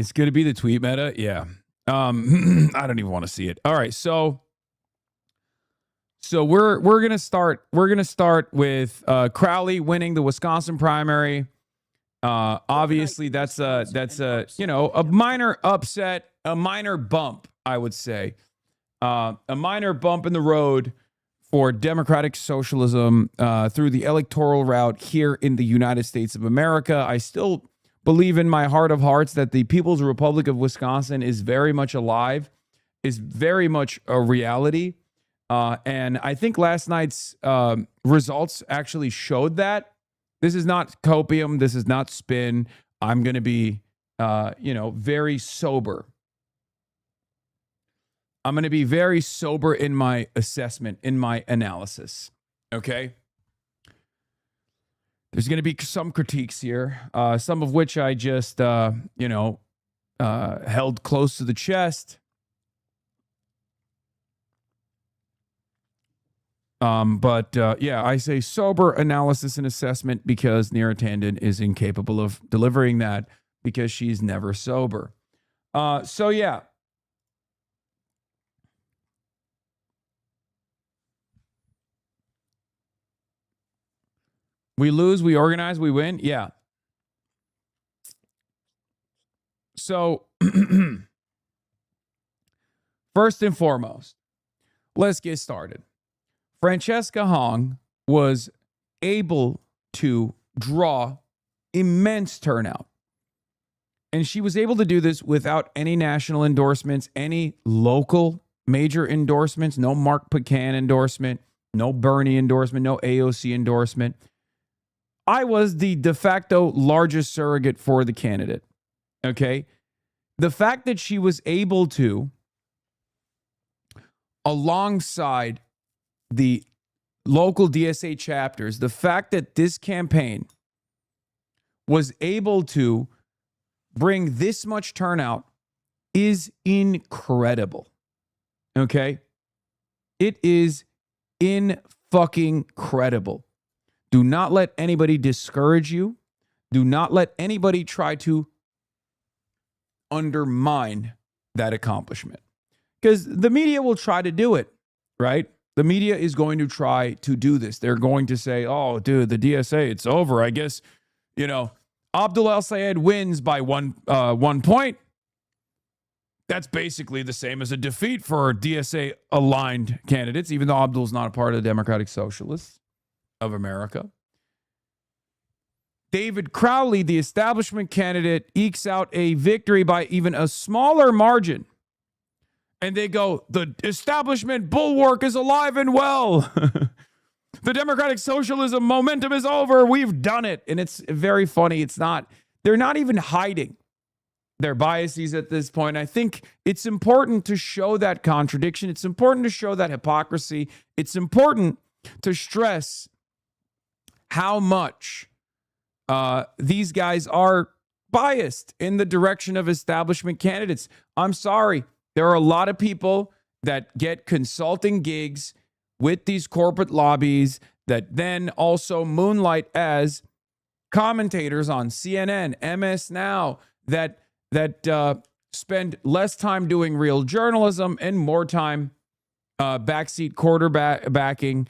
It's going to be the tweet meta. Yeah. I don't even want to see it. All right. So we're going to start with Crowley winning the Wisconsin primary. Obviously that's a minor upset, a minor bump, I would say. A minor bump in the road for democratic socialism through the electoral route here in the United States of America. I still believe in my heart of hearts that the People's Republic of Wisconsin is very much alive, is very much a reality. And I think last night's results actually showed that. This is not copium. This is not spin. I'm going to be, very sober. I'm going to be very sober in my assessment, in my analysis. Okay? There's going to be some critiques here, some of which I just, held close to the chest. I say sober analysis and assessment because Neera Tanden is incapable of delivering that because she's never sober. We lose, we organize, we win. Yeah. So, first and foremost, let's get started. Francesca Hong was able to draw immense turnout. And she was able to do this without any national endorsements, any local major endorsements, no Mark Pecan endorsement, no Bernie endorsement, no AOC endorsement. I was the de facto largest surrogate for the candidate. Okay. The fact that she was able to, alongside the local DSA chapters, the fact that this campaign was able to bring this much turnout is incredible. Okay? It is fucking credible. Do not let anybody discourage you. Do not let anybody try to undermine that accomplishment. Because the media will try to do it, right? The media is going to try to do this. They're going to say, oh, dude, the DSA, it's over. I guess, Abdul El-Sayed wins by 1 point. That's basically the same as a defeat for DSA-aligned candidates, even though Abdul's not a part of the Democratic Socialists of America. David Crowley, the establishment candidate, ekes out a victory by even a smaller margin. And they go, the establishment bulwark is alive and well. The Democratic Socialism momentum is over. We've done it. And it's very funny. They're not even hiding their biases at this point. I think it's important to show that contradiction. It's important to show that hypocrisy. It's important to stress how much these guys are biased in the direction of establishment candidates. I'm sorry. There are a lot of people that get consulting gigs with these corporate lobbies that then also moonlight as commentators on CNN, MS Now, that spend less time doing real journalism and more time backseat quarterbacking,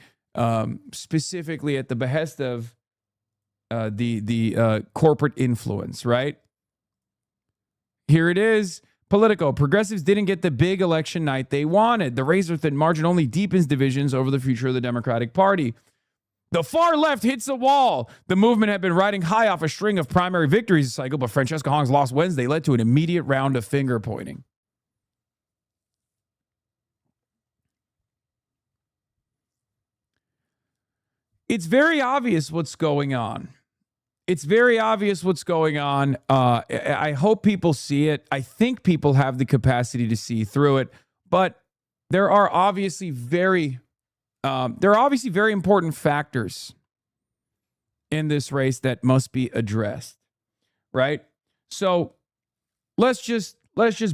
specifically at the behest of the corporate influence, right? Here it is. Politico. Progressives didn't get the big election night they wanted. The razor-thin margin only deepens divisions over the future of the Democratic Party. The far left hits a wall. The movement had been riding high off a string of primary victories this cycle, but Francesca Hong's loss Wednesday led to an immediate round of finger-pointing. It's very obvious what's going on. It's very obvious what's going on. I hope people see it. I think people have the capacity to see through it, but there are obviously very important factors in this race that must be addressed, right? So let's just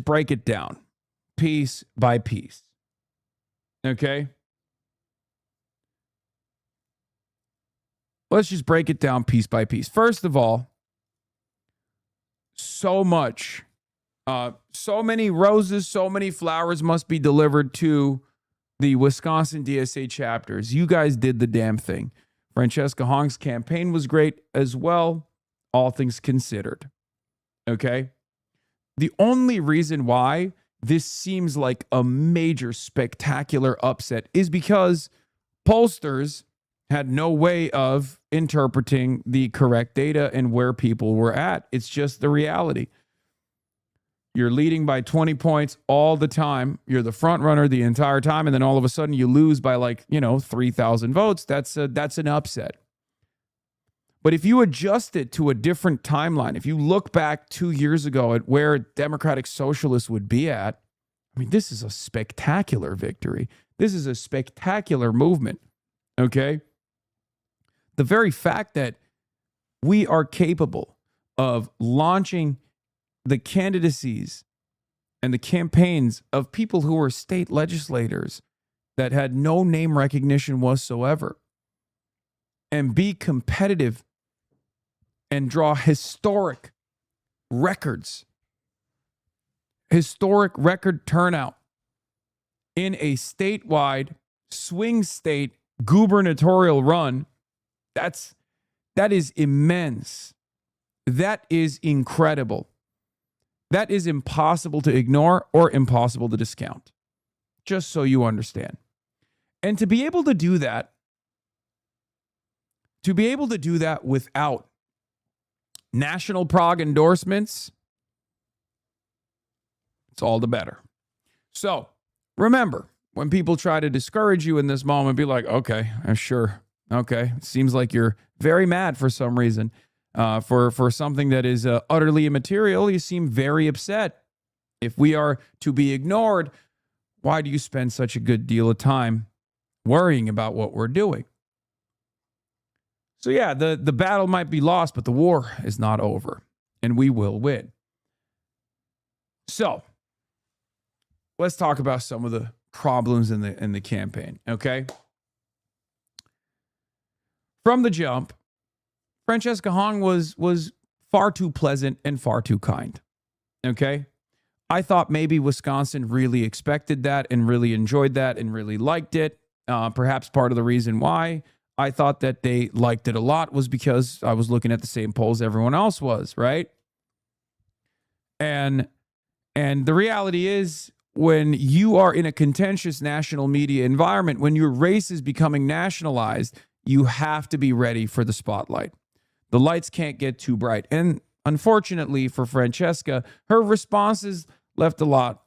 break it down piece by piece. Okay? Let's just break it down piece by piece. First of all, so much So many roses, so many flowers must be delivered to the Wisconsin DSA chapters. You guys did the damn thing. Francesca Hong's campaign was great as well, all things considered. Okay? The only reason why this seems like a major, spectacular upset is because pollsters had no way of interpreting the correct data and where people were at. It's just the reality. You're leading by 20 points all the time. You're the front runner the entire time. And then all of a sudden you lose by 3,000 votes. That's an upset. But if you adjust it to a different timeline, if you look back 2 years ago at where Democratic Socialists would be at, I mean, this is a spectacular victory. This is a spectacular movement. Okay? The very fact that we are capable of launching the candidacies and the campaigns of people who were state legislators that had no name recognition whatsoever and be competitive and draw historic records, historic record turnout in a statewide swing state gubernatorial run, that is immense. That is incredible. That is impossible to ignore or impossible to discount, just so you understand. And to be able to do that without national prog endorsements, it's all the better. So remember, when people try to discourage you in this moment, be like, okay, sure. Okay. It seems like you're very mad for some reason. For something that is utterly immaterial, you seem very upset. If we are to be ignored, why do you spend such a good deal of time worrying about what we're doing? So yeah, the battle might be lost, but the war is not over, and we will win. So let's talk about some of the problems in the campaign, okay? From the jump, Francesca Hong was far too pleasant and far too kind, okay? I thought maybe Wisconsin really expected that and really enjoyed that and really liked it. Perhaps part of the reason why I thought that they liked it a lot was because I was looking at the same polls everyone else was, right? And the reality is, when you are in a contentious national media environment, when your race is becoming nationalized, you have to be ready for the spotlight. The lights can't get too bright. And unfortunately for Francesca, her responses left a lot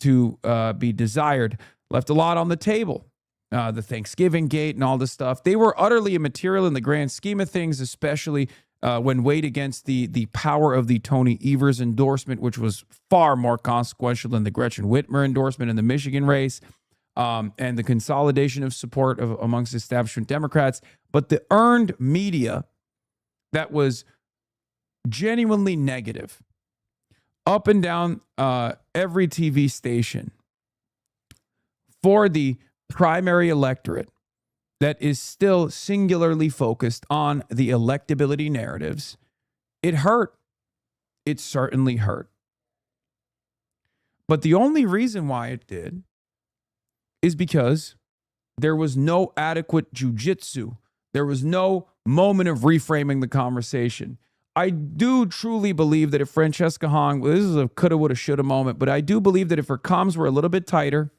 to be desired, left a lot on the table. The Thanksgiving gate and all this stuff, they were utterly immaterial in the grand scheme of things, especially when weighed against the power of the Tony Evers endorsement, which was far more consequential than the Gretchen Whitmer endorsement in the Michigan race, and the consolidation of support amongst establishment Democrats. But the earned media that was genuinely negative up and down every TV station for the primary electorate that is still singularly focused on the electability narratives, it hurt. It certainly hurt. But the only reason why it did is because there was no adequate jujitsu. There was no moment of reframing the conversation. I do truly believe that if Francesca Hong, this is a coulda, woulda, shoulda moment, but I do believe that if her comms were a little bit tighter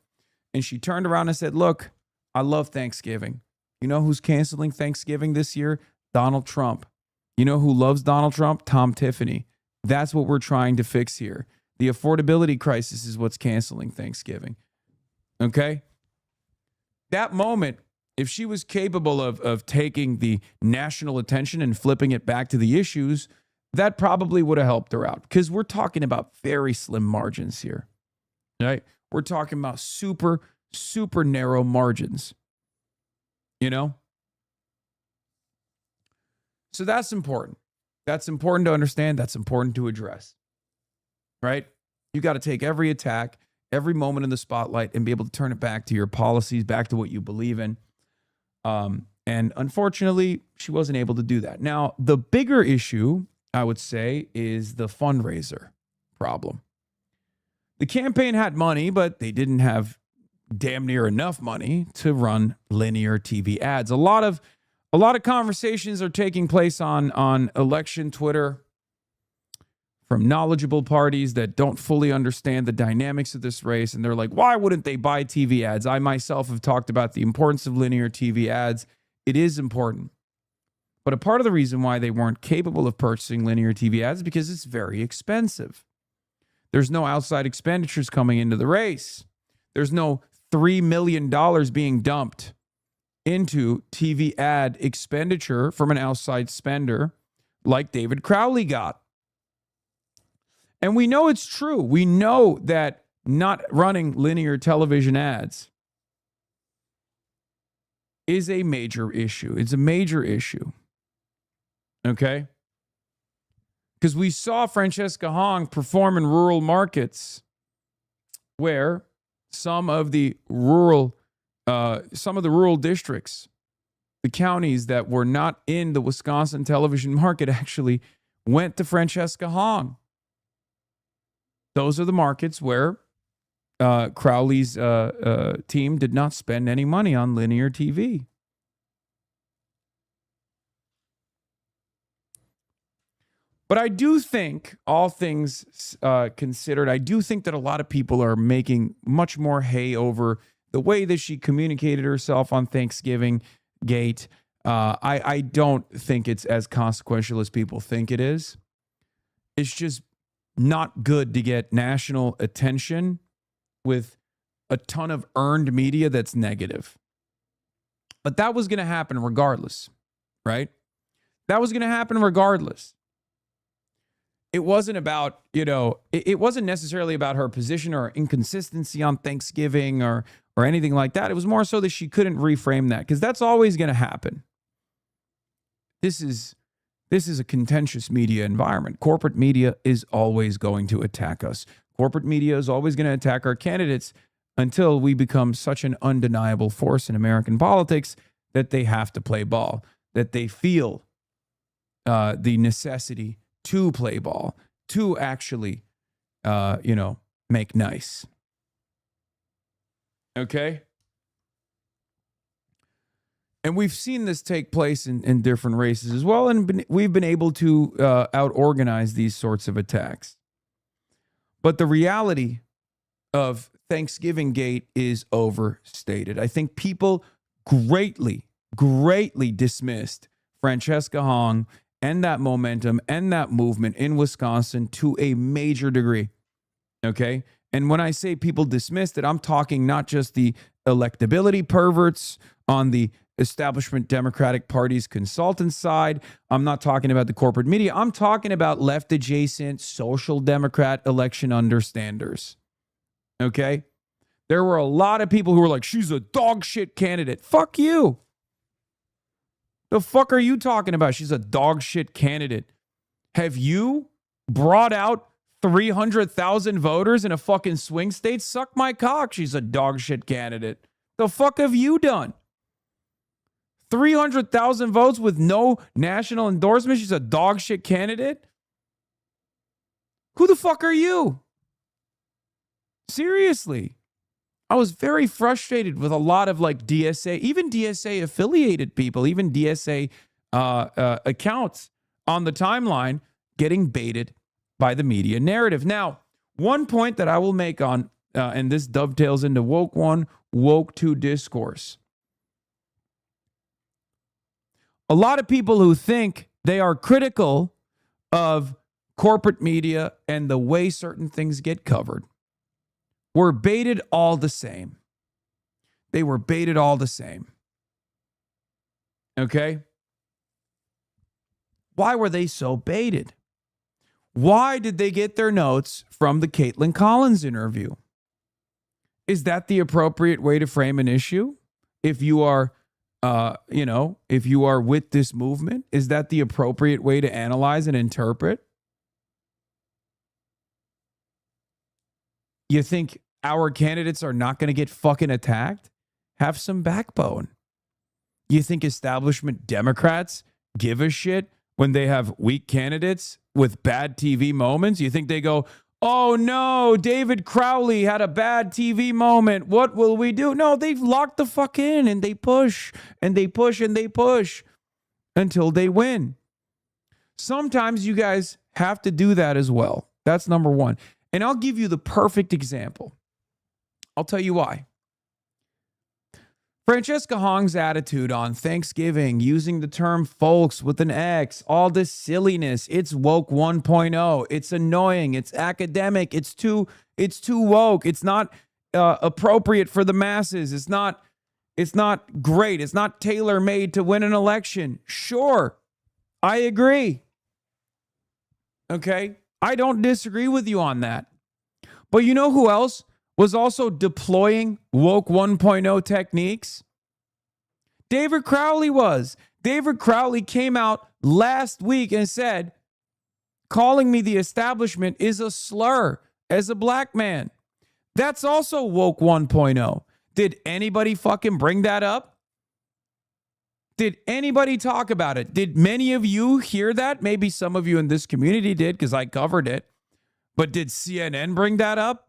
and she turned around and said, look, I love Thanksgiving. You know who's canceling Thanksgiving this year? Donald Trump. You know who loves Donald Trump? Tom Tiffany. That's what we're trying to fix here. The affordability crisis is what's canceling Thanksgiving. Okay? That moment, if she was capable of taking the national attention and flipping it back to the issues, that probably would have helped her out, because we're talking about very slim margins here, right? We're talking about super, super narrow margins, you know? So that's important. That's important to understand. That's important to address, right? You got to take every attack, every moment in the spotlight, and be able to turn it back to your policies, back to what you believe in. And unfortunately, she wasn't able to do that. Now, the bigger issue, I would say, is the fundraiser problem. The campaign had money, but they didn't have damn near enough money to run linear TV ads. A lot of conversations are taking place on election Twitter from knowledgeable parties that don't fully understand the dynamics of this race. And they're like, why wouldn't they buy TV ads? I myself have talked about the importance of linear TV ads. It is important. But a part of the reason why they weren't capable of purchasing linear TV ads is because it's very expensive. There's no outside expenditures coming into the race. There's no $3 million being dumped into TV ad expenditure from an outside spender like David Crowley got. And we know it's true. We know that not running linear television ads is a major issue. It's a major issue. Okay? Because we saw Francesca Hong perform in rural markets where some of the rural districts, the counties that were not in the Wisconsin television market actually went to Francesca Hong. Those are the markets where Crowley's team did not spend any money on linear TV. But I do think, all things considered, I do think that a lot of people are making much more hay over the way that she communicated herself on Thanksgiving Gate. I don't think it's as consequential as people think it is. It's just not good to get national attention with a ton of earned media that's negative. But that was going to happen regardless, right? That was going to happen regardless. It wasn't about, it wasn't necessarily about her position or inconsistency on Thanksgiving or anything like that. It was more so that she couldn't reframe that, because that's always going to happen. This is a contentious media environment. Corporate media is always going to attack us. Corporate media is always going to attack our candidates until we become such an undeniable force in American politics that they have to play ball, that they feel the necessity to play ball, to actually, make nice. Okay? And we've seen this take place in different races as well, and we've been able to out-organize these sorts of attacks. But the reality of Thanksgiving Gate is overstated. I think people greatly dismissed Francesca Hong and that momentum and that movement in Wisconsin to a major degree. Okay? And when I say people dismissed it, I'm talking not just the electability perverts on the establishment Democratic Party's consultant side. I'm not talking about the corporate media. I'm talking about left-adjacent social Democrat election understanders. Okay? There were a lot of people who were like, she's a dog shit candidate. Fuck you. The fuck are you talking about? She's a dog shit candidate. Have you brought out 300,000 voters in a fucking swing state? Suck my cock. She's a dog shit candidate. The fuck have you done? 300,000 votes with no national endorsement. She's a dog shit candidate. Who the fuck are you? Seriously. I was very frustrated with a lot of DSA, even DSA affiliated people, even DSA accounts on the timeline getting baited by the media narrative. Now, one point that I will make on, and this dovetails into woke 1, woke 2 discourse. A lot of people who think they are critical of corporate media and the way certain things get covered were baited all the same. They were baited all the same. Okay? Why were they so baited? Why did they get their notes from the Caitlin Collins interview? Is that the appropriate way to frame an issue? If you are, if you are with this movement, is that the appropriate way to analyze and interpret? You think our candidates are not going to get fucking attacked? Have some backbone. You think establishment Democrats give a shit when they have weak candidates with bad TV moments? You think they go, Oh no, David Crowley had a bad TV moment. What will we do? No, they've locked the fuck in and they push and they push and they push until they win. Sometimes you guys have to do that as well. That's number one. And I'll give you the perfect example. I'll tell you why. Francesca Hong's attitude on Thanksgiving, using the term folks with an X, all this silliness, it's woke 1.0. It's annoying. It's academic. It's too woke. It's not appropriate for the masses. It's not great. It's not tailor-made to win an election. Sure, I agree. Okay, I don't disagree with you on that. But you know who else was also deploying woke 1.0 techniques? David Crowley was. David Crowley came out last week and said, calling me the establishment is a slur as a black man. That's also woke 1.0. Did anybody fucking bring that up? Did anybody talk about it? Did many of you hear that? Maybe some of you in this community did because I covered it. But did CNN bring that up?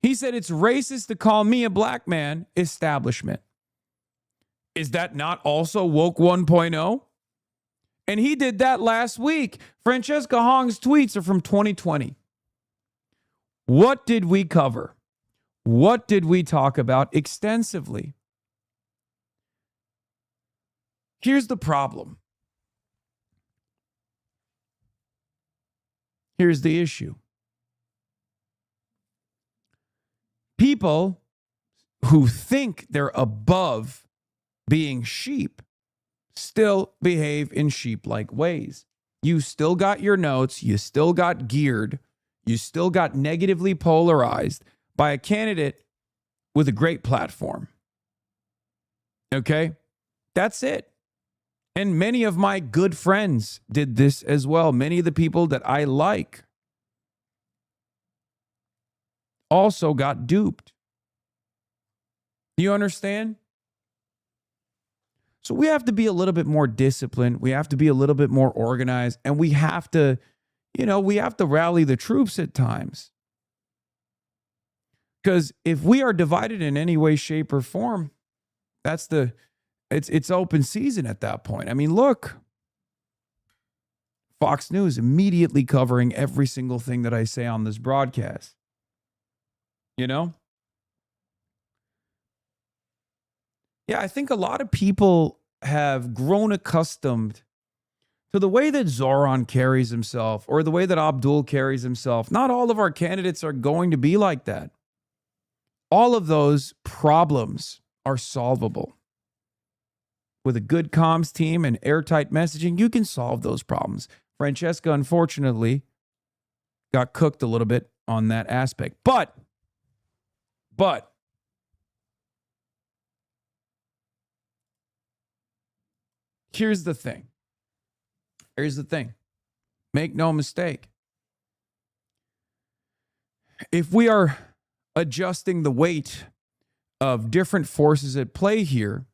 He said it's racist to call me a black man establishment. Is that not also woke 1.0? And he did that last week. Francesca Hong's tweets are from 2020. What did we cover? What did we talk about extensively? Here's the problem. Here's the issue. People who think they're above being sheep still behave in sheep-like ways. You still got your notes. You still got geared. You still got negatively polarized by a candidate with a great platform. Okay? That's it. And many of my good friends did this as well. Many of the people that I like also got duped. You understand? So we have to be a little bit more disciplined. We have to be a little bit more organized. And we have to, we have to rally the troops at times. Because if we are divided in any way, shape, or form, it's open season at that point. I mean, look, Fox News immediately covering every single thing that I say on this broadcast. Yeah, I think a lot of people have grown accustomed to the way that Zoran carries himself or the way that Abdul carries himself. Not all of our candidates are going to be like that. All of those problems are solvable. With a good comms team and airtight messaging, you can solve those problems. Francesca, unfortunately, got cooked a little bit on that aspect. But here's the thing. Make no mistake. If we are adjusting the weight of different forces at play here,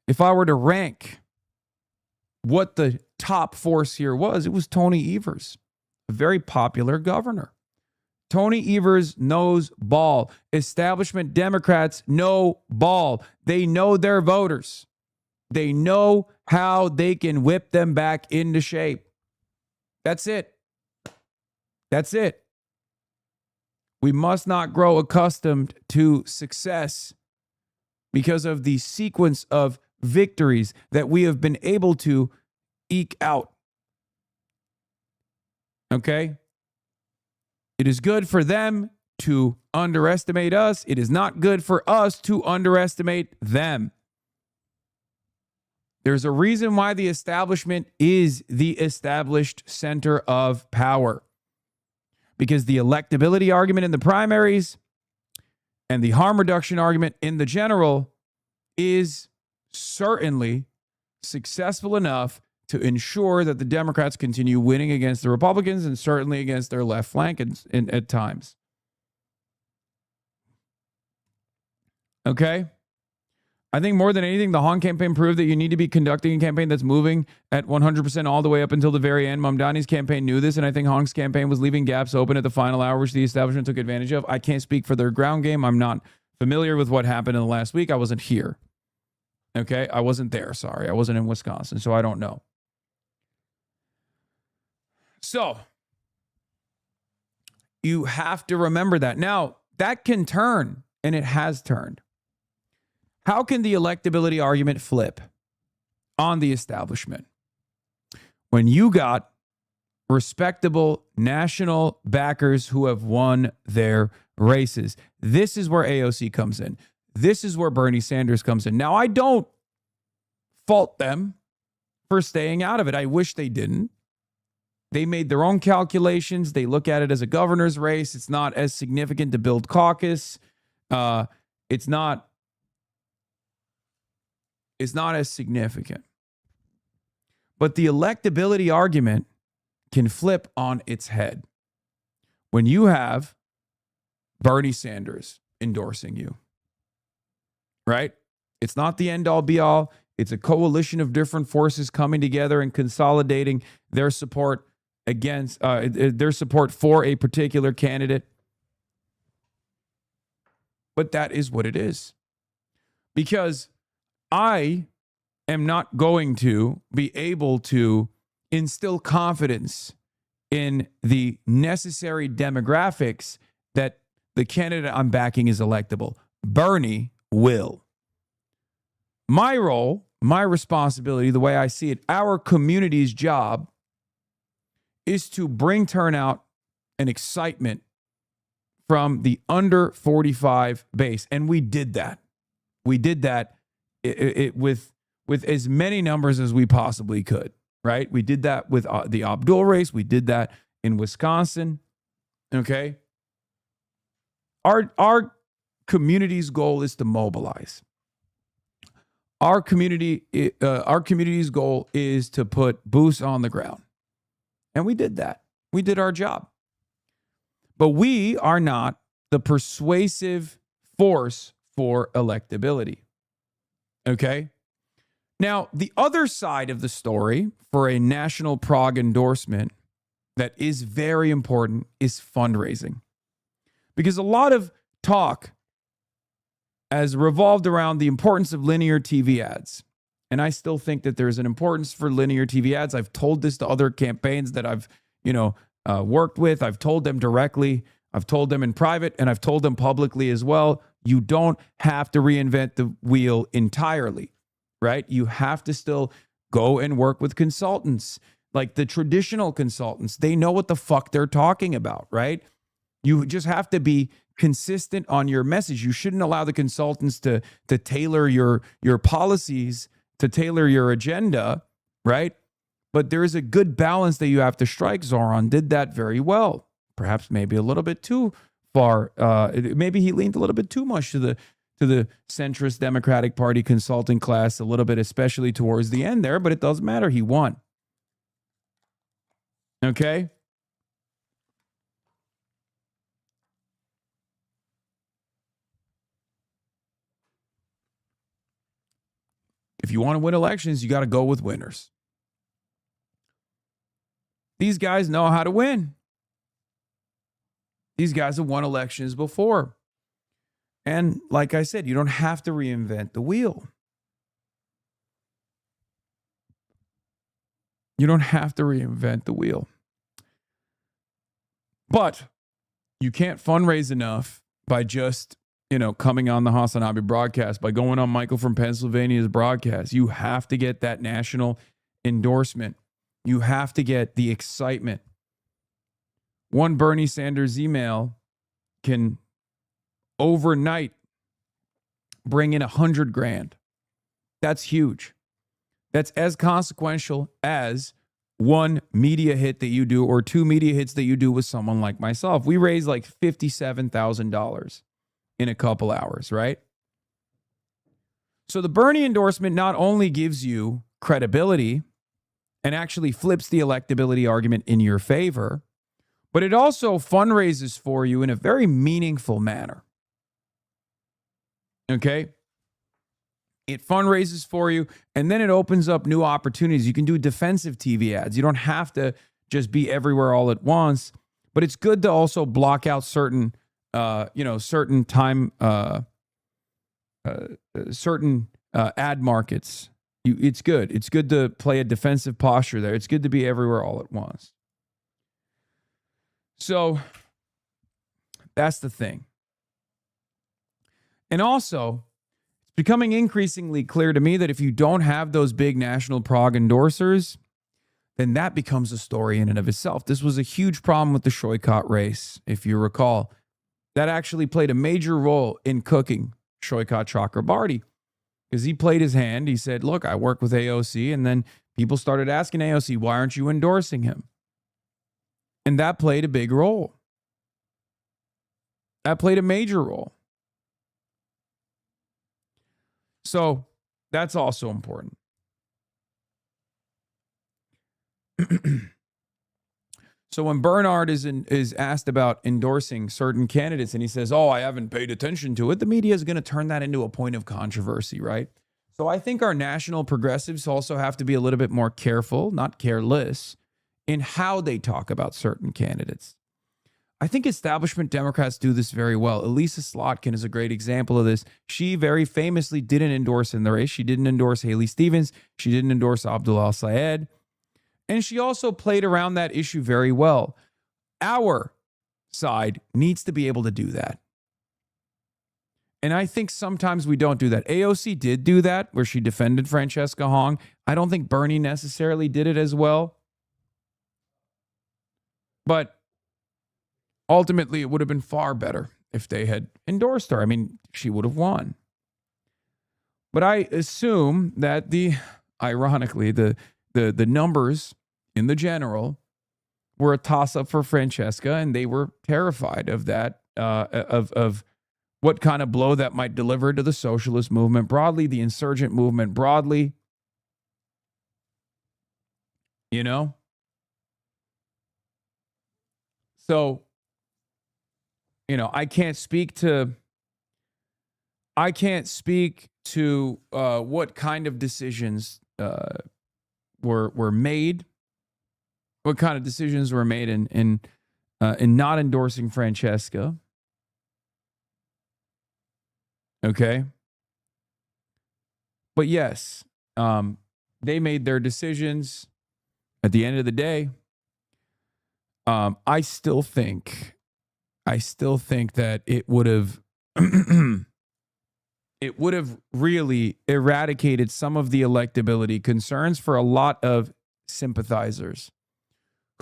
if I were to rank what the top force here was, it was Tony Evers, a very popular governor. Tony Evers knows ball. Establishment Democrats know ball. They know their voters. They know how they can whip them back into shape. That's it. We must not grow accustomed to success because of the sequence of victories that we have been able to eke out. Okay? It is good for them to underestimate us. It is not good for us to underestimate them. There's a reason why the establishment is the established center of power. Because the electability argument in the primaries and the harm reduction argument in the general is certainly successful enough to ensure that the Democrats continue winning against the Republicans and certainly against their left flank at times. Okay? I think more than anything, the Hong campaign proved that you need to be conducting a campaign that's moving at 100% all the way up until the very end. Mamdani's campaign knew this, and I think Hong's campaign was leaving gaps open at the final hour, which the establishment took advantage of. I can't speak for their ground game. I'm not familiar with what happened in the last week. I wasn't here. Okay? I wasn't there, sorry. I wasn't in Wisconsin, so I don't know. So, you have to remember that. Now, that can turn, and it has turned. How can the electability argument flip on the establishment? When you got respectable national backers who have won their races. This is where AOC comes in. This is where Bernie Sanders comes in. Now, I don't fault them for staying out of it. I wish they didn't. They made their own calculations. They look at it as a governor's race. It's not as significant to build caucus. It's not as significant. But the electability argument can flip on its head when you have Bernie Sanders endorsing you, right? It's not the end all be all. It's a coalition of different forces coming together and consolidating their support against their support for a particular candidate. But that is what it is. Because I am not going to be able to instill confidence in the necessary demographics that the candidate I'm backing is electable. Bernie will. My role, my responsibility, the way I see it, our community's job is to bring turnout and excitement from the under 45 base. And we did that. We did that with as many numbers as we possibly could, right? We did that with the Abdul race. We did that in Wisconsin, okay? Our community's goal is to mobilize. Our community's goal is to put boots on the ground. And we did that. We did our job. But we are not the persuasive force for electability. Okay? Now, the other side of the story for a national Prague endorsement that is very important is fundraising. Because a lot of talk has revolved around the importance of linear TV ads. And I still think that there's an importance for linear TV ads. I've told this to other campaigns that I've, worked with. I've told them directly. I've told them in private, and I've told them publicly as well. You don't have to reinvent the wheel entirely, right? You have to still go and work with consultants, like the traditional consultants. They know what the fuck they're talking about, right? You just have to be consistent on your message. You shouldn't allow the consultants to tailor your policies, to tailor your agenda, right? But there is a good balance that you have to strike. Zoran did that very well. Perhaps maybe a little bit too far. Maybe he leaned a little bit too much to the centrist Democratic Party consulting class a little bit, especially towards the end there, but it doesn't matter. He won. Okay? If you want to win elections, you got to go with winners. These guys know how to win. These guys have won elections before. And like I said, you don't have to reinvent the wheel. You don't have to reinvent the wheel. But you can't fundraise enough by just, coming on the Hasanabi broadcast, by going on Michael from Pennsylvania's broadcast. You have to get that national endorsement. You have to get the excitement. One Bernie Sanders email can overnight bring in $100,000. That's huge. That's as consequential as one media hit that you do or two media hits that you do with someone like myself. We raised like $57,000 in a couple hours, right? So the Bernie endorsement not only gives you credibility and actually flips the electability argument in your favor, but it also fundraises for you in a very meaningful manner. Okay? It fundraises for you, and then it opens up new opportunities. You can do defensive TV ads. You don't have to just be everywhere all at once, but it's good to also block out certain, certain time, certain ad markets. It's good. It's good to play a defensive posture there. It's good to be everywhere all at once. So that's the thing. And also, it's becoming increasingly clear to me that if you don't have those big national prog endorsers, then that becomes a story in and of itself. This was a huge problem with the Shoykot race, if you recall. That actually played a major role in cooking Shoykot Chakrabarti, because he played his hand. He said, look, I work with AOC. And then people started asking AOC, why aren't you endorsing him? And that played a big role. That played a major role. So that's also important. So when Bernard is asked about endorsing certain candidates and he says, oh, I haven't paid attention to it, the media is going to turn that into a point of controversy, right? So I think our national progressives also have to be a little bit more careful, not careless, in how they talk about certain candidates. I think establishment Democrats do this very well. Elisa Slotkin is a great example of this. She very famously didn't endorse in the race. She didn't endorse Haley Stevens. She didn't endorse Abdullah Syed. And she also played around that issue very well. Our side needs to be able to do that. And I think sometimes we don't do that. AOC did do that, where she defended Francesca Hong. I don't think Bernie necessarily did it as well. But ultimately, it would have been far better if they had endorsed her. I mean, she would have won. But I assume that ironically, the numbers in the general were a toss-up for Francesca, and they were terrified of that, of what kind of blow that might deliver to the socialist movement broadly, the insurgent movement broadly. You know? So, I can't speak to what kind of decisions were made, what kind of decisions were made in not endorsing Francesca. Okay, but yes, they made their decisions. At the end of the day, I still think that it would have really eradicated some of the electability concerns for a lot of sympathizers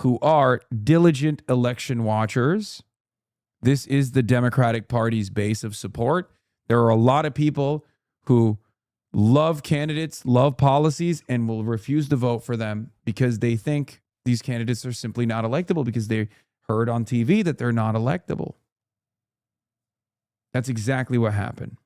who are diligent election watchers. This is the Democratic Party's base of support. There are a lot of people who love candidates, love policies, and will refuse to vote for them because they think these candidates are simply not electable because they heard on TV that they're not electable. That's exactly what happened.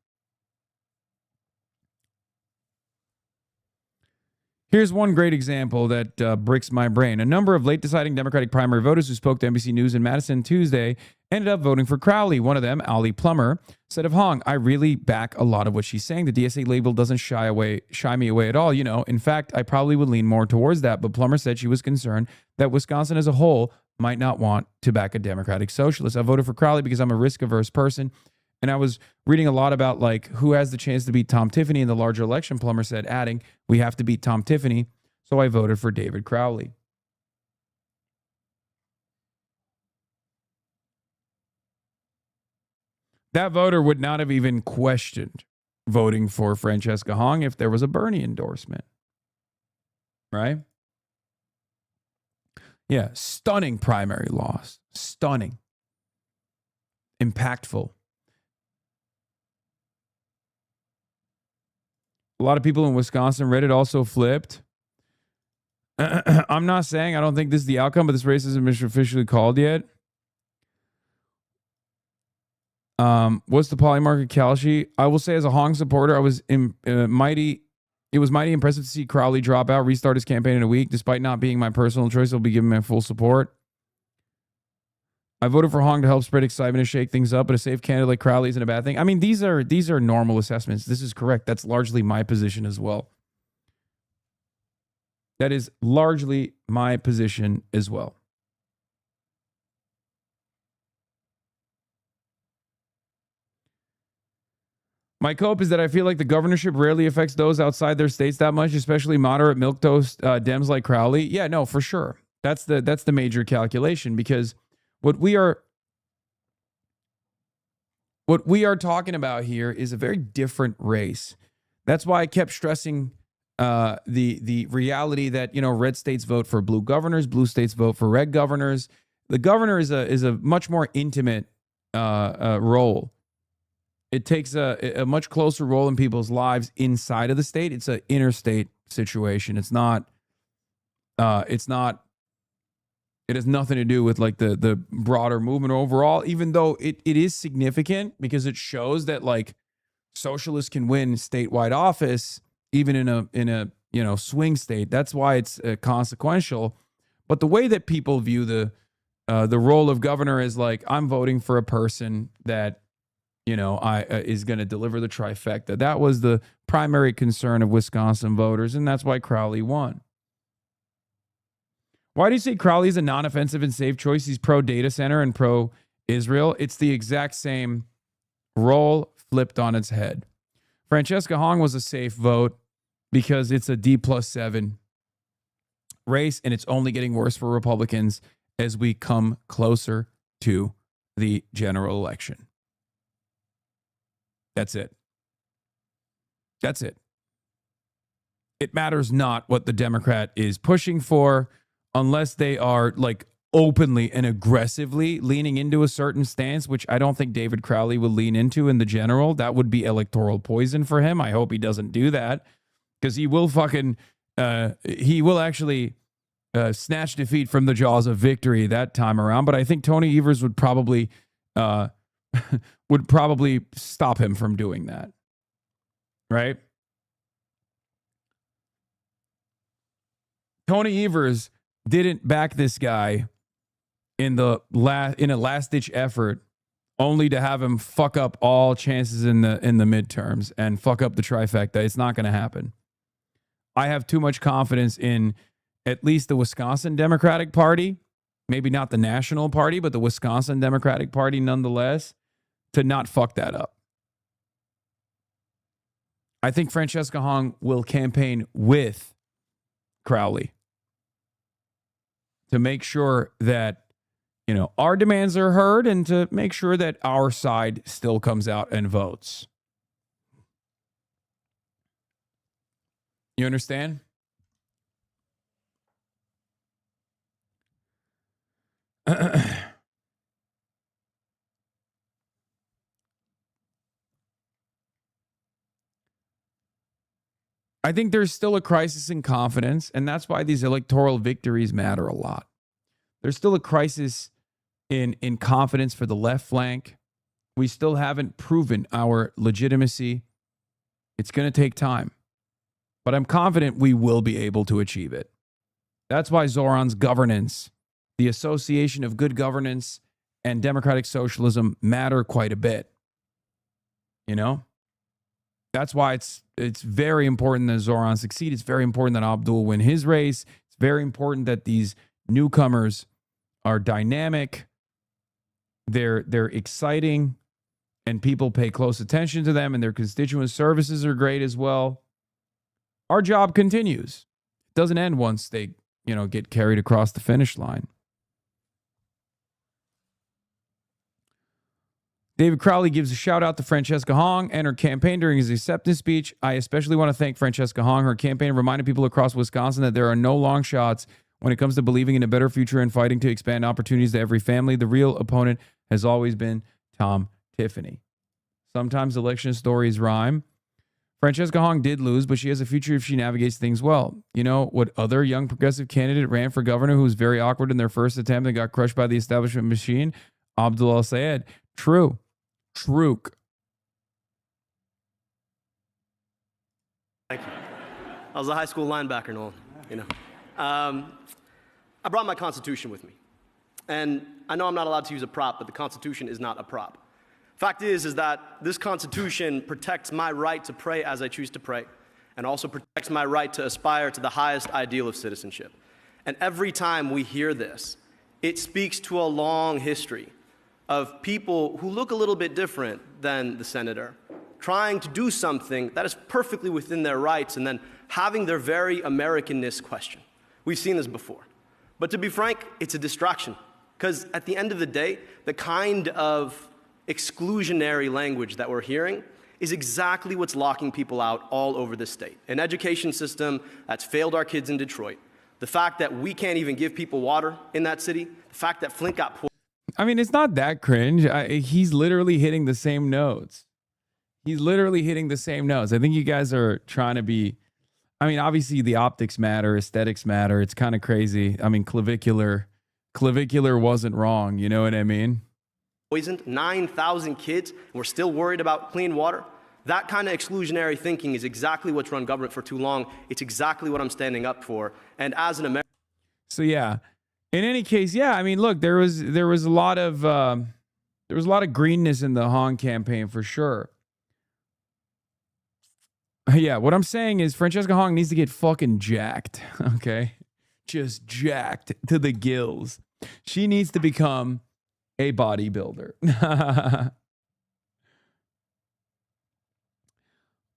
Here's one great example that bricks my brain. A number of late deciding Democratic primary voters who spoke to NBC News in Madison Tuesday ended up voting for Crowley. One of them, Ali Plummer, said of Hong, I really back a lot of what she's saying. The DSA label doesn't shy me away at all. In fact, I probably would lean more towards that. But Plummer said she was concerned that Wisconsin as a whole might not want to back a Democratic socialist. I voted for Crowley because I'm a risk-averse person. And I was reading a lot about who has the chance to beat Tom Tiffany in the larger election. Plummer said, adding, we have to beat Tom Tiffany. So I voted for David Crowley. That voter would not have even questioned voting for Francesca Hong if there was a Bernie endorsement. Right? Yeah, stunning primary loss. Stunning. Impactful. A lot of people in Wisconsin, Reddit also flipped. I'm not saying I don't think this is the outcome, but this race hasn't been officially called yet. What's the polymarket Kalshi? I will say as a Hong supporter, I was mighty impressive to see Crowley drop out, restart his campaign in a week. Despite not being my personal choice, I'll be giving my full support. I voted for Hong to help spread excitement and shake things up, but a safe candidate like Crowley isn't a bad thing. I mean, these are normal assessments. This is correct. That's largely my position as well. That is largely my position as well. My cope is that I feel like the governorship rarely affects those outside their states that much, especially moderate milquetoast Dems like Crowley. Yeah, no, for sure. That's the major calculation, because what we are talking about here is a very different race. That's why I kept stressing the reality that, you know, red states vote for blue governors, blue states vote for red governors. The governor is a much more intimate role. It takes a much closer role in people's lives inside of the state. It's an interstate situation. It's not. It has nothing to do with like the broader movement overall, even though it is significant because it shows that like socialists can win statewide office even in a you know swing state. That's why it's consequential. But the way that people view the role of governor is like, I'm voting for a person that, you know, is going to deliver the trifecta. That was the primary concern of Wisconsin voters, and that's why Crowley won. Why do you say Crowley's a non-offensive and safe choice? He's pro-data center and pro-Israel. It's the exact same role flipped on its head. Francesca Hong was a safe vote because it's a D+7 race, and it's only getting worse for Republicans as we come closer to the general election. That's it. That's it. It matters not what the Democrat is pushing for unless they are like openly and aggressively leaning into a certain stance, which I don't think David Crowley will lean into in the general. That would be electoral poison for him. I hope he doesn't do that, because he will actually snatch defeat from the jaws of victory that time around. But I think Tony Evers would probably stop him from doing that. Right? Tony Evers didn't back this guy in a last-ditch effort, only to have him fuck up all chances in the midterms and fuck up the trifecta. It's not going to happen. I have too much confidence in at least the Wisconsin Democratic Party, maybe not the national party, but the Wisconsin Democratic Party nonetheless, to not fuck that up. I think Francesca Hong will campaign with Crowley to make sure that, you know, our demands are heard and to make sure that our side still comes out and votes. You understand? I think there's still a crisis in confidence, and that's why these electoral victories matter a lot. There's still a crisis in confidence for the left flank. We still haven't proven our legitimacy. It's going to take time, but I'm confident we will be able to achieve it. That's why Zoran's governance, the association of good governance and democratic socialism, matter quite a bit. You know? That's why it's very important that Zoran succeed. It's very important that Abdul win his race. It's very important that these newcomers are dynamic. They're exciting, and people pay close attention to them, and their constituent services are great as well. Our job continues. It doesn't end once they, you know, get carried across the finish line. David Crowley gives a shout out to Francesca Hong and her campaign during his acceptance speech. I especially want to thank Francesca Hong. Her campaign reminded people across Wisconsin that there are no long shots when it comes to believing in a better future and fighting to expand opportunities to every family. The real opponent has always been Tom Tiffany. Sometimes election stories rhyme. Francesca Hong did lose, but she has a future if she navigates things well. You know what other young progressive candidate ran for governor who was very awkward in their first attempt and got crushed by the establishment machine? Abdul al-Sayed. True. Truk. Thank you. I was a high school linebacker, Noel. You know, I brought my Constitution with me. And I know I'm not allowed to use a prop, but the Constitution is not a prop. Fact is that this Constitution protects my right to pray as I choose to pray, and also protects my right to aspire to the highest ideal of citizenship. And every time we hear this, it speaks to a long history of people who look a little bit different than the senator, trying to do something that is perfectly within their rights and then having their very Americanness questioned. We've seen this before. But to be frank, it's a distraction. Because at the end of the day, the kind of exclusionary language that we're hearing is exactly what's locking people out all over the state. An education system that's failed our kids in Detroit. The fact that we can't even give people water in that city. The fact that Flint got poor. I mean, it's not that cringe. He's literally hitting the same notes. He's literally hitting the same notes. I think you guys are trying to be, I mean, obviously the optics matter, aesthetics matter. It's kind of crazy. I mean, clavicular wasn't wrong. You know what I mean? Poisoned 9,000 kids, and we're still worried about clean water. That kind of exclusionary thinking is exactly what's run government for too long. It's exactly what I'm standing up for. And as an American. So yeah, in any case, yeah. I mean, look, there was a lot of greenness in the Hong campaign for sure. Yeah, what I'm saying is Francesca Hong needs to get fucking jacked. Okay, just jacked to the gills. She needs to become a bodybuilder.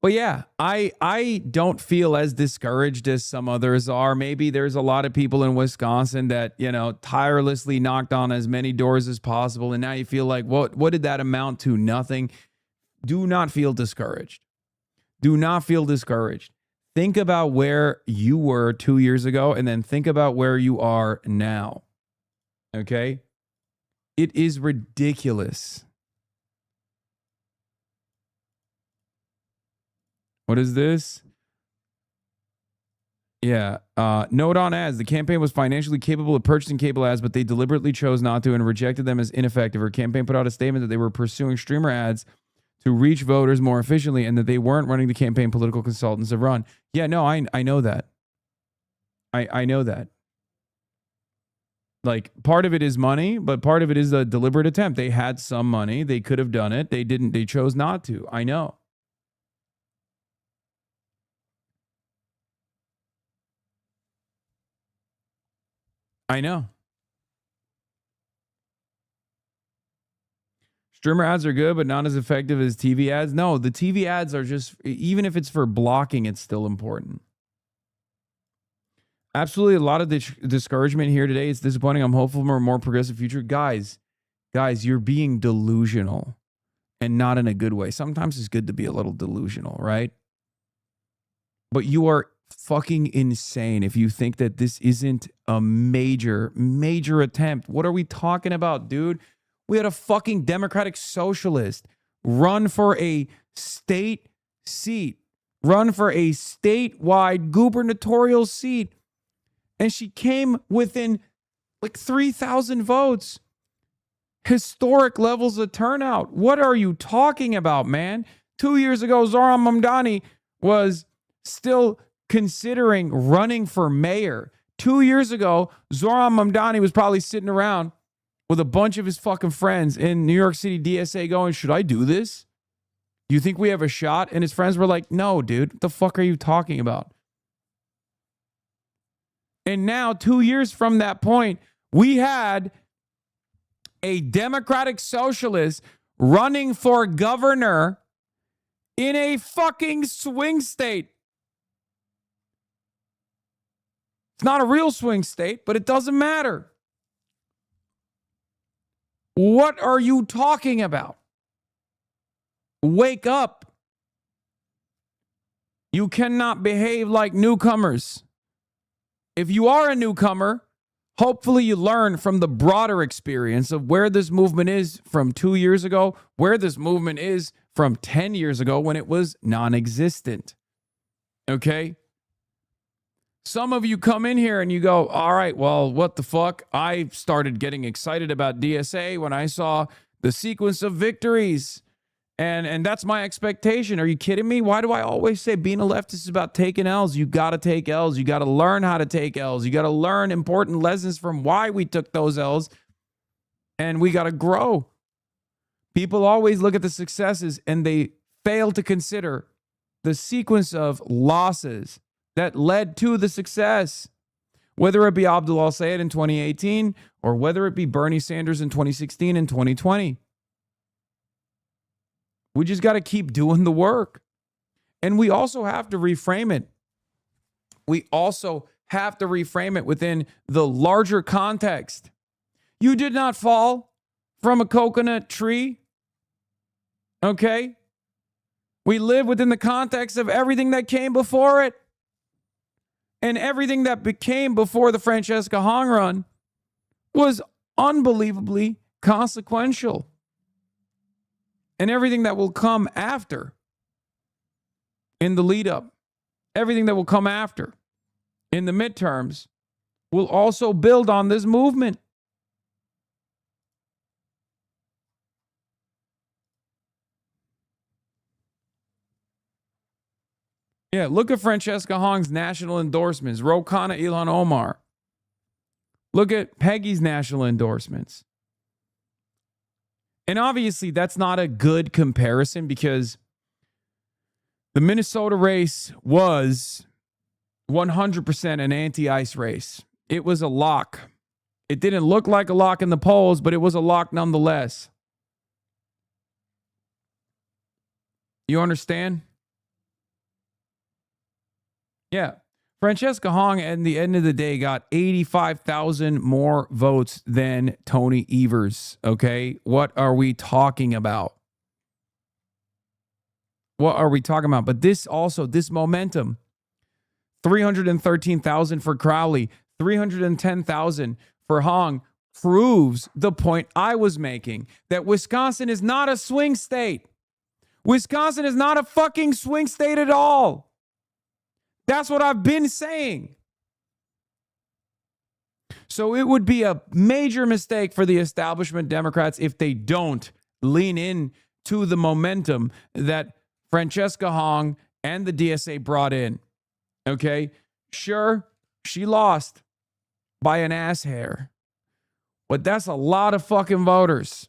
But yeah, I don't feel as discouraged as some others are. Maybe there's a lot of people in Wisconsin that, you know, tirelessly knocked on as many doors as possible. And now you feel like, what did that amount to? Nothing. Do not feel discouraged. Do not feel discouraged. Think about where you were 2 years ago and then think about where you are now. Okay? It is ridiculous. What is this? Yeah. Note on ads. The campaign was financially capable of purchasing cable ads, but they deliberately chose not to and rejected them as ineffective. Her campaign put out a statement that they were pursuing streamer ads to reach voters more efficiently and that they weren't running the campaign political consultants have run. Yeah, no, I know that. I know that. Like, part of it is money, but part of it is a deliberate attempt. They had some money. They could have done it. They didn't. They chose not to. I know. I know. Streamer ads are good, but not as effective as TV ads. No, the TV ads are just, even if it's for blocking, it's still important. Absolutely a lot of discouragement here today. It's disappointing. I'm hopeful for a more progressive future. Guys, you're being delusional and not in a good way. Sometimes it's good to be a little delusional, right? But you are fucking insane if you think that this isn't a major attempt. What are we talking about, dude? We had a fucking Democratic Socialist run for a state seat, run for a statewide gubernatorial seat, and she came within like 3,000 votes. Historic levels of turnout. What are you talking about, man? 2 years ago, Zohran Mamdani was still considering running for mayor. 2 years ago, Zohran Mamdani was probably sitting around with a bunch of his fucking friends in New York City DSA going, should I do this? Do you think we have a shot? And his friends were like, no, dude, what the fuck are you talking about? And now, 2 years from that point, we had a Democratic Socialist running for governor in a fucking swing state. It's not a real swing state, but it doesn't matter. What are you talking about? Wake up. You cannot behave like newcomers. If you are a newcomer, hopefully you learn from the broader experience of where this movement is from 2 years ago, where this movement is from 10 years ago when it was non-existent. Okay? Some of you come in here and you go, all right, well, what the fuck? I started getting excited about DSA when I saw the sequence of victories. And that's my expectation. Are you kidding me? Why do I always say being a leftist is about taking L's? You got to take L's. You got to learn how to take L's. You got to learn important lessons from why we took those L's And we got to grow. People always look at the successes and they fail to consider the sequence of losses that led to the success. Whether it be Abdul al-Sayed in 2018 or whether it be Bernie Sanders in 2016 and 2020. We just got to keep doing the work. And we also have to reframe it. We also have to reframe it within the larger context. You did not fall from a coconut tree. Okay? We live within the context of everything that came before it. And everything that became before the Francesca Hong run was unbelievably consequential. And everything that will come after in the lead up, everything that will come after in the midterms will also build on this movement. Yeah, look at Francesca Hong's national endorsements. Ro Khanna, Ilhan Omar. Look at Peggy's national endorsements. And obviously, that's not a good comparison because the Minnesota race was 100% an anti-ICE race. It was a lock. It didn't look like a lock in the polls, but it was a lock nonetheless. You understand? Yeah. Francesca Hong, at the end of the day, got 85,000 more votes than Tony Evers. Okay. What are we talking about? What are we talking about? But this momentum, 313,000 for Crowley, 310,000 for Hong, proves the point I was making that Wisconsin is not a swing state. Wisconsin is not a fucking swing state at all. That's what I've been saying. So it would be a major mistake for the establishment Democrats if they don't lean in to the momentum that Francesca Hong and the DSA brought in. Okay? Sure, she lost by an ass hair. But that's a lot of fucking voters.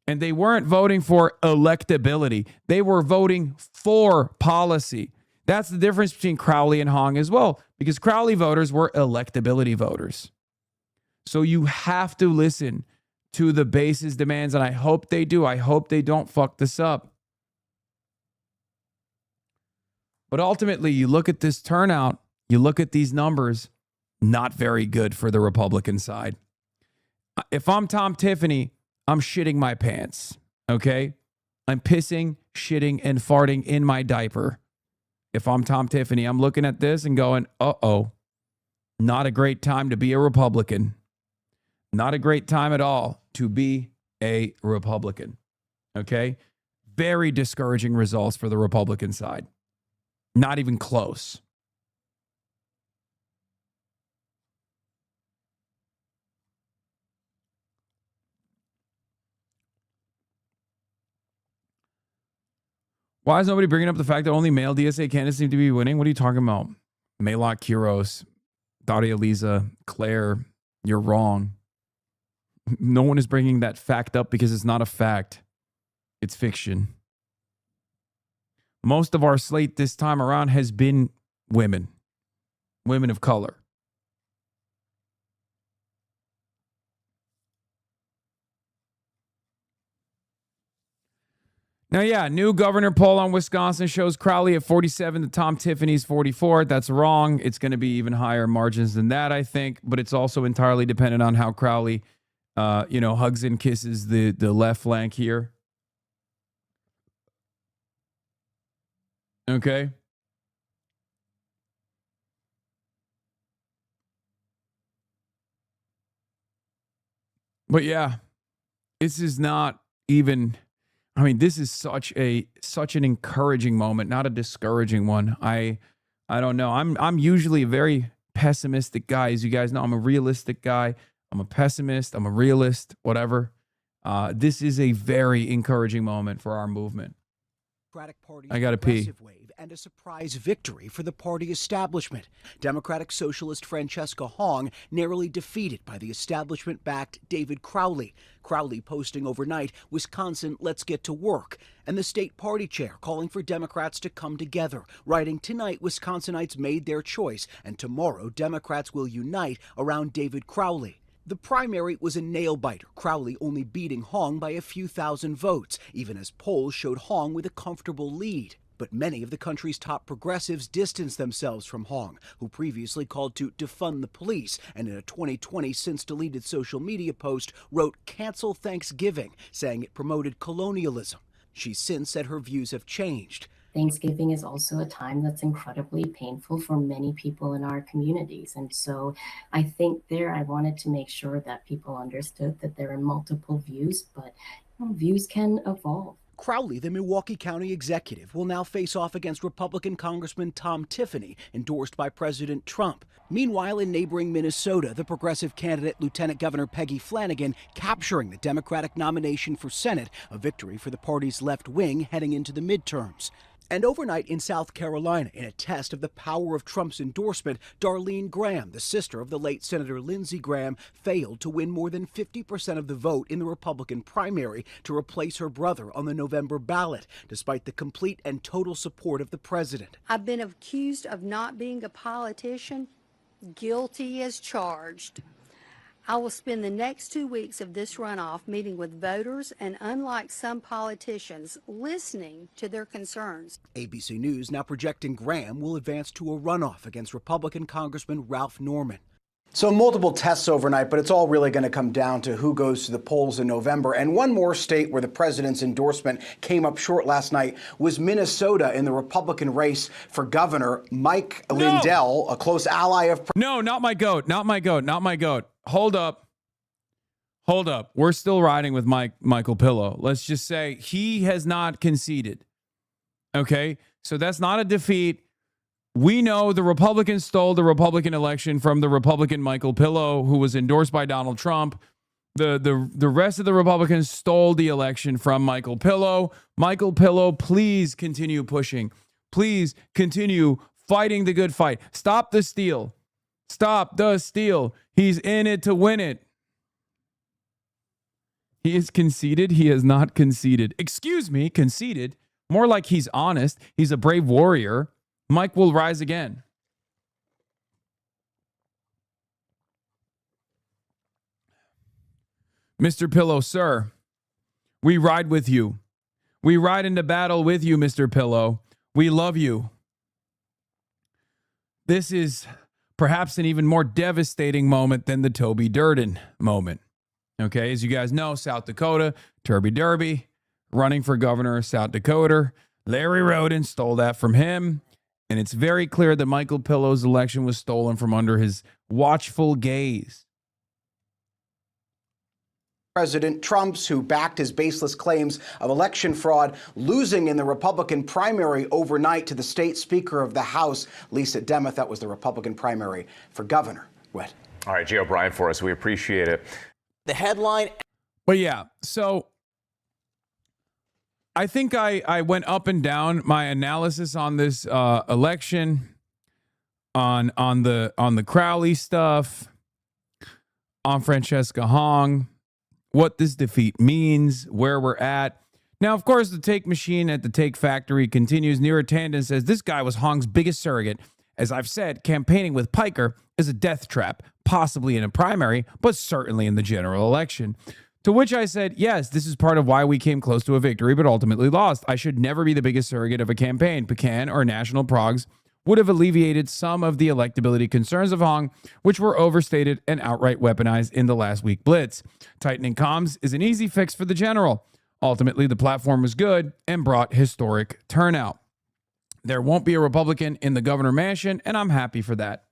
And they weren't voting for electability. They were voting for policy. That's the difference between Crowley and Hong as well, because Crowley voters were electability voters. So you have to listen to the base's demands, and I hope they do. I hope they don't fuck this up. But ultimately, you look at this turnout, you look at these numbers, not very good for the Republican side. If I'm Tom Tiffany, I'm shitting my pants, okay? I'm pissing, shitting, and farting in my diaper. If I'm Tom Tiffany, I'm looking at this and going, uh-oh, not a great time to be a Republican. Not a great time at all to be a Republican, okay? Very discouraging results for the Republican side. Not even close. Why is nobody bringing up the fact that only male DSA candidates seem to be winning? What are you talking about? Maylok Kuros, Daria Lisa, Claire, you're wrong. No one is bringing that fact up because it's not a fact. It's fiction. Most of our slate this time around has been women of color. Now, yeah, new governor poll on Wisconsin shows Crowley at 47 to Tom Tiffany's 44. That's wrong. It's going to be even higher margins than that, I think. But it's also entirely dependent on how Crowley, hugs and kisses the left flank here. Okay. But yeah, this is not even... I mean, this is such an encouraging moment, not a discouraging one. I don't know. I'm usually a very pessimistic guy, as you guys know. I'm a realistic guy. I'm a pessimist. I'm a realist. Whatever. This is a very encouraging moment for our movement. I gotta pee. Wave and a surprise victory for the party establishment. Democratic Socialist Francesca Hong narrowly defeated by the establishment-backed David Crowley. Crowley posting overnight, "Wisconsin, let's get to work," and the state party chair calling for Democrats to come together, writing, "Tonight, Wisconsinites made their choice, and tomorrow, Democrats will unite around David Crowley." The primary was a nail-biter, Crowley only beating Hong by a few thousand votes, even as polls showed Hong with a comfortable lead. But many of the country's top progressives distanced themselves from Hong, who previously called to defund the police, and in a 2020 since-deleted social media post wrote, "Cancel Thanksgiving," saying it promoted colonialism. She's since said her views have changed. Thanksgiving is also a time that's incredibly painful for many people in our communities. And so I think I wanted to make sure that people understood that there are multiple views, but views can evolve. Crowley, the Milwaukee County executive, will now face off against Republican Congressman Tom Tiffany, endorsed by President Trump. Meanwhile, in neighboring Minnesota, the progressive candidate Lieutenant Governor Peggy Flanagan capturing the Democratic nomination for Senate, a victory for the party's left wing heading into the midterms. And overnight in South Carolina, in a test of the power of Trump's endorsement, Darlene Graham, the sister of the late Senator Lindsey Graham, failed to win more than 50% of the vote in the Republican primary to replace her brother on the November ballot, despite the complete and total support of the president. I've been accused of not being a politician, guilty as charged. I will spend the next 2 weeks of this runoff meeting with voters and, unlike some politicians, listening to their concerns. ABC News now projecting Graham will advance to a runoff against Republican Congressman Ralph Norman. So multiple tests overnight, but it's all really going to come down to who goes to the polls in November. And one more state where the president's endorsement came up short last night was Minnesota in the Republican race for governor. Mike Lindell, a close ally of... No, not my goat. Not my goat. Not my goat. Hold up. Hold up. We're still riding with Michael Pillow. Let's just say he has not conceded. Okay? So that's not a defeat. We know the Republicans stole the Republican election from the Republican Michael Pillow, who was endorsed by Donald Trump. The rest of the Republicans stole the election from Michael Pillow. Michael Pillow, please continue pushing. Please continue fighting the good fight. Stop the steal. Stop the steal. He's in it to win it. He is conceded. He has not conceded. Excuse me, conceded. More like he's honest. He's a brave warrior. Mike will rise again. Mr. Pillow, sir, we ride with you. We ride into battle with you, Mr. Pillow. We love you. This is perhaps an even more devastating moment than the Toby Durden moment. Okay, as you guys know, South Dakota, Turby Derby, running for governor of South Dakota. Larry Roden stole that from him. And it's very clear that Michael Pillow's election was stolen from under his watchful gaze. President Trump's, who backed his baseless claims of election fraud, losing in the Republican primary overnight to the state Speaker of the House, Lisa Demuth. That was the Republican primary for governor. What? All right, Jay O'Brien for us. We appreciate it. The headline. But yeah, so I think I went up and down my analysis on this election, on the Crowley stuff, on Francesca Hong, what this defeat means, where we're at. Now, of course, the take machine at the take factory continues. Neera Tanden says this guy was Hong's biggest surrogate. As I've said, campaigning with Piker is a death trap, possibly in a primary, but certainly in the general election. To which I said, yes, this is part of why we came close to a victory, but ultimately lost. I should never be the biggest surrogate of a campaign. Pecan or national progs would have alleviated some of the electability concerns of Hong, which were overstated and outright weaponized in the last week blitz. Tightening comms is an easy fix for the general. Ultimately, the platform was good and brought historic turnout. There won't be a Republican in the governor mansion, and I'm happy for that.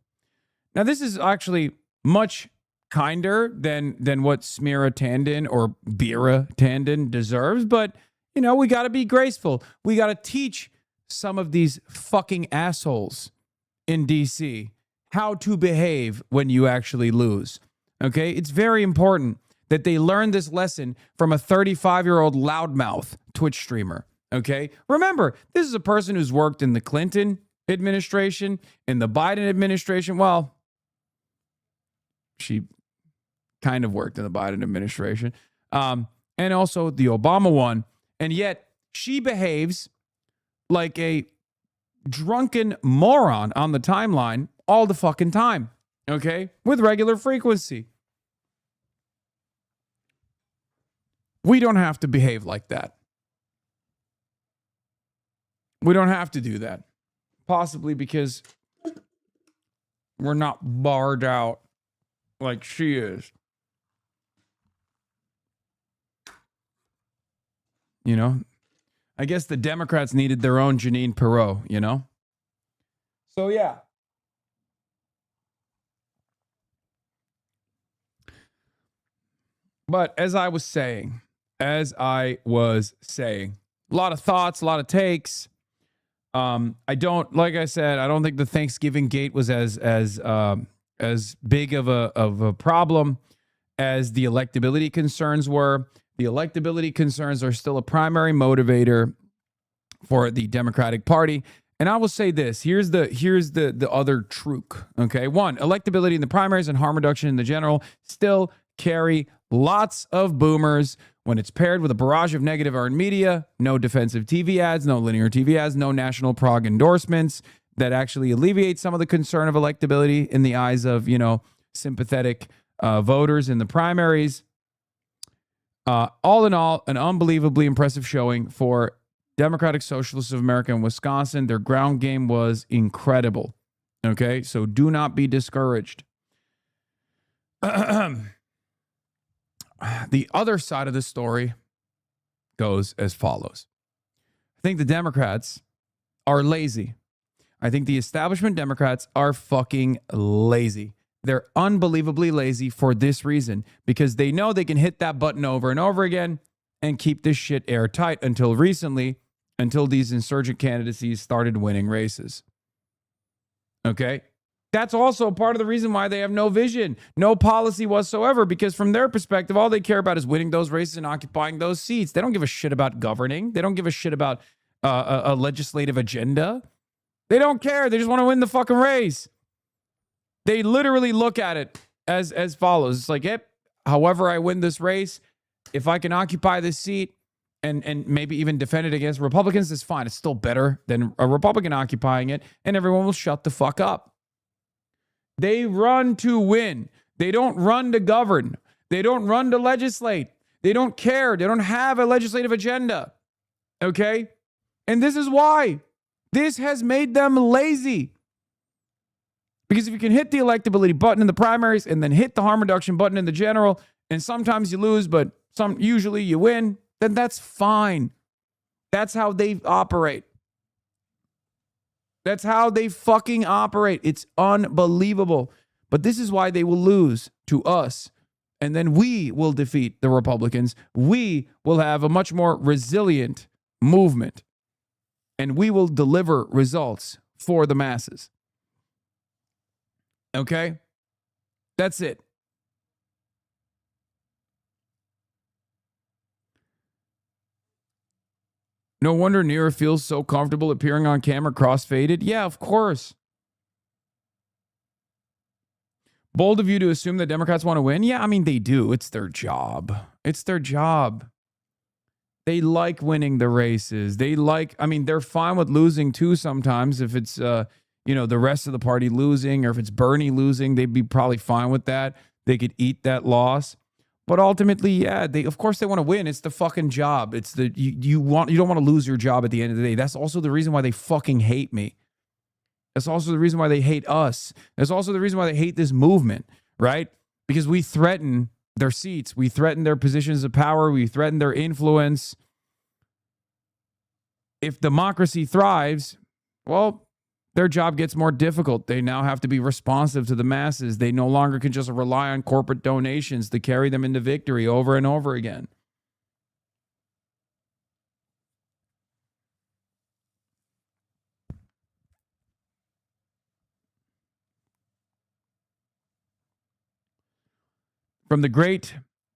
Now, this is actually much kinder than what Smira Tanden or Bira Tanden deserves, but, you know, we got to be graceful. We got to teach some of these fucking assholes in D.C. how to behave when you actually lose. Okay? It's very important that they learn this lesson from a 35-year-old loudmouth Twitch streamer. Okay? Remember, this is a person who's worked in the Clinton administration, in the Biden administration. Well, she kind of worked in the Biden administration, and also the Obama one. And yet she behaves like a drunken moron on the timeline all the fucking time, okay? With regular frequency. We don't have to behave like that. We don't have to do that. Possibly because we're not barred out like she is. You know? I guess the Democrats needed their own Jeanine Pirro, you know? So, yeah. But as I was saying, a lot of thoughts, a lot of takes. I don't think the Thanksgiving gate was as big of a problem as the electability concerns were. The electability concerns are still a primary motivator for the Democratic Party. And I will say this, here's the other truth, okay? One, electability in the primaries and harm reduction in the general still carry lots of boomers when it's paired with a barrage of negative earned media, no defensive TV ads, no linear TV ads, no national prog endorsements that actually alleviate some of the concern of electability in the eyes of, sympathetic voters in the primaries. All in all, an unbelievably impressive showing for Democratic Socialists of America in Wisconsin. Their ground game was incredible. Okay, so do not be discouraged. The other side of the story goes as follows. I think the Democrats are lazy. I think the establishment Democrats are fucking lazy. They're unbelievably lazy for this reason, because they know they can hit that button over and over again and keep this shit airtight until these insurgent candidacies started winning races. Okay? That's also part of the reason why they have no vision, no policy whatsoever, because from their perspective, all they care about is winning those races and occupying those seats. They don't give a shit about governing. They don't give a shit about a legislative agenda. They don't care. They just want to win the fucking race. They literally look at it as follows. It's like, yep, however I win this race, if I can occupy this seat and maybe even defend it against Republicans, it's fine. It's still better than a Republican occupying it, and everyone will shut the fuck up. They run to win. They don't run to govern. They don't run to legislate. They don't care. They don't have a legislative agenda. Okay? And this is why. This has made them lazy. Because if you can hit the electability button in the primaries and then hit the harm reduction button in the general, and sometimes you lose, but usually you win, then that's fine. That's how they operate. That's how they fucking operate. It's unbelievable. But this is why they will lose to us. And then we will defeat the Republicans. We will have a much more resilient movement. And we will deliver results for the masses. Okay? That's it. No wonder Neera feels so comfortable appearing on camera cross-faded. Yeah, of course. Bold of you to assume that Democrats want to win. Yeah, I mean, they do. It's their job. It's their job. They like winning the races. They're fine with losing too sometimes. If it's, the rest of the party losing, or if it's Bernie losing, they'd be probably fine with that. They could eat that loss. But ultimately, yeah, of course they want to win. It's the fucking job. It's you don't want to lose your job at the end of the day. That's also the reason why they fucking hate me. That's also the reason why they hate us. That's also the reason why they hate this movement, right? Because we threaten their seats. We threaten their positions of power. We threaten their influence. If democracy thrives, well, their job gets more difficult. They now have to be responsive to the masses. They no longer can just rely on corporate donations to carry them into victory over and over again. From the great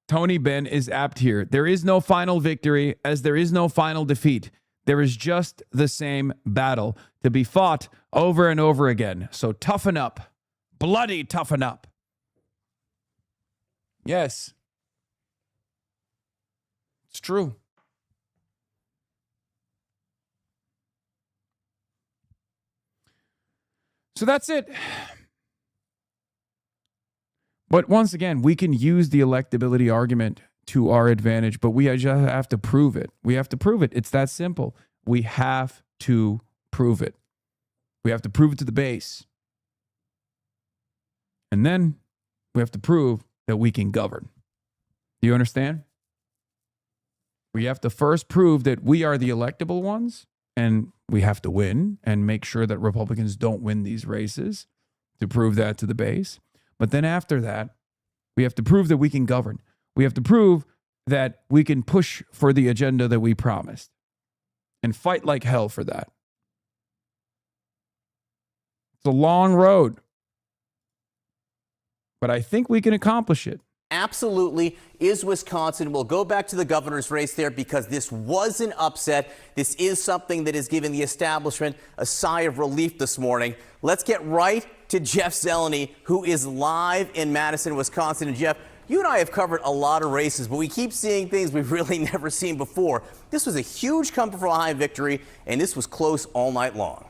Tony Benn is apt here. There is no final victory, as there is no final defeat. There is just the same battle to be fought over and over again. So toughen up. Bloody toughen up. Yes. It's true. So that's it. But once again, we can use the electability argument to our advantage, but we just have to prove it. We have to prove it. It's that simple. We have to prove it. We have to prove it to the base. And then we have to prove that we can govern. Do you understand? We have to first prove that we are the electable ones, and we have to win and make sure that Republicans don't win these races to prove that to the base. But then after that, we have to prove that we can govern. We have to prove that we can push for the agenda that we promised and fight like hell for that. It's a long road, but I think we can accomplish it. Absolutely is Wisconsin. We'll go back to the governor's race there because this was an upset. This is something that has given the establishment a sigh of relief this morning. Let's get right to Jeff Zeleny, who is live in Madison, Wisconsin. And Jeff, you and I have covered a lot of races, but we keep seeing things we've really never seen before. This was a huge come-from-behind victory, and this was close all night long.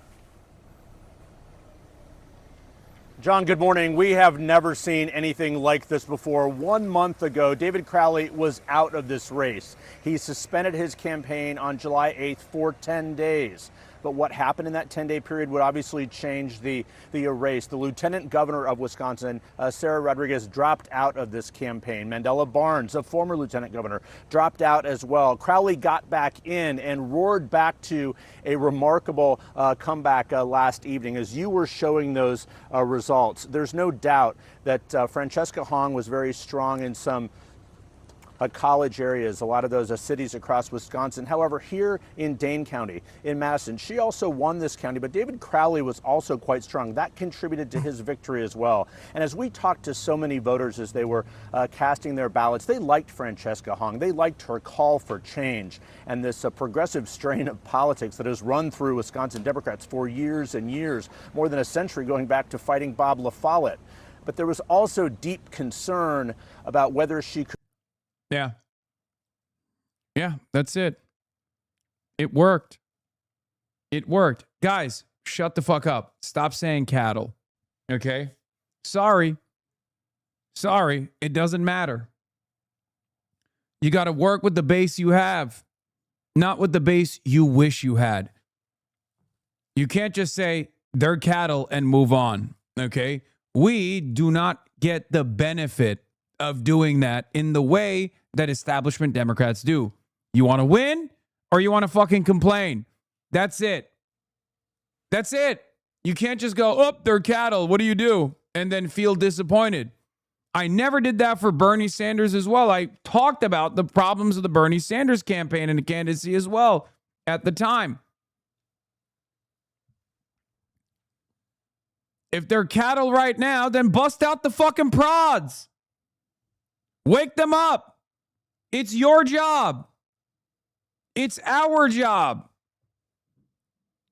John, good morning. We have never seen anything like this before. 1 month ago, David Crowley was out of this race. He suspended his campaign on July 8th for 10 days. But what happened in that 10-day period would obviously change the race. The lieutenant governor of Wisconsin, Sarah Rodriguez, dropped out of this campaign. Mandela Barnes, a former lieutenant governor, dropped out as well. Crowley got back in and roared back to a remarkable comeback last evening. As you were showing those results, there's no doubt that Francesca Hong was very strong in some college areas, a lot of those cities across Wisconsin. However, here in Dane County, in Madison, she also won this county, but David Crowley was also quite strong. That contributed to his victory as well. And as we talked to so many voters as they were casting their ballots, they liked Francesca Hong. They liked her call for change and this progressive strain of politics that has run through Wisconsin Democrats for years and years, more than a century, going back to fighting Bob La Follette. But there was also deep concern about whether she could. Yeah. Yeah, that's it. It worked. It worked. Guys, shut the fuck up. Stop saying cattle. Okay? Sorry. It doesn't matter. You got to work with the base you have, not with the base you wish you had. You can't just say they're cattle and move on. Okay? We do not get the benefit of doing that in the way that establishment Democrats do. You want to win or you want to fucking complain? That's it. That's it. You can't just go, oh, they're cattle. What do you do? And then feel disappointed. I never did that for Bernie Sanders as well. I talked about the problems of the Bernie Sanders campaign and the candidacy as well at the time. If they're cattle right now, then bust out the fucking prods. Wake them up. It's your job. It's our job.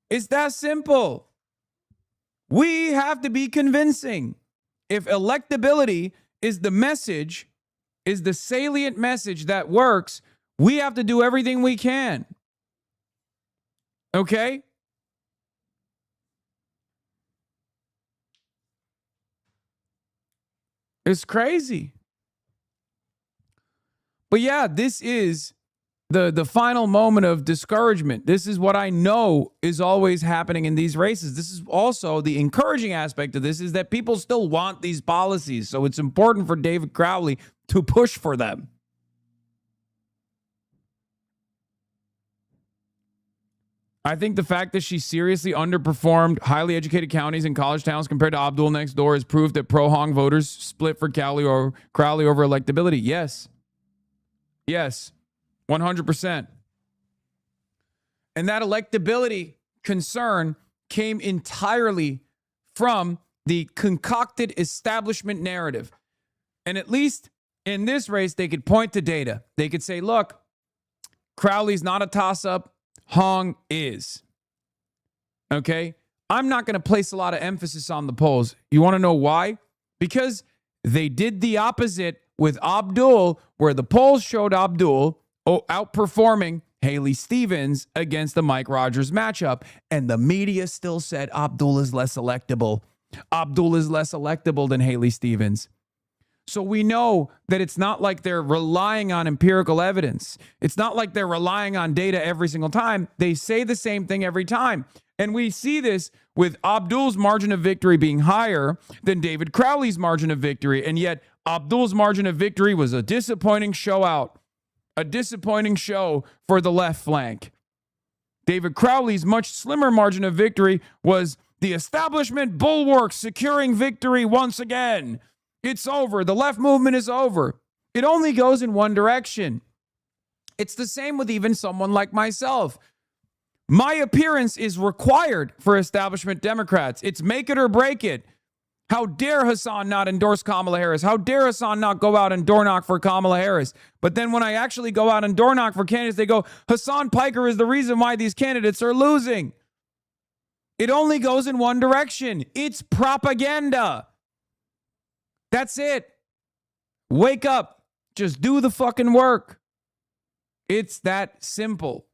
It's that simple. We have to be convincing. If electability is the message, is the salient message that works, we have to do everything we can. Okay? It's crazy. But yeah, this is the final moment of discouragement. This is what I know is always happening in these races. This is also the encouraging aspect of this is that people still want these policies. So it's important for David Crowley to push for them. I think the fact that she seriously underperformed highly educated counties and college towns compared to Abdul next door is proof that pro-Hong voters split for Crowley over electability. Yes. Yes, 100%. And that electability concern came entirely from the concocted establishment narrative. And at least in this race, they could point to data. They could say, look, Crowley's not a toss-up. Hong is. Okay? I'm not going to place a lot of emphasis on the polls. You want to know why? Because they did the opposite with Abdul, where the polls showed Abdul outperforming Haley Stevens against the Mike Rogers matchup. And the media still said Abdul is less electable. Abdul is less electable than Haley Stevens. So we know that it's not like they're relying on empirical evidence. It's not like they're relying on data every single time. They say the same thing every time. And we see this with Abdul's margin of victory being higher than David Crowley's margin of victory. And yet Abdul's margin of victory was a disappointing show out, a disappointing show for the left flank. David Crowley's much slimmer margin of victory was the establishment bulwark securing victory once again. It's over. The left movement is over. It only goes in one direction. It's the same with even someone like myself. My appearance is required for establishment Democrats. It's make it or break it. How dare Hassan not endorse Kamala Harris? How dare Hassan not go out and door knock for Kamala Harris? But then when I actually go out and door knock for candidates, they go, Hassan Piker is the reason why these candidates are losing. It only goes in one direction. It's propaganda. That's it. Wake up. Just do the fucking work. It's that simple.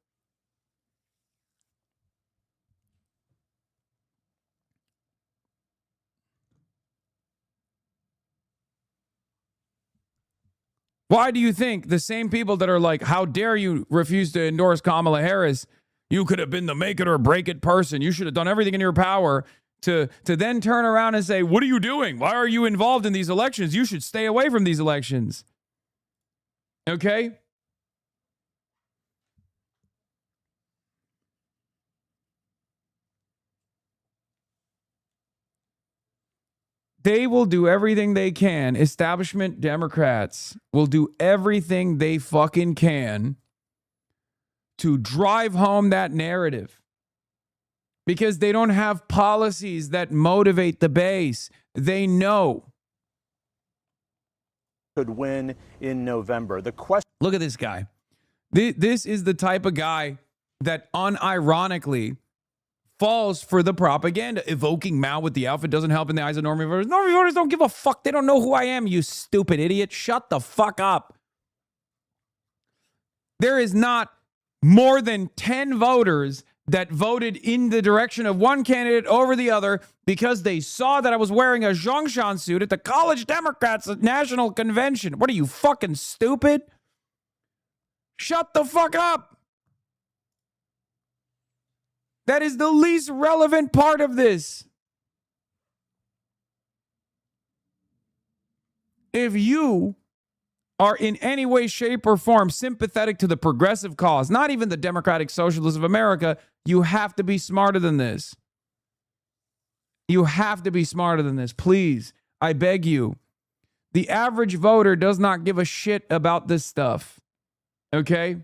Why do you think the same people that are like, how dare you refuse to endorse Kamala Harris? You could have been the make it or break it person. You should have done everything in your power to then turn around and say, what are you doing? Why are you involved in these elections? You should stay away from these elections. Okay? They will do everything they can. Establishment Democrats will do everything they fucking can to drive home that narrative because they don't have policies that motivate the base. They know. Could win in November. The question. Look at this guy. This is the type of guy that unironically falls for the propaganda. Evoking Mao with the outfit doesn't help in the eyes of normie voters. Normie voters don't give a fuck. They don't know who I am, you stupid idiot. Shut the fuck up. There is not more than 10 voters that voted in the direction of one candidate over the other because they saw that I was wearing a Zhongshan suit at the College Democrats National Convention. What are you, fucking stupid? Shut the fuck up. That is the least relevant part of this. If you are in any way, shape, or form sympathetic to the progressive cause, not even the Democratic Socialists of America, you have to be smarter than this. You have to be smarter than this. Please, I beg you. The average voter does not give a shit about this stuff. Okay?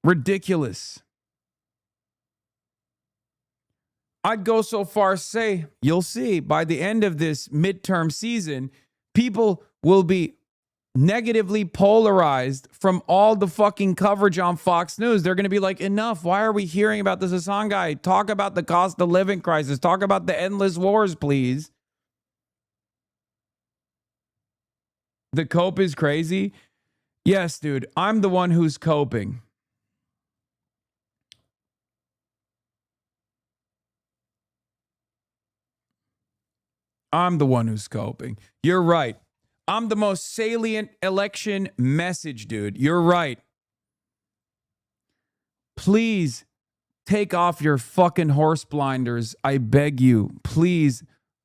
Ridiculous. I'd go so far as say, you'll see, by the end of this midterm season, people will be negatively polarized from all the fucking coverage on Fox News. They're going to be like, enough. Why are we hearing about this Hassan guy? Talk about the cost of living crisis. Talk about the endless wars, please. The cope is crazy. Yes, dude, I'm the one who's coping. I'm the one who's coping. You're right. I'm the most salient election message, dude. You're right. Please take off your fucking horse blinders. I beg you. Please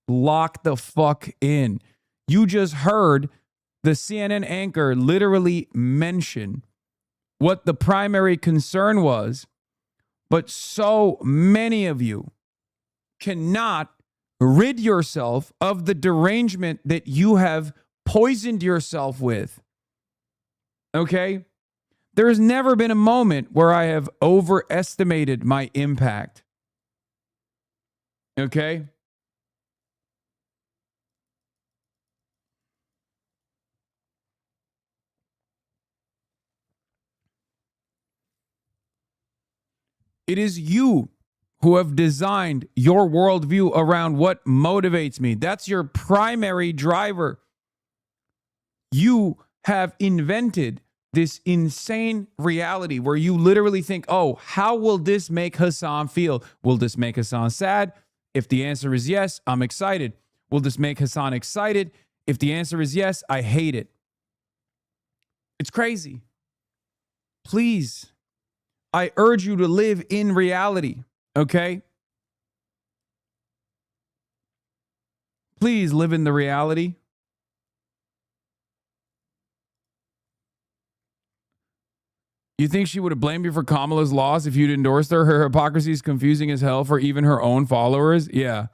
lock the fuck in. You just heard the CNN anchor literally mention what the primary concern was, but so many of you cannot rid yourself of the derangement that you have poisoned yourself with. Okay? There has never been a moment where I have overestimated my impact. Okay? It is you who have designed your worldview around what motivates me. That's your primary driver. You have invented this insane reality where you literally think, oh, how will this make Hassan feel? Will this make Hassan sad? If the answer is yes, I'm excited. Will this make Hassan excited? If the answer is yes, I hate it. It's crazy. Please, I urge you to live in reality, okay? Please live in the reality. You think she would have blamed you for Kamala's loss if you'd endorsed her? Her hypocrisy is confusing as hell for even her own followers. Yeah.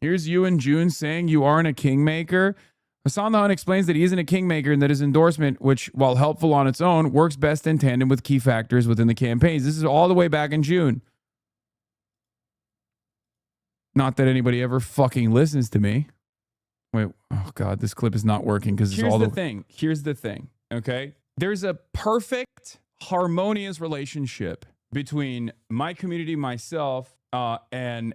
Here's you in June saying you aren't a kingmaker. Hassan the Hun explains that he isn't a kingmaker and that his endorsement, which, while helpful on its own, works best in tandem with key factors within the campaigns. This is all the way back in June. Not that anybody ever fucking listens to me. Wait, oh God, this clip is not working because it's all the thing. Here's the thing, okay? There's a perfect, harmonious relationship between my community, myself, and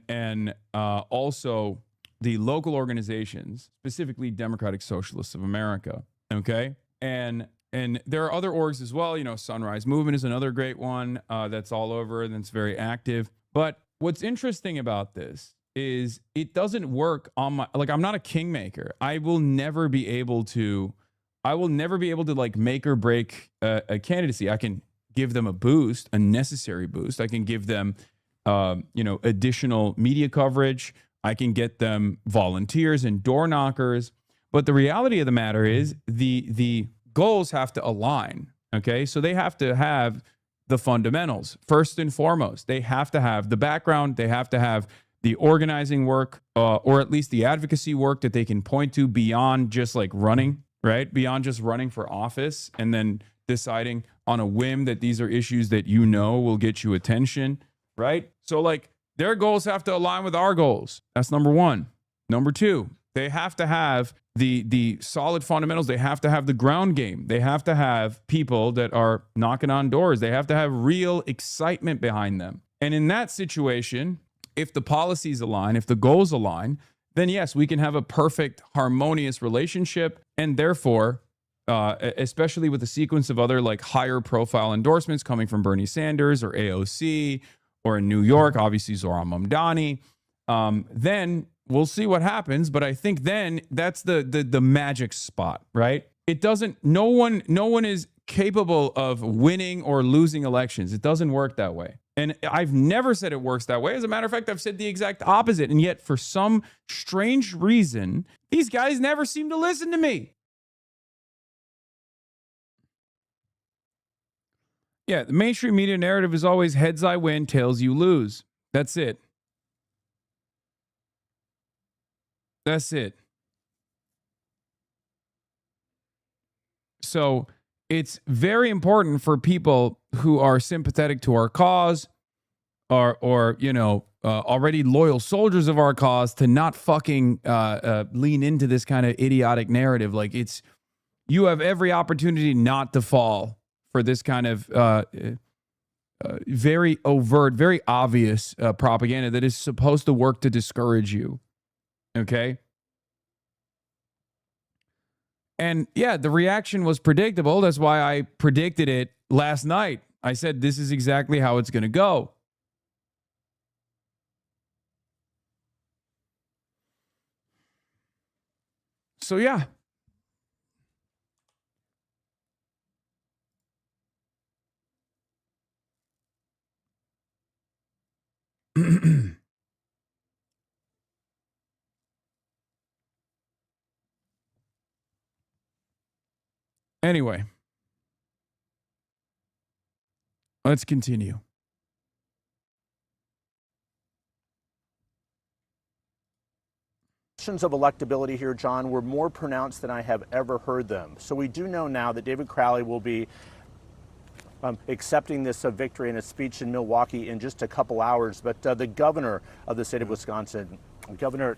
also the local organizations, specifically Democratic Socialists of America, okay? And there are other orgs as well. You know, Sunrise Movement is another great one that's all over and that's very active. But what's interesting about this is it doesn't work on my, like, I'm not a kingmaker. I will never be able to like make or break a candidacy. I can give them a boost, a necessary boost. I can give them, additional media coverage. I can get them volunteers and door knockers. But the reality of the matter is the goals have to align. Okay. So they have to have the fundamentals first and foremost. They have to have the background. They have to have the organizing work, or at least the advocacy work that they can point to beyond just like running, right? Beyond just running for office and then deciding on a whim that these are issues that you know will get you attention, right? So like their goals have to align with our goals. That's number one. Number two, they have to have the solid fundamentals. They have to have the ground game. They have to have people that are knocking on doors. They have to have real excitement behind them. And in that situation, if the policies align, if the goals align, then yes, we can have a perfect, harmonious relationship. And therefore, especially with a sequence of other like higher profile endorsements coming from Bernie Sanders or AOC, or in New York, obviously Zohran Mamdani, then we'll see what happens. But I think then that's the magic spot, right? It doesn't, no one is capable of winning or losing elections. It doesn't work that way. And I've never said it works that way. As a matter of fact, I've said the exact opposite. And yet, for some strange reason, these guys never seem to listen to me. Yeah, the mainstream media narrative is always heads I win, tails you lose. That's it. That's it. So it's very important for people who are sympathetic to our cause or already loyal soldiers of our cause to not fucking lean into this kind of idiotic narrative. Like you have every opportunity not to fall for this kind of very overt, very obvious propaganda that is supposed to work to discourage you. Okay? And yeah, the reaction was predictable. That's why I predicted it last night. I said, this is exactly how it's going to go. So yeah. Anyway, let's continue. Questions of electability here, John, were more pronounced than I have ever heard them. So we do know now that David Crowley will be accepting this victory in a speech in Milwaukee in just a couple hours. But the governor of the state of Wisconsin, Governor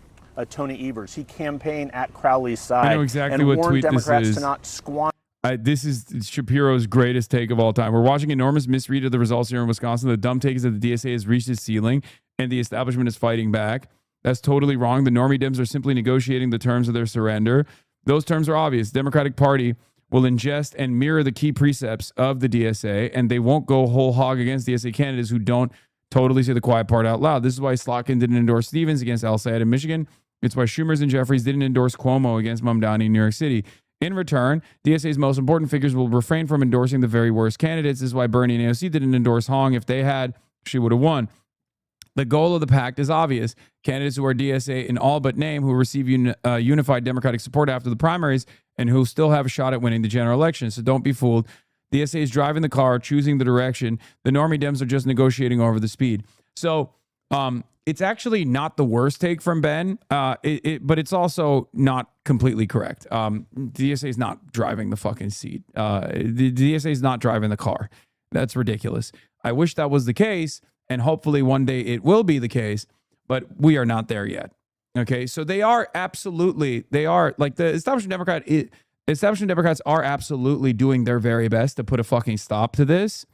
Tony Evers, he campaigned at Crowley's side I know exactly and what warned tweet Democrats this is. to not squander. This is Shapiro's greatest take of all time. We're watching enormous misread of the results here in Wisconsin. The dumb take is that the DSA has reached its ceiling and the establishment is fighting back. That's totally wrong. The normie Dems are simply negotiating the terms of their surrender. Those terms are obvious. Democratic Party will ingest and mirror the key precepts of the DSA, and they won't go whole hog against DSA candidates who don't totally say the quiet part out loud. This is why Slotkin didn't endorse Stevens against Al Sayed in Michigan. It's why Schumers and Jeffries didn't endorse Cuomo against Mamdani in New York City. In return, DSA's most important figures will refrain from endorsing the very worst candidates. This is why Bernie and AOC didn't endorse Hong. If they had, she would have won. The goal of the pact is obvious. Candidates who are DSA in all but name, who receive unified Democratic support after the primaries, and who still have a shot at winning the general election. So don't be fooled. DSA is driving the car, choosing the direction. The normie Dems are just negotiating over the speed. So it's actually not the worst take from Ben, but it's also not completely correct. DSA is not driving the fucking seat. The DSA is not driving the car. That's ridiculous. I wish that was the case, and hopefully one day it will be the case, but we are not there yet. Okay, so they are like the establishment Democrats are absolutely doing their very best to put a fucking stop to this,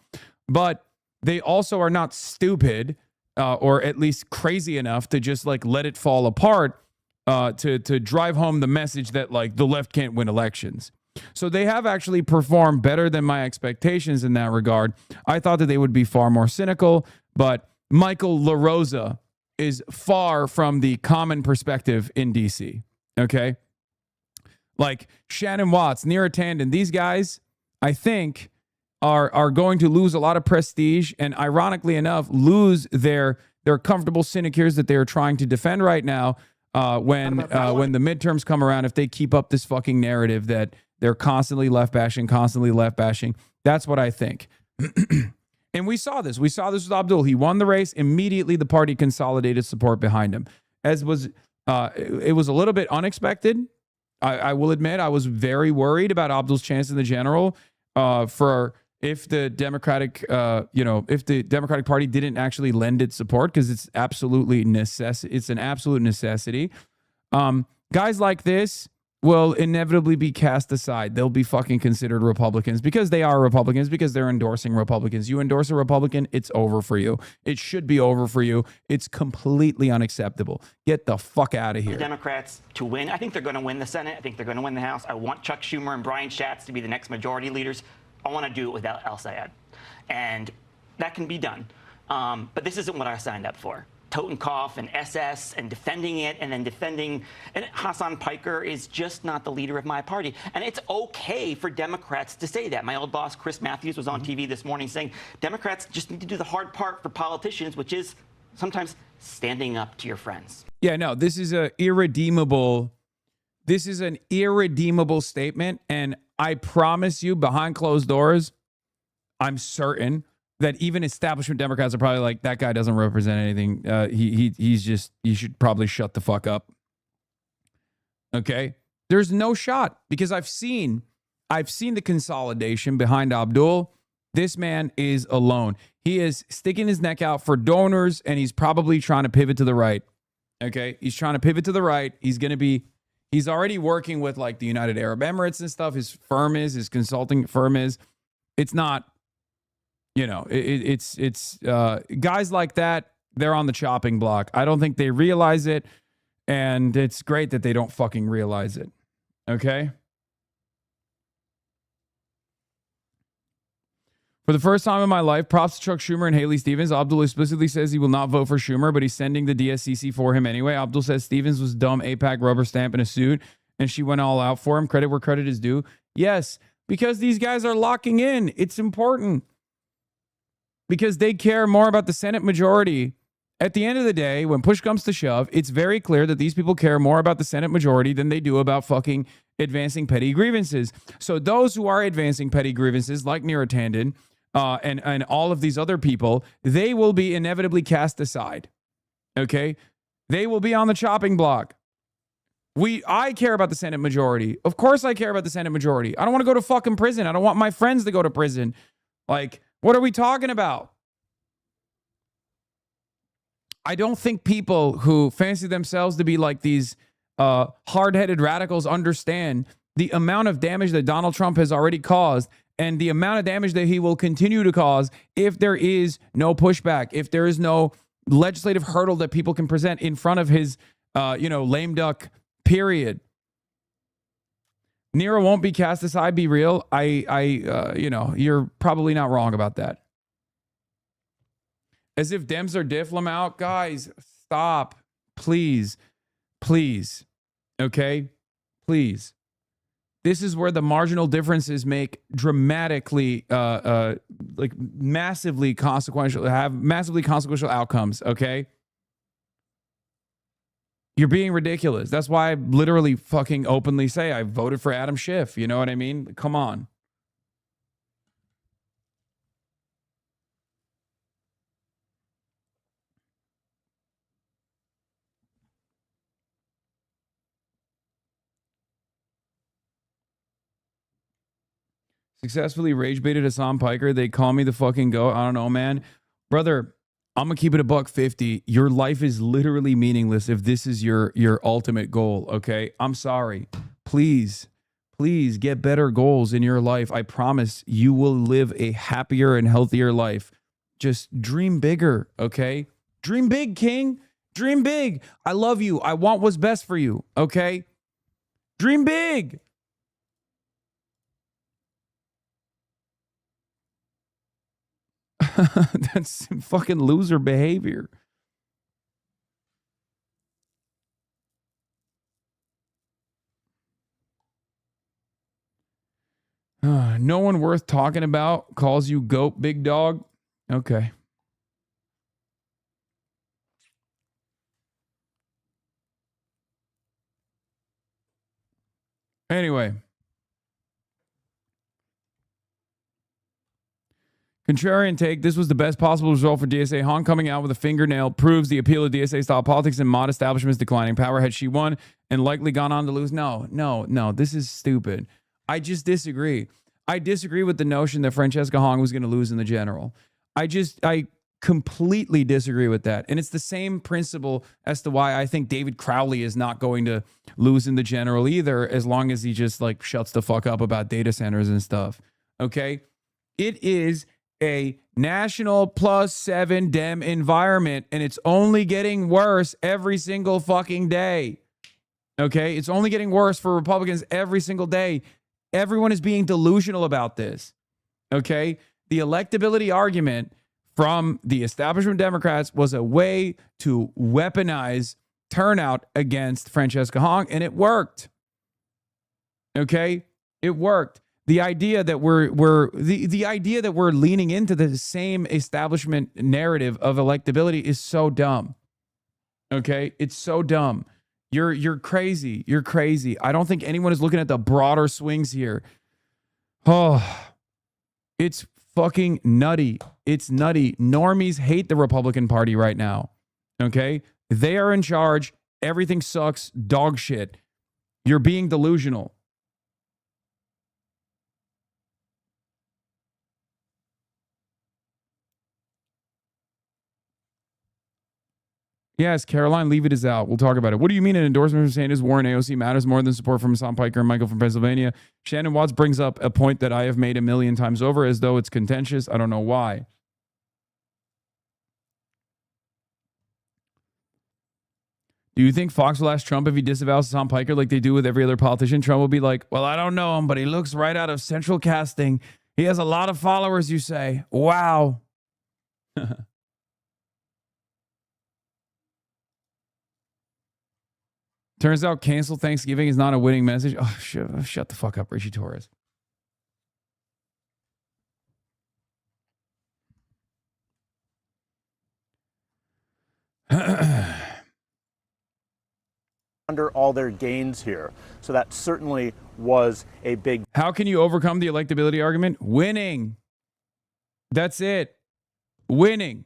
but they also are not stupid or at least crazy enough to just like let it fall apart to drive home the message that like the left can't win elections. So they have actually performed better than my expectations in that regard. I thought that they would be far more cynical, but Michael LaRosa is far from the common perspective in DC. Okay. Like Shannon Watts, Neera Tanden, these guys, I think, are going to lose a lot of prestige and, ironically enough, lose their comfortable sinecures that they're trying to defend right now when the midterms come around. If they keep up this fucking narrative that they're constantly left bashing. That's what I think. And we saw this. We saw this with Abdul. He won the race. Immediately, the party consolidated support behind him. It was a little bit unexpected. I will admit I was very worried about Abdul's chance in the general if the Democratic Party didn't actually lend its support, because it's absolutely it's an absolute necessity. Guys like this will inevitably be cast aside. They'll be fucking considered Republicans because they are Republicans, because they're endorsing Republicans. You endorse a Republican, it's over for you. It should be over for you. It's completely unacceptable. Get the fuck out of here. The Democrats to win. I think they're going to win the Senate. I think they're going to win the House. I want Chuck Schumer and Brian Schatz to be the next majority leaders. I want to do it without Al Sayed. And that can be done. But this isn't what I signed up for. Totenkopf and SS and defending it and then defending. And Hassan Piker is just not the leader of my party. And it's okay for Democrats to say that. My old boss, Chris Matthews, was on TV this morning saying Democrats just need to do the hard part for politicians, which is sometimes standing up to your friends. Yeah, no, this is an irredeemable statement. And I promise you, behind closed doors, I'm certain that even establishment Democrats are probably like, that guy doesn't represent anything. You should probably shut the fuck up. Okay? There's no shot, because I've seen the consolidation behind Abdul. This man is alone. He is sticking his neck out for donors, and he's probably trying to pivot to the right. Okay? He's trying to pivot to the right. He's already working with like the United Arab Emirates and stuff. His consulting firm is. It's not, it's guys like that, they're on the chopping block. I don't think they realize it, and it's great that they don't fucking realize it. Okay? For the first time in my life, props to Chuck Schumer and Haley Stevens. Abdul explicitly says he will not vote for Schumer, but he's sending the DSCC for him anyway. Abdul says Stevens was dumb, AIPAC, rubber stamp in a suit, and she went all out for him. Credit where credit is due. Yes, because these guys are locking in. It's important. Because they care more about the Senate majority. At the end of the day, when push comes to shove, it's very clear that these people care more about the Senate majority than they do about fucking advancing petty grievances. So those who are advancing petty grievances, like Neera Tanden, and all of these other people, they will be inevitably cast aside. Okay? They will be on the chopping block. I care about the Senate majority. Of course I care about the Senate majority. I don't want to go to fucking prison. I don't want my friends to go to prison. Like, what are we talking about? I don't think people who fancy themselves to be like these hard-headed radicals understand the amount of damage that Donald Trump has already caused and the amount of damage that he will continue to cause if there is no pushback, if there is no legislative hurdle that people can present in front of his, lame duck period. Nero won't be cast aside, be real. You're probably not wrong about that. As if Dems are difflam out. Guys, stop. Please. Please. Okay? Please. This is where the marginal differences make dramatically, massively consequential, have massively consequential outcomes, okay? You're being ridiculous. That's why I literally fucking openly say I voted for Adam Schiff. You know what I mean? Come on. Successfully rage baited Hassan Piker. They call me the fucking goat. I don't know, man. Brother, I'm going to keep it $150. Your life is literally meaningless if this is your ultimate goal, okay? I'm sorry. Please get better goals in your life. I promise you will live a happier and healthier life. Just dream bigger, okay? Dream big, King. Dream big. I love you. I want what's best for you, okay? Dream big. That's fucking loser behavior. No one worth talking about calls you goat, big dog. Okay. Anyway. Contrarian take, this was the best possible result for DSA. Hong coming out with a fingernail proves the appeal of DSA-style politics and mod establishment's declining power. Had she won and likely gone on to lose? No, this is stupid. I just disagree. I disagree with the notion that Francesca Hong was going to lose in the general. I completely disagree with that. And it's the same principle as to why I think David Crowley is not going to lose in the general either, as long as he just like shuts the fuck up about data centers and stuff. Okay? It is a national +7 Dem environment, and it's only getting worse every single fucking day. Okay? It's only getting worse for Republicans every single day. Everyone is being delusional about this. Okay? The electability argument from the establishment Democrats was a way to weaponize turnout against Francesca Hong, and it worked. Okay? It worked. The idea that the idea that we're leaning into the same establishment narrative of electability is so dumb. Okay? It's so dumb. You're crazy. You're crazy. I don't think anyone is looking at the broader swings here. Oh, it's fucking nutty. It's nutty. Normies hate the Republican Party right now. Okay? They are in charge. Everything sucks. Dog shit. You're being delusional. Yes, Caroline, leave it as out. We'll talk about it. What do you mean an endorsement from Sanders, Warren, AOC matters more than support from Hassan Piker and Michael from Pennsylvania? Shannon Watts brings up a point that I have made a million times over as though it's contentious. I don't know why. Do you think Fox will ask Trump if he disavows Hassan Piker like they do with every other politician? Trump will be like, well, I don't know him, but he looks right out of central casting. He has a lot of followers, you say. Wow. Turns out cancel Thanksgiving is not a winning message. Oh, shut the fuck up, Richie Torres. Under all their gains here. So that certainly was a big. How can you overcome the electability argument? Winning. That's it. Winning.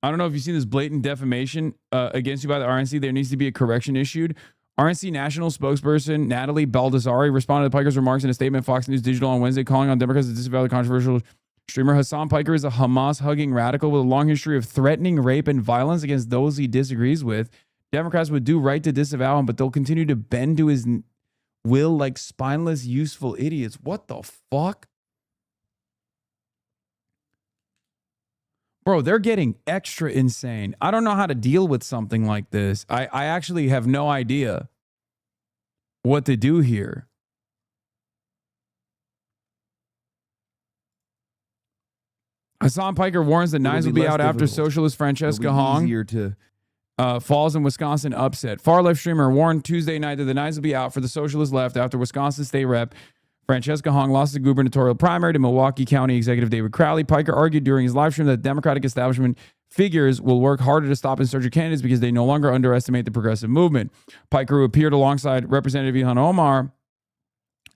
I don't know if you've seen this blatant defamation against you by the RNC. There needs to be a correction issued. RNC national spokesperson Natalie Baldessari responded to Piker's remarks in a statement Fox News Digital on Wednesday, calling on Democrats to disavow the controversial streamer. Hassan Piker is a Hamas-hugging radical with a long history of threatening rape and violence against those he disagrees with. Democrats would do right to disavow him, but they'll continue to bend to his will like spineless, useful idiots. What the fuck? Bro, they're getting extra insane. I don't know how to deal with something like this. I actually have no idea what to do here. Hassan Piker warns that knives will be out after socialist Francesca Hong falls in Wisconsin upset. Far-left streamer warned Tuesday night that the knives will be out for the socialist left after Wisconsin state rep Francesca Hong lost the gubernatorial primary to Milwaukee County Executive David Crowley. Piker argued during his live stream that the Democratic establishment figures will work harder to stop insurgent candidates because they no longer underestimate the progressive movement. Piker, who appeared alongside Representative Ilhan Omar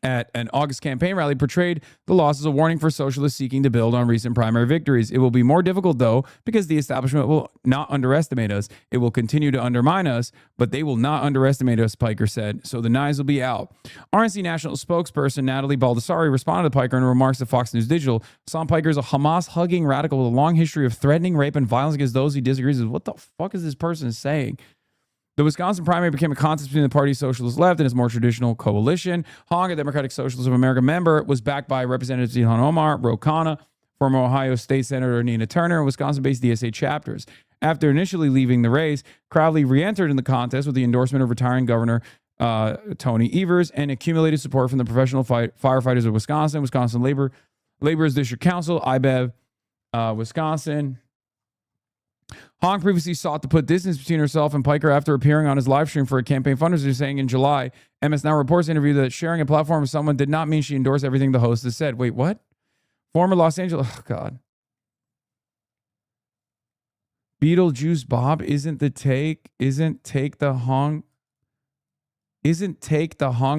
at an August campaign rally, portrayed the loss as a warning for socialists seeking to build on recent primary victories. It will be more difficult, though, because the establishment will not underestimate us. It will continue to undermine us, but they will not underestimate us, Piker said. So the knives will be out. RNC national spokesperson Natalie Baldessari responded to Piker in remarks to Fox News Digital. Hassan Piker is a Hamas-hugging radical with a long history of threatening, rape, and violence against those he disagrees with. What the fuck is this person saying? The Wisconsin primary became a contest between the party's socialist left and its more traditional coalition. Hong, a Democratic Socialists of America member, was backed by Representatives Ilhan Omar, Ro Khanna, former Ohio State Senator Nina Turner, and Wisconsin-based DSA chapters. After initially leaving the race, Crowley re-entered in the contest with the endorsement of retiring Governor Tony Evers and accumulated support from the professional firefighters of Wisconsin, Wisconsin Labor's District Council, IBEV, Wisconsin. Hong previously sought to put distance between herself and Piker after appearing on his live stream for a campaign fundraiser, saying in July, MS Now reports interview that sharing a platform with someone did not mean she endorsed everything the host has said. Wait, what? Former Los Angeles, oh God. Beetlejuice Bob isn't take the Hong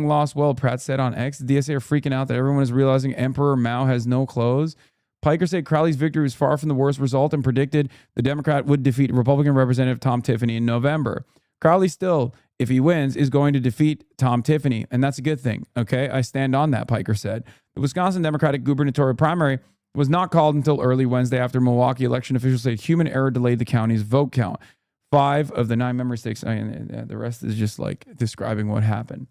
loss well, Pratt said on X. The DSA are freaking out that everyone is realizing Emperor Mao has no clothes. Piker said Crowley's victory was far from the worst result and predicted the Democrat would defeat Republican Representative Tom Tiffany in November. Crowley still, if he wins, is going to defeat Tom Tiffany, and that's a good thing, okay? I stand on that, Piker said. The Wisconsin Democratic gubernatorial primary was not called until early Wednesday after Milwaukee election officials said human error delayed the county's vote count. 5 of the 9 member states, the rest is just like describing what happened.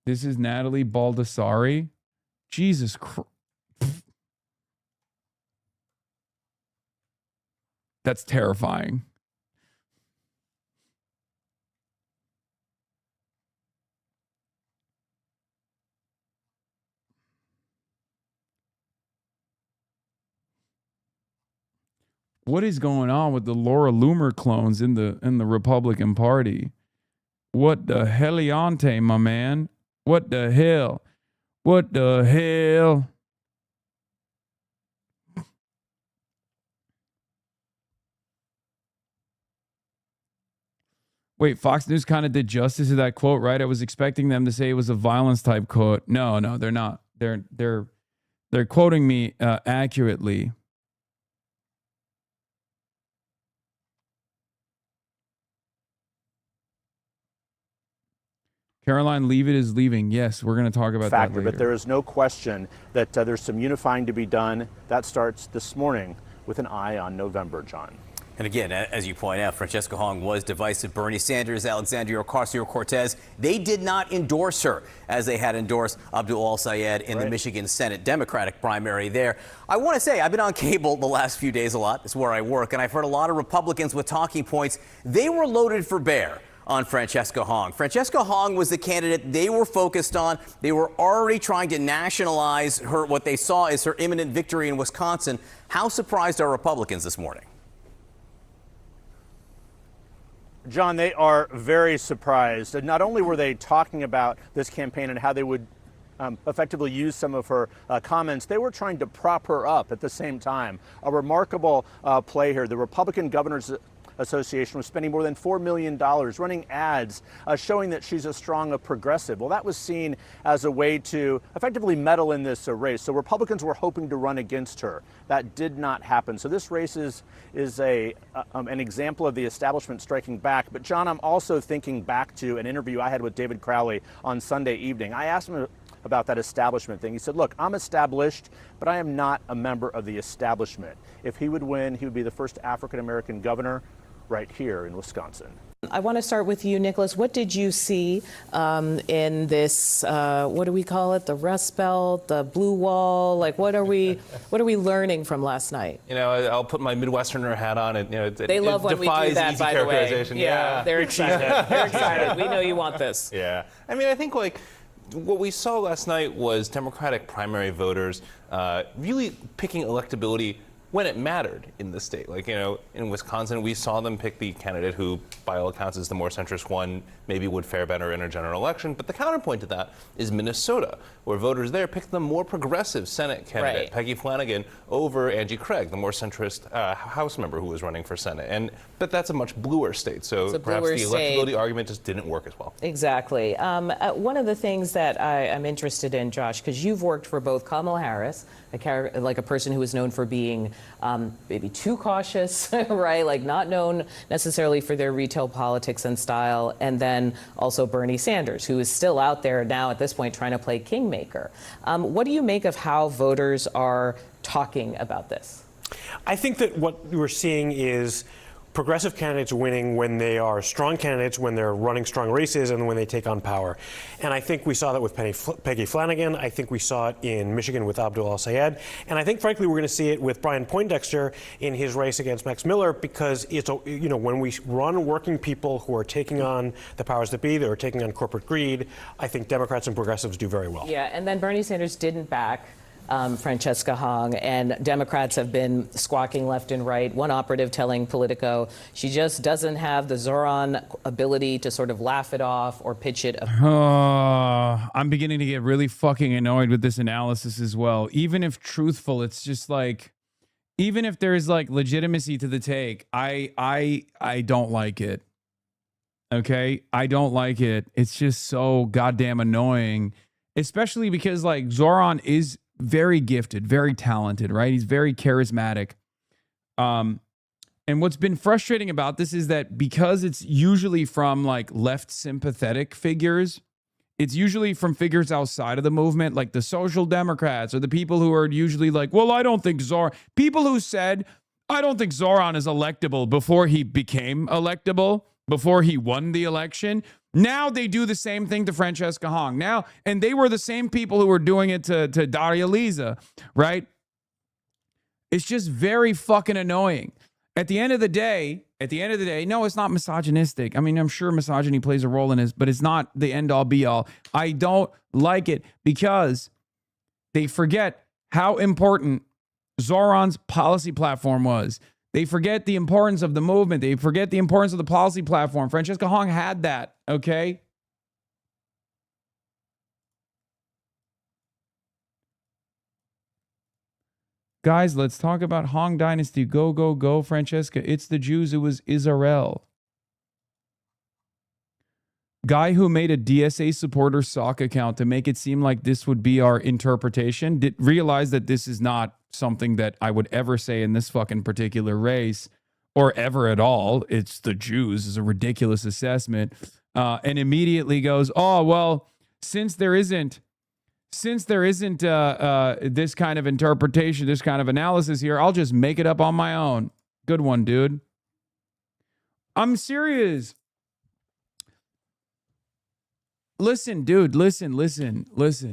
This is Natalie Baldessari. Jesus Christ. That's terrifying. What is going on with the Laura Loomer clones in the Republican Party? What the heliante, my man? What the hell? What the hell? Wait, Fox News kind of did justice to that quote, right? I was expecting them to say it was a violence type quote. No, they're not. They're quoting me accurately. Caroline Leavitt is leaving. Yes, we're going to talk about that later. But there is no question that there's some unifying to be done. That starts this morning with an eye on November, John. And again, as you point out, Francesca Hong was divisive. Bernie Sanders, Alexandria Ocasio-Cortez, they did not endorse her as they had endorsed Abdul Al-Sayed in the Michigan Senate Democratic primary there. I want to say I've been on cable the last few days a lot. It's where I work. And I've heard a lot of Republicans with talking points. They were loaded for bear on Francesca Hong. Francesca Hong was the candidate they were focused on. They were already trying to nationalize her, what they saw as her imminent victory in Wisconsin. How surprised are Republicans this morning? John, they are very surprised. And not only were they talking about this campaign and how they would effectively use some of her comments, they were trying to prop her up at the same time. A remarkable play here. The Republican Governors Association was spending more than $4 million running ads showing that she's a strong progressive. Well, that was seen as a way to effectively meddle in this race. So Republicans were hoping to run against her. That did not happen. So this race is an example of the establishment striking back. But John, I'm also thinking back to an interview I had with David Crowley on Sunday evening. I asked him about that establishment thing. He said, look, I'm established, but I am not a member of the establishment. If he would win, he would be the first African-American governor right here in Wisconsin. I want to start with you, Nicholas. What did you see in this, what do we call it, the Rust Belt, the Blue Wall? Like, what are we learning from last night? You know, I'll put my Midwesterner hat on. They love when we do that, by the way. Yeah, they're excited. They're excited. We know you want this. Yeah. I mean, I think, like, what we saw last night was Democratic primary voters really picking electability when it mattered in the state. Like, you know, in Wisconsin, we saw them pick the candidate who, by all accounts, is the more centrist one, maybe would fare better in a general election. But the counterpoint to that is Minnesota, where voters there picked the more progressive Senate candidate, Peggy Flanagan, over Angie Craig, the more centrist House member who was running for Senate. But that's a much bluer state, so perhaps the electability argument just didn't work as well. Exactly. One of the things that I'm interested in, Josh, because you've worked for both Kamala Harris, like a person who is known for being maybe too cautious, right? Like not known necessarily for their retail politics and style, and then also Bernie Sanders, who is still out there now at this point trying to play kingmaker. What do you make of how voters are talking about this? I think that what we're seeing is progressive candidates winning when they are strong candidates, when they're running strong races, and when they take on power. And I think we saw that with Peggy Flanagan. I think we saw it in Michigan with Abdul El-Sayed. And I think, frankly, we're going to see it with Brian Poindexter in his race against Max Miller, because it's, you know, when we run working people who are taking on the powers that be, that are taking on corporate greed, I think Democrats and progressives do very well. Yeah, and then Bernie Sanders didn't back Francesca Hong, and Democrats have been squawking left and right. One operative telling Politico she just doesn't have the Zoran ability to sort of laugh it off or pitch it. I'm beginning to get really fucking annoyed with this analysis as well. Even if truthful, it's just like, even if there's like legitimacy to the take, I don't like it. Okay, I don't like it. It's just so goddamn annoying, especially because like Zoran is very gifted, very talented, right? He's very charismatic. And what's been frustrating about this is that because it's usually from like left sympathetic figures, it's usually from figures outside of the movement, like the Social Democrats or the people who are usually like, well, I don't think Zoran, people who said, I don't think Zoran is electable before he became electable, before he won the election. Now they do the same thing to Francesca Hong. Now, and they were the same people who were doing it to Daria Liza, right? It's just very fucking annoying. At the end of the day, no, it's not misogynistic. I mean, I'm sure misogyny plays a role in this, but it's not the end all be all. I don't like it because they forget how important Zoran's policy platform was. They forget the importance of the movement. They forget the importance of the policy platform. Francesca Hong had that, okay? Guys, let's talk about Hong Dynasty. Go, go, go, Francesca. It's the Jews. It was Israel. Guy who made a DSA supporter sock account to make it seem like this would be our interpretation did realize that this is not something that I would ever say in this fucking particular race or ever at all. It's the Jews is a ridiculous assessment. And immediately goes, oh, well, since there isn't this kind of interpretation, this kind of analysis here, I'll just make it up on my own. Good one, dude. I'm serious. Listen, dude, listen.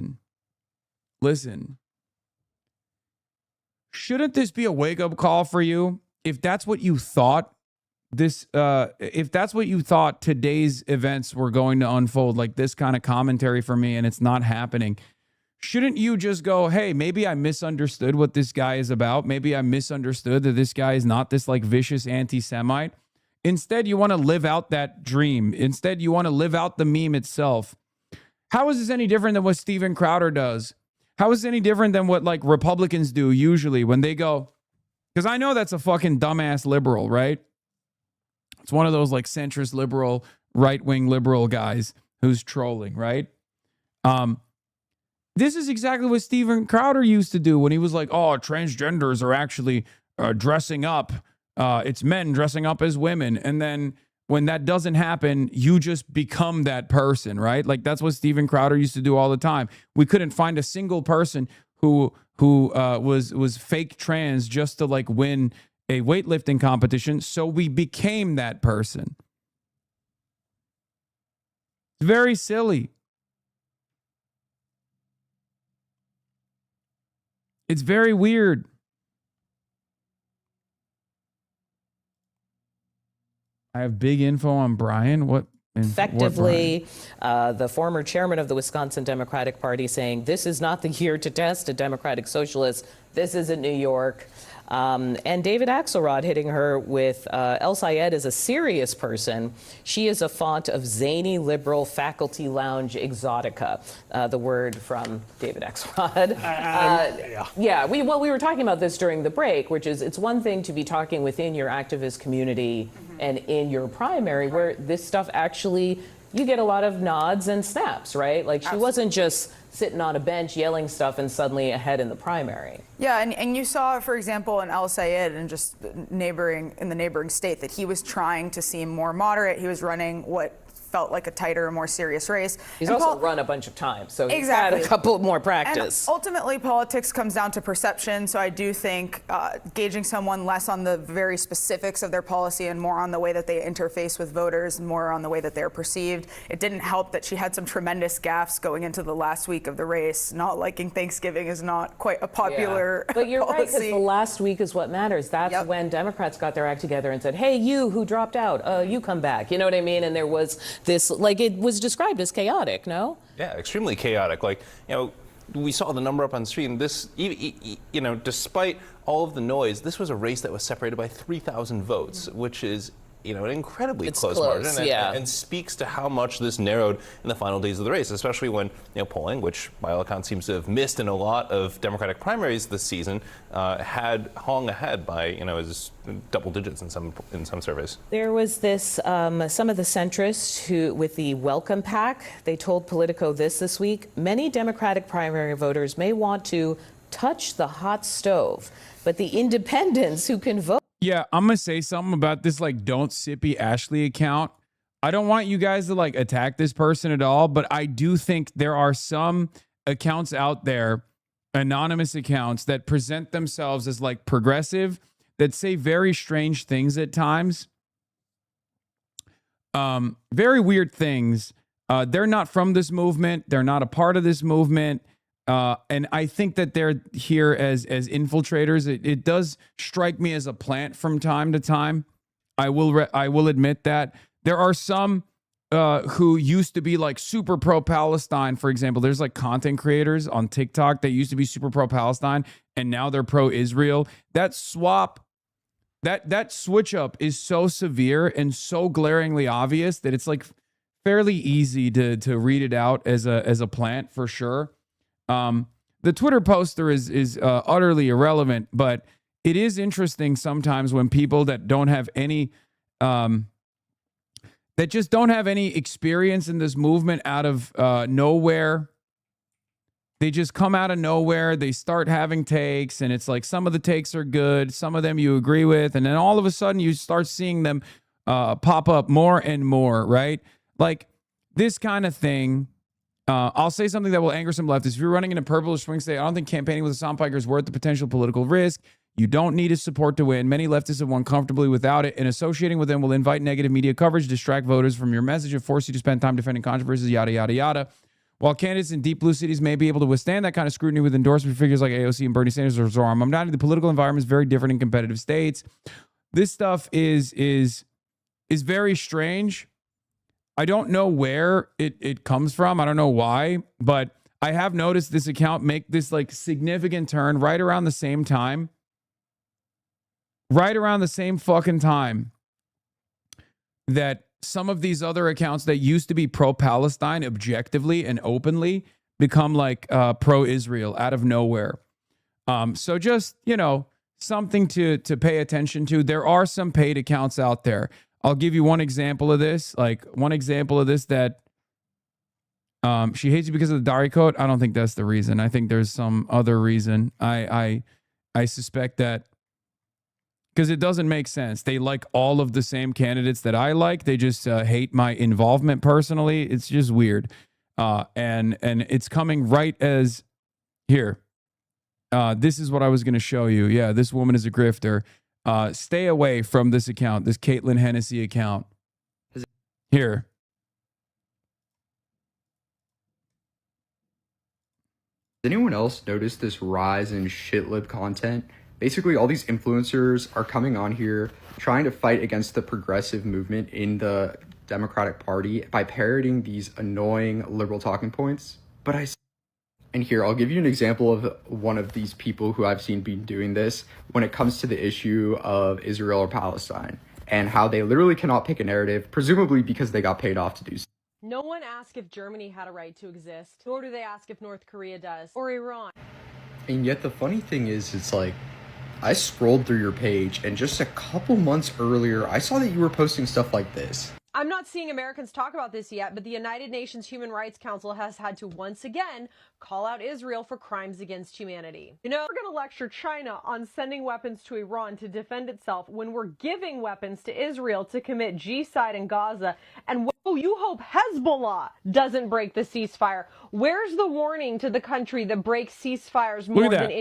Shouldn't this be a wake-up call for you? If that's what you thought if that's what you thought today's events were going to unfold, like this kind of commentary for me, and it's not happening, shouldn't you just go, hey, maybe I misunderstood what this guy is about. Maybe I misunderstood that this guy is not this like vicious anti-Semite. Instead, you want to live out that dream. Instead, you want to live out the meme itself. How is this any different than what Steven Crowder does? How is it any different than what like Republicans do usually when they go, because I know that's a fucking dumbass liberal, right? It's one of those like centrist liberal, right-wing liberal guys who's trolling, right? This is exactly what Steven Crowder used to do when he was like, oh, transgenders are actually dressing up. It's men dressing up as women. And then when that doesn't happen, you just become that person, right? Like that's what Steven Crowder used to do all the time. We couldn't find a single person who was fake trans just to like win a weightlifting competition, so we became that person. It's very silly. It's very weird. I have big info on Brian. What? Effectively, the former chairman of the Wisconsin Democratic Party saying this is not the year to test a Democratic Socialist. This isn't New York. And David Axelrod hitting her with El Sayed is a serious person. She is a font of zany liberal faculty lounge exotica. The word from David Axelrod. We were talking about this during the break, which is it's one thing to be talking within your activist community and in your primary where this stuff actually, you get a lot of nods and snaps, right? Like she wasn't just sitting on a bench yelling stuff and suddenly ahead in the primary. Yeah, and you saw, for example, in El Sayed and just the neighboring state that he was trying to seem more moderate. He was running what felt like a tighter, more serious race. He's also run a bunch of times, so he's had a couple more practice. And ultimately, politics comes down to perception, so I do think gauging someone less on the very specifics of their policy and more on the way that they interface with voters, more on the way that they're perceived. It didn't help that she had some tremendous gaffes going into the last week of the race. Not liking Thanksgiving is not quite a popular But you're right, policy. because the last week is what matters. That's when Democrats got their act together and said, hey, you who dropped out, you come back. You know what I mean? And there was this, like, it was described as chaotic, no? Yeah, extremely chaotic. Like, we saw the number up on the street, and this, despite all of the noise, this was a race that was separated by 3,000 votes, which is, an incredibly close margin, and speaks to how much this narrowed in the final days of the race, especially when polling, which by all accounts seems to have missed in a lot of Democratic primaries this season, had hung ahead by as double digits in some surveys. There was this some of the centrists who, with the welcome pack, they told Politico this week. Many Democratic primary voters may want to touch the hot stove, but the independents who can vote. Yeah, I'm going to say something about this, like, Don't Sippy Ashley account. I don't want you guys to, like, attack this person at all, but I do think there are some accounts out there, anonymous accounts, that present themselves as, like, progressive, that say very strange things at times. Very weird things. They're not from this movement. They're not a part of this movement. And I think that they're here as infiltrators. It does strike me as a plant from time to time. I will admit that. There are some who used to be like super pro-Palestine, for example. There's like content creators on TikTok that used to be super pro-Palestine, and now they're pro-Israel. That swap, that switch up is so severe and so glaringly obvious that it's like fairly easy to read it out as a plant for sure. The Twitter poster is utterly irrelevant, but it is interesting sometimes when people that don't have any, that just don't have any experience in this movement out of nowhere. They just come out of nowhere. They start having takes, and it's like some of the takes are good, some of them you agree with, and then all of a sudden you start seeing them pop up more and more, right? Like this kind of thing. I'll say something that will anger some leftists. If you're running in a purple or swing state, I don't think campaigning with a Sonpiker is worth the potential political risk. You don't need his support to win. Many leftists have won comfortably without it, and associating with them will invite negative media coverage, distract voters from your message, and force you to spend time defending controversies, yada, yada, yada. While candidates in deep blue cities may be able to withstand that kind of scrutiny with endorsement figures like AOC and Bernie Sanders or Zoran Mamdani, the political environment is very different in competitive states. This stuff is very strange. I don't know where it comes from. I don't know why, but I have noticed this account make this like significant turn right around the same time. Right around the same fucking time that some of these other accounts that used to be pro-Palestine objectively and openly become like pro-Israel out of nowhere. So just, something to pay attention to. There are some paid accounts out there. I'll give you one example of this. Like one example of this that she hates you because of the Dari code. I don't think that's the reason. I think there's some other reason. I suspect that because it doesn't make sense. They like all of the same candidates that I like. They just hate my involvement personally. It's just weird. And it's coming right as here. This is what I was going to show you. Yeah, this woman is a grifter. Stay away from this account, this Caitlin Hennessy account. Here. Has anyone else noticed this rise in shitlib content? Basically, all these influencers are coming on here trying to fight against the progressive movement in the Democratic Party by parroting these annoying liberal talking points. And here, I'll give you an example of one of these people who I've seen be doing this when it comes to the issue of Israel or Palestine, and how they literally cannot pick a narrative, presumably because they got paid off to do so. No one asked if Germany had a right to exist, nor do they ask if North Korea does, or Iran. And yet the funny thing is, it's like, I scrolled through your page, and just a couple months earlier, I saw that you were posting stuff like this. I'm not seeing Americans talk about this yet, but the United Nations Human Rights Council has had to once again call out Israel for crimes against humanity. You know, we're going to lecture China on sending weapons to Iran to defend itself when we're giving weapons to Israel to commit genocide in Gaza. And you hope Hezbollah doesn't break the ceasefire. Where's the warning to the country that breaks ceasefires more than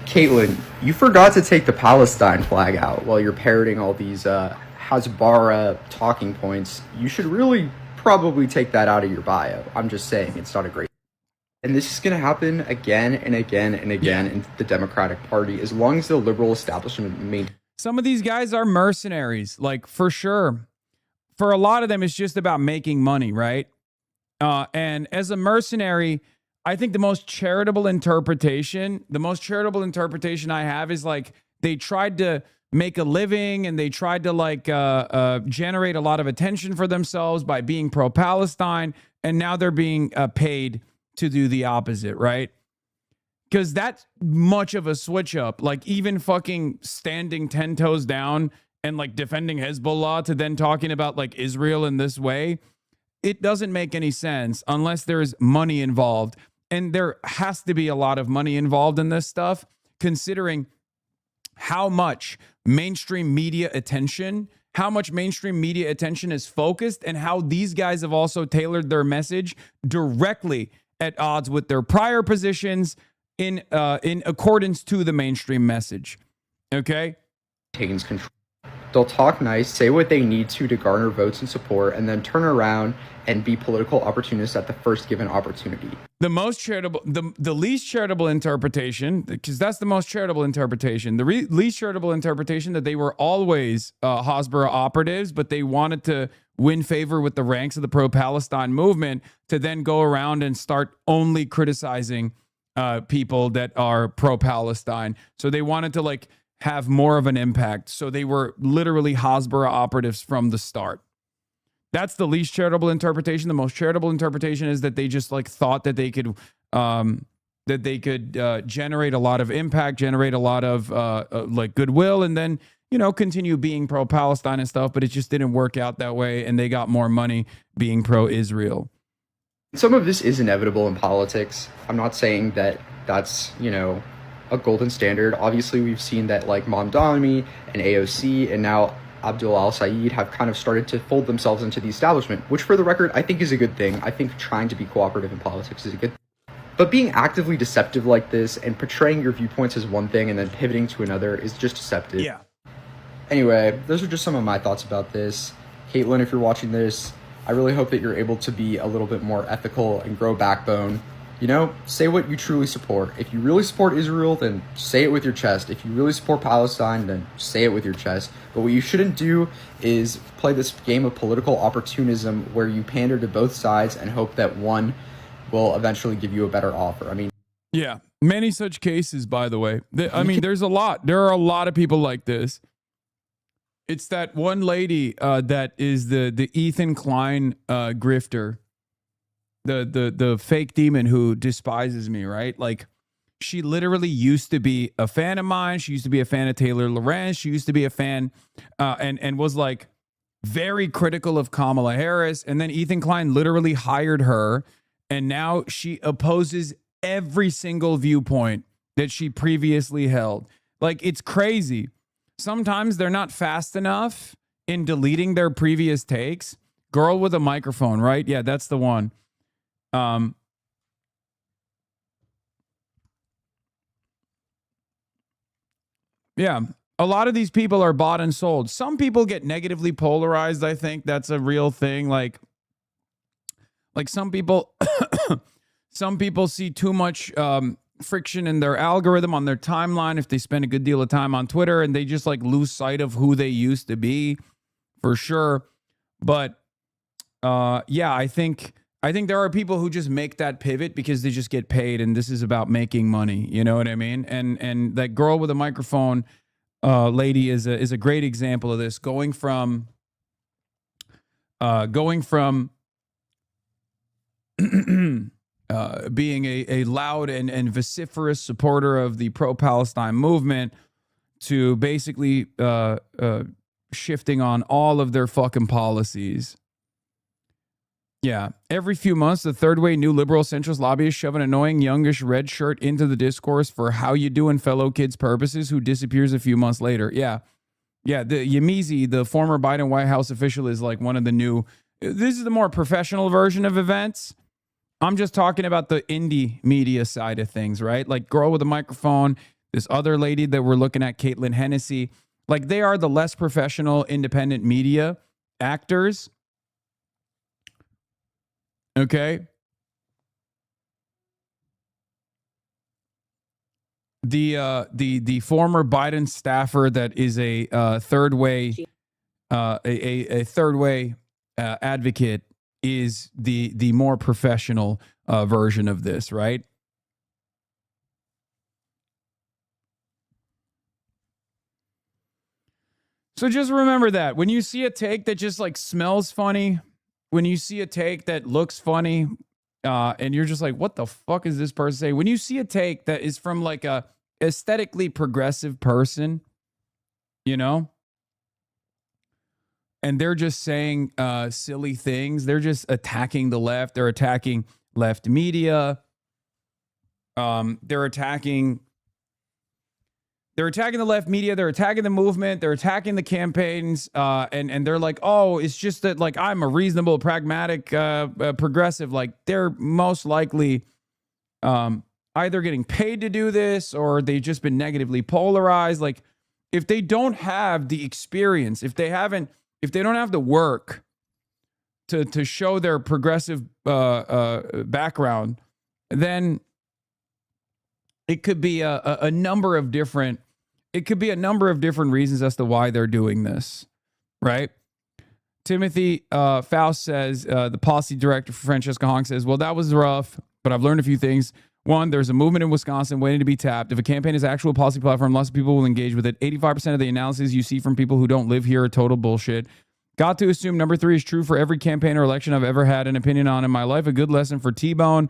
Caitlin, you forgot to take the Palestine flag out while you're parroting all these Hasbara talking points. You should really probably take that out of your bio. I'm just saying, it's not a great. And this is going to happen again and again and again in the Democratic Party as long as the liberal establishment maintains. Some of these guys are mercenaries, like for sure. For a lot of them, it's just about making money, right? And as a mercenary, I think the most charitable interpretation I have is like they tried to make a living and they tried to like generate a lot of attention for themselves by being pro-Palestine, and now they're being paid to do the opposite, right? Because that's much of a switch up. Like even fucking standing 10 toes down and like defending Hezbollah to then talking about like Israel in this way, it doesn't make any sense unless there's money involved. And there has to be a lot of money involved in this stuff, considering how much mainstream media attention is focused, and how these guys have also tailored their message directly at odds with their prior positions in accordance to the mainstream message. Okay? Taking control. They'll talk nice, say what they need to garner votes and support, and then turn around and be political opportunists at the first given opportunity. The most charitable, the least charitable interpretation, because that's the most charitable interpretation. The least charitable interpretation that they were always Hasbara operatives, but they wanted to win favor with the ranks of the pro-Palestine movement to then go around and start only criticizing people that are pro-Palestine. So they wanted to like have more of an impact. So they were literally Hasbara operatives from the start. That's the least charitable interpretation. The most charitable interpretation is that they just like thought that they could generate a lot of impact, generate a lot of like goodwill, and then, you know, continue being pro-Palestine and stuff. But it just didn't work out that way, and they got more money being pro-Israel. Some of this is inevitable in politics. I'm not saying that that's, you know, a golden standard. Obviously, we've seen that like Mamdani and AOC and now Abdul al-Sayed have kind of started to fold themselves into the establishment, which for the record, I think is a good thing. I think trying to be cooperative in politics is a good thing. But being actively deceptive like this and portraying your viewpoints as one thing and then pivoting to another is just deceptive. Yeah. Anyway, those are just some of my thoughts about this. Caitlin, if you're watching this, I really hope that you're able to be a little bit more ethical and grow backbone. You know, say what you truly support. If you really support Israel, then say it with your chest. If you really support Palestine, then say it with your chest. But what you shouldn't do is play this game of political opportunism where you pander to both sides and hope that one will eventually give you a better offer. I mean, yeah, many such cases, by the way. I mean, there's a lot. There are a lot of people like this. It's that one lady that is the Ethan Klein grifter. The fake demon who despises me, right? Like, she literally used to be a fan of mine. She used to be a fan of Taylor Lorenz. She used to be a fan and was like very critical of Kamala Harris. And then Ethan Klein literally hired her. And now she opposes every single viewpoint that she previously held. Like, it's crazy. sometimes they're not fast enough in deleting their previous takes. Girl with a microphone, right? Yeah, that's the one. Yeah, a lot of these people are bought and sold. Some people get negatively polarized. I think that's a real thing. Like some people, some people see too much friction in their algorithm on their timeline if they spend a good deal of time on Twitter, and they just like lose sight of who they used to be, for sure. But yeah, I think there are people who just make that pivot because they just get paid, and this is about making money. You know what I mean? And that girl with a microphone lady is a great example of this. Going from being a loud and vociferous supporter of the pro-Palestine movement to basically shifting on all of their fucking policies. Yeah. Every few months, the third way new liberal centrist lobbyists shove an annoying youngish red shirt into the discourse for how you doing fellow kids purposes who disappears a few months later. Yeah. Yeah. The Yamizi, the former Biden White House official, is like one of the new, this is the more professional version of events. I'm just talking about the indie media side of things, right? Like girl with a microphone, this other lady that we're looking at, Caitlin Hennessy, like they are the less professional independent media actors. Okay. The former Biden staffer that is a third way a third way advocate is the more professional version of this, right? So just remember that when you see a take that just like smells funny, when you see a take that looks funny, and you're just like, what the fuck is this person saying? When you see a take that is from like a aesthetically progressive person, you know, and they're just saying silly things, they're just attacking the left, they're attacking left media, they're attacking the left media, they're attacking the movement, they're attacking the campaigns, and they're like, oh, it's just that like I'm a reasonable, pragmatic, progressive. Like they're most likely either getting paid to do this or they've just been negatively polarized. Like if they don't have the experience, if they don't have the work to show their progressive background, then it could be a number of different reasons as to why they're doing this, right? Timothy Faust says, the policy director for Francesca Hong says, well, that was rough, but I've learned a few things. One, there's a movement in Wisconsin waiting to be tapped. If a campaign is actual policy platform, lots of people will engage with it. 85% of the analysis you see from people who don't live here are total bullshit. Got to assume number 3 is true for every campaign or election I've ever had an opinion on in my life. A good lesson for T-Bone.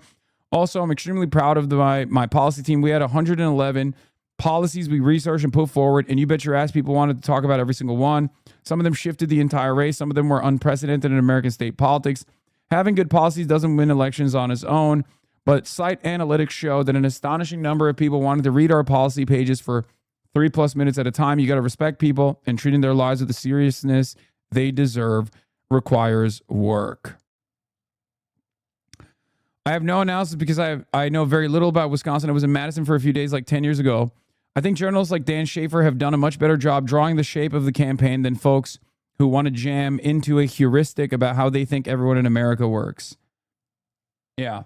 Also, I'm extremely proud of my policy team. We had 111 policies we researched and put forward, and you bet your ass people wanted to talk about every single one. Some of them shifted the entire race. Some of them were unprecedented in American state politics. Having good policies doesn't win elections on its own, but site analytics show that an astonishing number of people wanted to read our policy pages for 3+ minutes at a time. You got to respect people, and treating their lives with the seriousness they deserve requires work. I have no analysis because I know very little about Wisconsin. I was in Madison for a few days like 10 years ago. I think journalists like Dan Schaefer have done a much better job drawing the shape of the campaign than folks who want to jam into a heuristic about how they think everyone in America works. Yeah.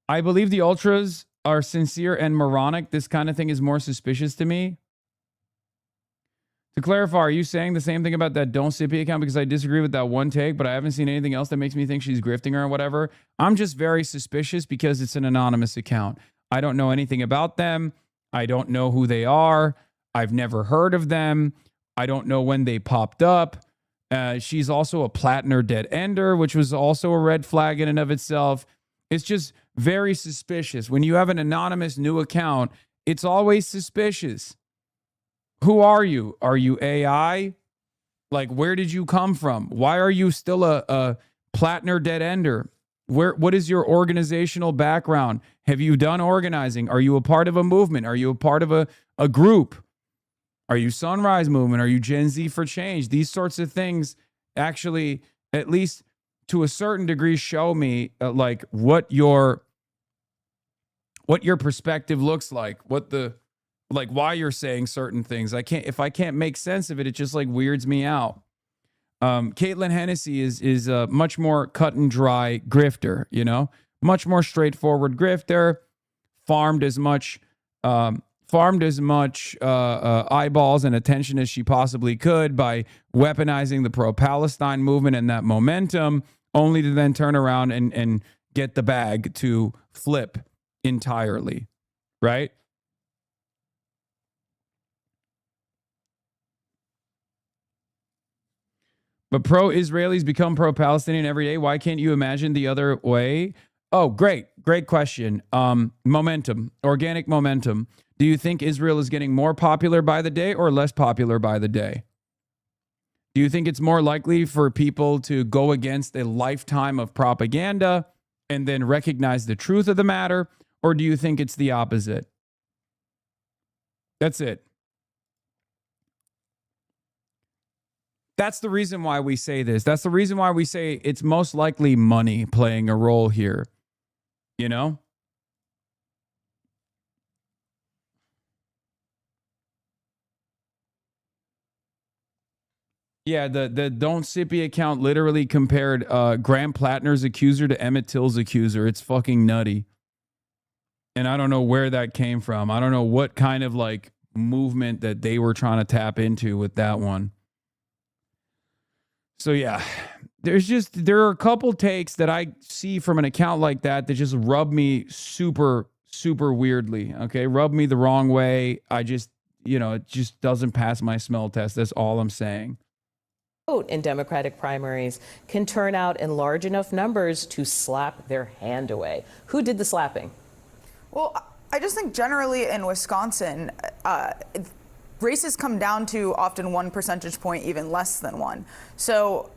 I believe the ultras are sincere and moronic. This kind of thing is more suspicious to me. To clarify, are you saying the same thing about that Don't Sippy account? Because I disagree with that one take, but I haven't seen anything else that makes me think she's grifting her or whatever. I'm just very suspicious because it's an anonymous account. I don't know anything about them. I don't know who they are. I've never heard of them. I don't know when they popped up. She's also a Plattner dead ender, which was also a red flag in and of itself. It's just very suspicious. When you have an anonymous new account, it's always suspicious. Who are you? Are you AI? Like, where did you come from? Why are you still a Plattner dead ender? What is your organizational background? Have you done organizing? Are you a part of a movement? Are you a part of a group? Are you Sunrise Movement? Are you Gen Z for Change? These sorts of things actually, at least to a certain degree, show me like what your perspective looks like, why you're saying certain things. If I can't make sense of it, it just like weirds me out. Caitlin Hennessy is a much more cut and dry grifter, much more straightforward grifter, farmed as much eyeballs and attention as she possibly could by weaponizing the pro-Palestine movement and that momentum, only to then turn around and get the bag to flip entirely, right? But pro-Israelis become pro-Palestinian every day. Why can't you imagine the other way? Oh, great question. Momentum, organic momentum. Do you think Israel is getting more popular by the day or less popular by the day? Do you think it's more likely for people to go against a lifetime of propaganda and then recognize the truth of the matter? Or do you think it's the opposite? That's it. That's the reason why we say this. That's the reason why we say it's most likely money playing a role here. Yeah, the Don't Sippy account literally compared Graham Plattner's accuser to Emmett Till's accuser. It's fucking nutty. And I don't know where that came from. I don't know what kind of like movement that they were trying to tap into with that one. So yeah, there are a couple takes that I see from an account like that just rub me super, super weirdly. Okay. Rub me the wrong way. I just, it just doesn't pass my smell test. That's all I'm saying. Vote in Democratic primaries can turn out in large enough numbers to slap their hand away. Who did the slapping? Well, I just think generally in Wisconsin, races come down to often 1 percentage point, even less than one. So,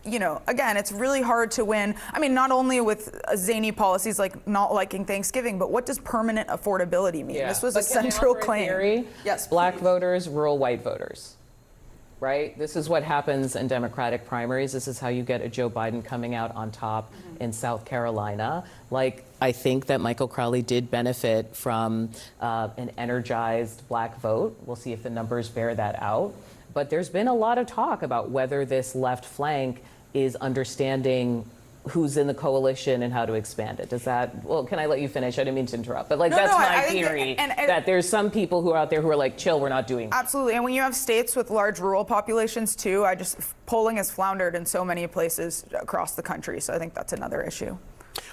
again, it's really hard to win. I mean, not only with zany policies like not liking Thanksgiving, but what does permanent affordability mean? Yeah. This was a central claim. Theory? Yes, Black please. voters, rural white voters. Right? This is what happens in Democratic primaries. This is how you get a Joe Biden coming out on top in South Carolina. Like, I think that Michael Crowley did benefit from an energized black vote. We'll see if the numbers bear that out. But there's been a lot of talk about whether this left flank is understanding who's in the coalition and how to expand it. Can I let you finish? I didn't mean to interrupt, but that's my theory, that there's some people who are out there who are like, chill, we're not doing that. Absolutely, and when you have states with large rural populations too, polling has floundered in so many places across the country, so I think that's another issue.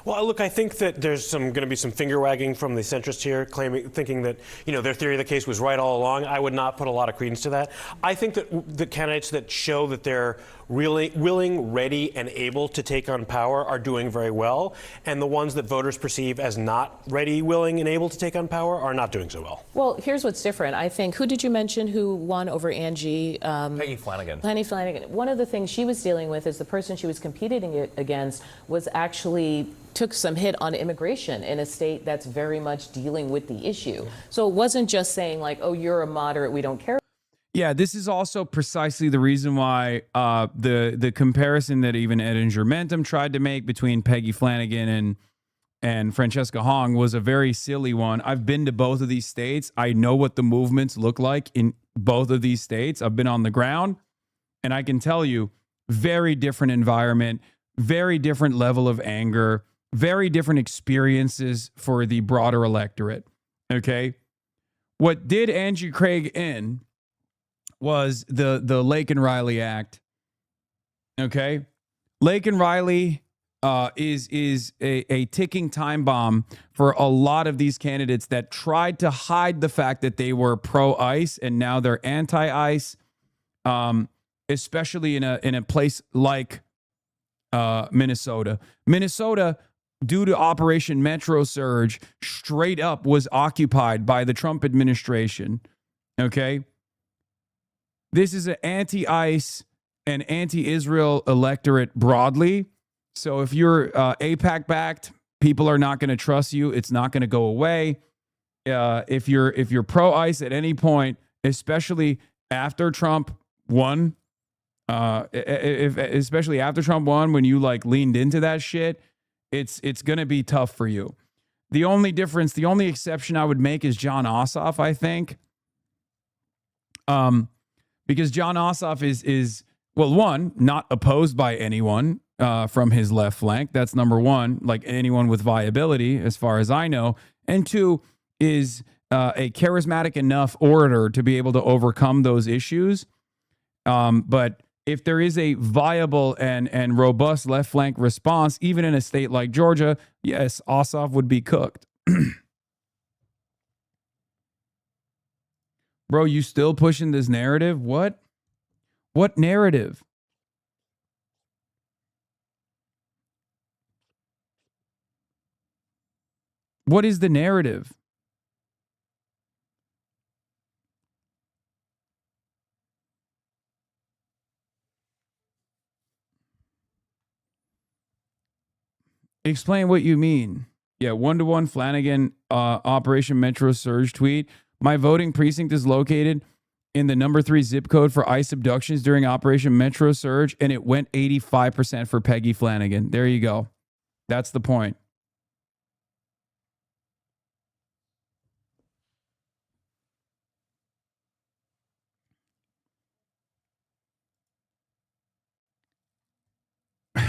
Well, look, I think that there's going to be some finger wagging from the centrists here, thinking that their theory of the case was right all along. I would not put a lot of credence to that. I think that the candidates that show that they're really willing, ready, and able to take on power are doing very well, and the ones that voters perceive as not ready, willing, and able to take on power are not doing so well. Well, here's what's different. I think, who did you mention who won over Angie? Peggy Flanagan. Peggy Flanagan. One of the things she was dealing with is the person she was competing against was actually took some hit on immigration in a state that's very much dealing with the issue. So it wasn't just saying like, oh, you're a moderate, we don't care. Yeah, this is also precisely the reason why the comparison that even Ed and Germentum tried to make between Peggy Flanagan and Francesca Hong was a very silly one. I've been to both of these states. I know what the movements look like in both of these states. I've been on the ground, and I can tell you, very different environment, very different level of anger, very different experiences for the broader electorate. Okay? What did Angie Craig in was the Lake and Riley Act. Okay? Lake and Riley is a ticking time bomb for a lot of these candidates that tried to hide the fact that they were pro-ICE and now they're anti-ICE, especially in a place like Minnesota. Minnesota, due to Operation Metro Surge, straight up was occupied by the Trump administration. Okay? This is an anti-ICE and anti-Israel electorate broadly So if you're AIPAC backed, people are not going to trust you. It's not going to go away. If you're pro ICE at any point, especially after Trump won, especially after Trump won, when you like leaned into that shit, it's going to be tough for you. The only difference, the only exception I would make is John Ossoff, I think. Because John Ossoff is well, one, not opposed by anyone from his left flank. That's number one, like anyone with viability, as far as I know. And two, is a charismatic enough orator to be able to overcome those issues. But if there is a viable and robust left flank response, even in a state like Georgia, yes, Ossoff would be cooked. Bro, you still pushing this narrative? What? What narrative? What is the narrative? Explain what you mean. Yeah, 1-to-1 Flanagan Operation Metro Surge tweet. My voting precinct is located in the number 3 zip code for ICE abductions during Operation Metro Surge, and it went 85% for Peggy Flanagan. There you go. That's the point.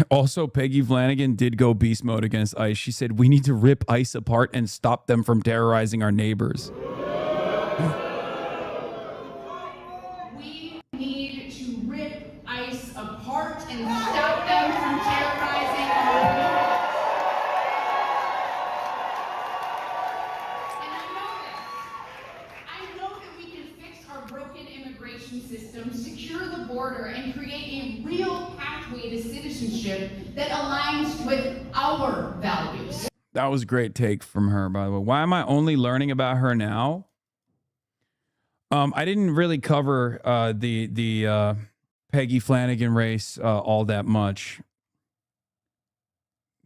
Also, Peggy Flanagan did go beast mode against ICE. She said, we need to rip ICE apart and stop them from terrorizing our neighbors. We need to rip ICE apart and stop them from terrorizing our neighbors. And I know that we can fix our broken immigration system, secure the border, and create a real pathway to citizenship that aligns with our values. That was a great take from her, by the way. Why am I only learning about her now? I didn't really cover the Peggy Flanagan race all that much.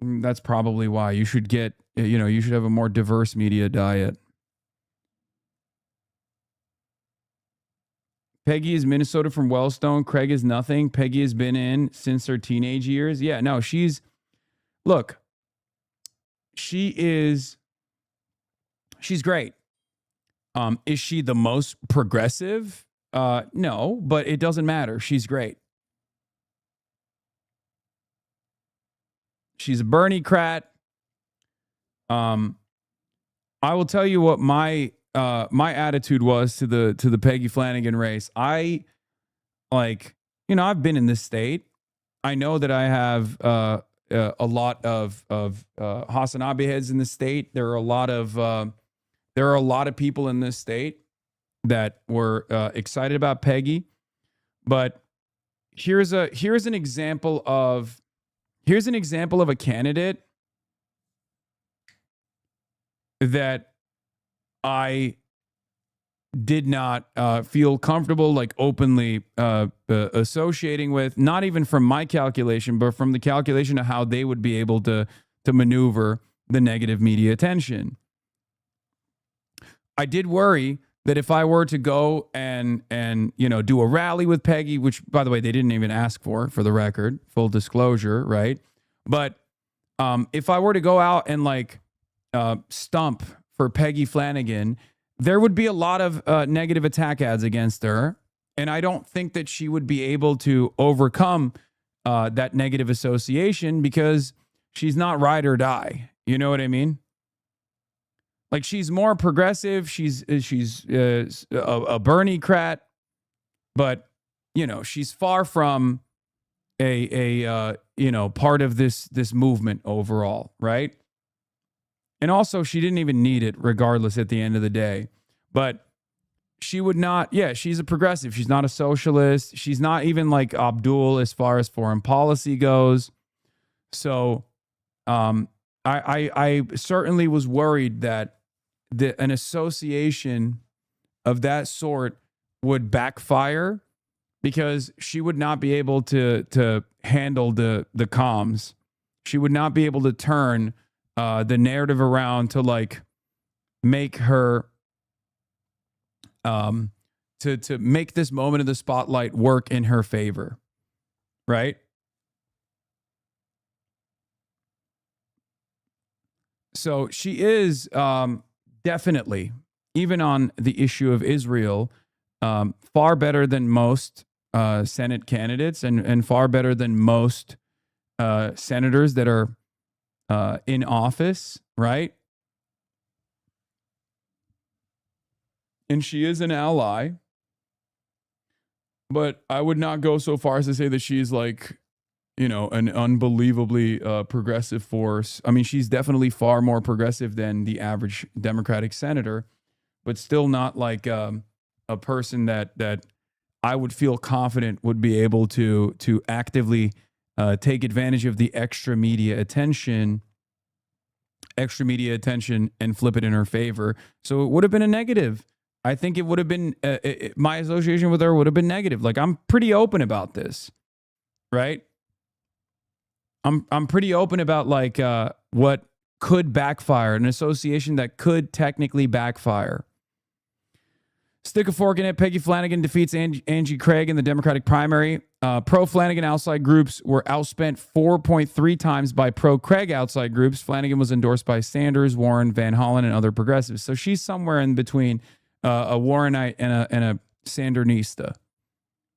That's probably why. You should get, you should have a more diverse media diet. Peggy is Minnesota from Wellstone. Craig is nothing. Peggy has been in since her teenage years. Yeah, no, she's great. Is she the most progressive? No, but it doesn't matter. She's great. She's a Bernie-crat. I will tell you what my attitude was to the Peggy Flanagan race. I've been in this state. I know that I have a lot of Hasanabi heads in the state. There are a lot of people in this state that were excited about Peggy. But here's an example of a candidate that I did not feel comfortable like openly associating with, not even from my calculation, but from the calculation of how they would be able to maneuver the negative media attention. I did worry that if I were to go and do a rally with Peggy, which by the way they didn't even ask for the record, full disclosure, right? But if I were to go out and stump for Peggy Flanagan, there would be a lot of negative attack ads against her. And I don't think that she would be able to overcome that negative association because she's not ride or die. You know what I mean? Like, she's more progressive. She's a Bernie-crat, but she's far from a part of this movement overall, right? And also, she didn't even need it regardless at the end of the day. But she would not, she's a progressive. She's not a socialist. She's not even like Abdul as far as foreign policy goes. So I certainly was worried that an association of that sort would backfire because she would not be able to handle the comms She would not be able to turn the narrative around to like make her to make this moment of the spotlight work in her favor, right? So she is definitely, even on the issue of Israel, far better than most Senate candidates and far better than most senators that are in office, right? And she is an ally, but I would not go so far as to say that she's like, you know, an unbelievably progressive force. I mean, she's definitely far more progressive than the average Democratic senator, but still not like a person that I would feel confident would be able to actively take advantage of the extra media attention and flip it in her favor. So it would have been a negative. I think it would have been my association with her would have been negative. Like, I'm pretty open about this, right? I'm pretty open about like what could backfire, an association that could technically backfire. Stick a fork in it. Peggy Flanagan defeats Angie Craig in the Democratic primary. Pro-Flanagan outside groups were outspent 4.3 times by pro-Craig outside groups. Flanagan was endorsed by Sanders, Warren, Van Hollen, and other progressives. So she's somewhere in between a Warrenite and a Sandernista,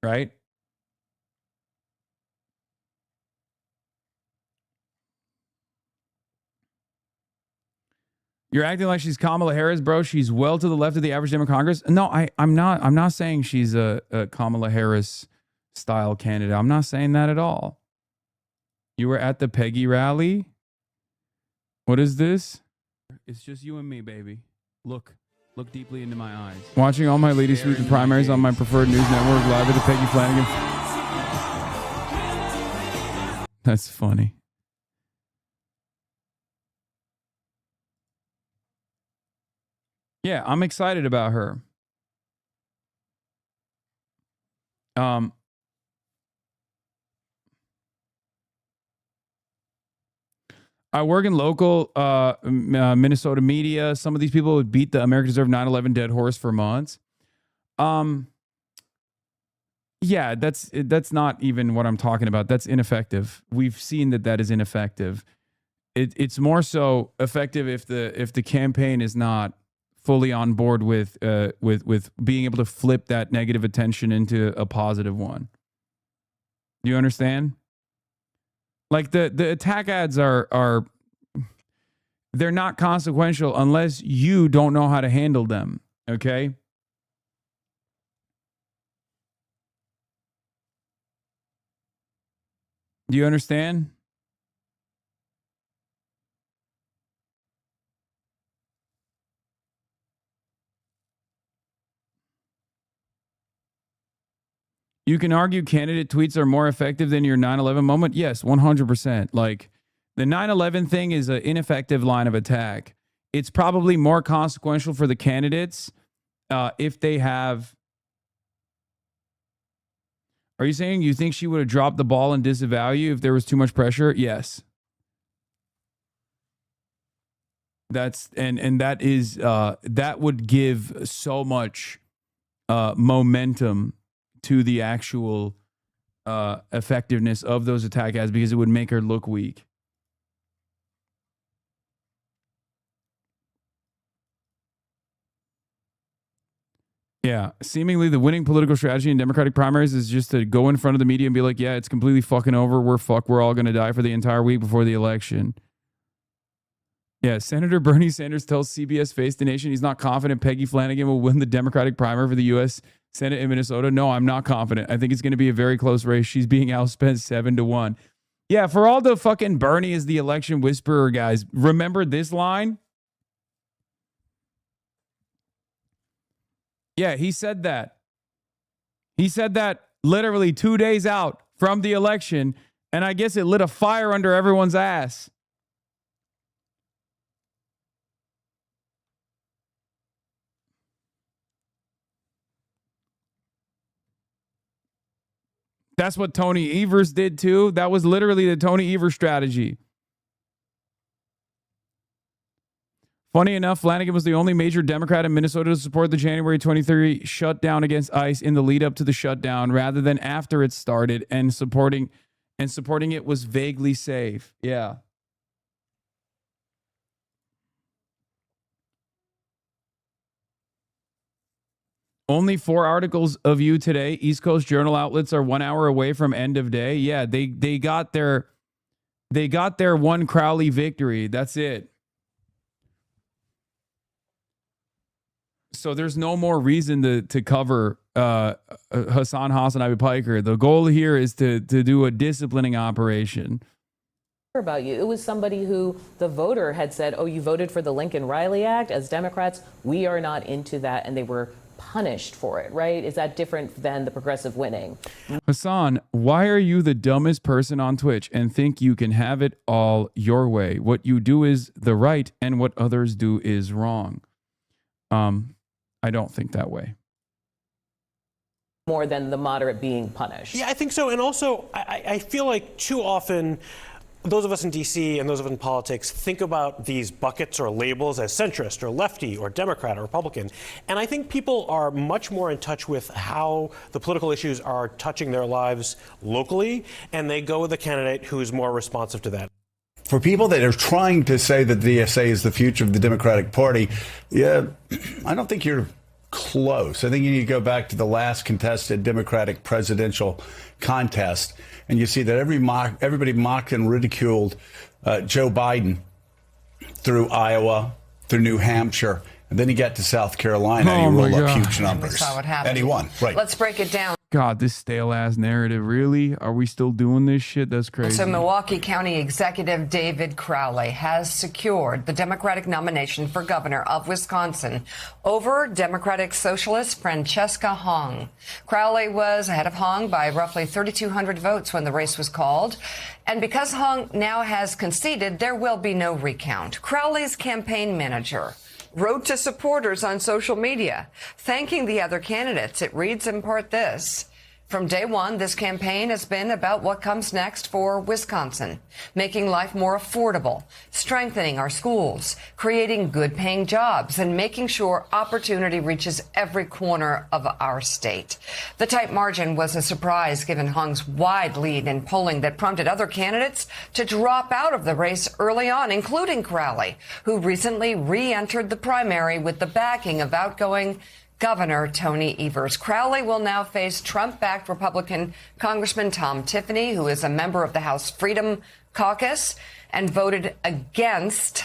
right? You're acting like she's Kamala Harris, bro. She's well to the left of the average Democrat Congress. No, I'm not. I'm not saying she's a Kamala Harris style candidate. I'm not saying that at all. You were at the Peggy rally. What is this? It's just you and me, baby. Look deeply into my eyes. Watching all my ladies sweep the primaries on my preferred news network live at the Peggy Flanagan. That's funny. Yeah, I'm excited about her. I work in local Minnesota media. Some of these people would beat the American Deserve 9/11 dead horse for months. Yeah, that's not even what I'm talking about. That's ineffective. We've seen that is ineffective. It's more so effective if the campaign is not fully on board with being able to flip that negative attention into a positive one. Do you understand? Like the attack ads are they're not consequential unless you don't know how to handle them, okay? Do you understand? You can argue candidate tweets are more effective than your 9/11 moment. Yes, 100%. Like the 9/11 thing is an ineffective line of attack. It's probably more consequential for the candidates if they have. Are you saying you think she would have dropped the ball and disavow you if there was too much pressure? Yes. That's and that is that would give so much momentum to the actual effectiveness of those attack ads because it would make her look weak. Yeah, seemingly the winning political strategy in Democratic primaries is just to go in front of the media and be like, yeah, it's completely fucking over. We're all going to die for the entire week before the election. Yeah, Senator Bernie Sanders tells CBS Face the Nation he's not confident Peggy Flanagan will win the Democratic primary for the U.S. Senate in Minnesota. No, I'm not confident. I think it's going to be a very close race. She's being outspent 7-1. Yeah, for all the fucking Bernie is the election whisperer guys, remember this line? Yeah, he said that. He said that literally 2 days out from the election, and I guess it lit a fire under everyone's ass. That's what Tony Evers did too. That was literally the Tony Evers strategy. Funny enough, Flanagan was the only major Democrat in Minnesota to support the January 23 shutdown against ICE in the lead up to the shutdown rather than after it started, and supporting it was vaguely safe. Yeah. Only 4 articles of you today. East Coast Journal outlets are 1 hour away from end of day. Yeah, they got their one Crowley victory. That's it. So there's no more reason to cover Hasanabi Piker. The goal here is to do a disciplining operation. About you. It was somebody who the voter had said, oh, you voted for the Lincoln-Riley Act. As Democrats, we are not into that. And they were punished for it, right? Is that different than the progressive winning? Hassan, why are you the dumbest person on Twitch and think you can have it all your way? What you do is the right and what others do is wrong. I don't think that way. More than the moderate being punished. Yeah, I think so. And also, I feel like too often, those of us in D.C. and those of us in politics think about these buckets or labels as centrist or lefty or Democrat or Republican. And I think people are much more in touch with how the political issues are touching their lives locally, and they go with a candidate who's more responsive to that. For people that are trying to say that the DSA is the future of the Democratic Party, yeah, I don't think you're close. I think you need to go back to the last contested Democratic presidential contest, and you see that everybody mocked and ridiculed Joe Biden through Iowa, through New Hampshire, and then he got to South Carolina and he rolled up huge numbers. That's how it happened. And he won. Right. Let's break it down. God, this stale ass narrative. Really? Are we still doing this shit? That's crazy. So Milwaukee County Executive David Crowley has secured the Democratic nomination for governor of Wisconsin over Democratic Socialist Francesca Hong. Crowley was ahead of Hong by roughly 3,200 votes when the race was called. And because Hong now has conceded, there will be no recount. Crowley's campaign manager wrote to supporters on social media, thanking the other candidates. It reads in part this: from day one, this campaign has been about what comes next for Wisconsin, making life more affordable, strengthening our schools, creating good-paying jobs, and making sure opportunity reaches every corner of our state. The tight margin was a surprise given Hong's wide lead in polling that prompted other candidates to drop out of the race early on, including Crowley, who recently re-entered the primary with the backing of outgoing Governor Tony Evers. Crowley will now face Trump-backed Republican Congressman Tom Tiffany, who is a member of the House Freedom Caucus and voted against.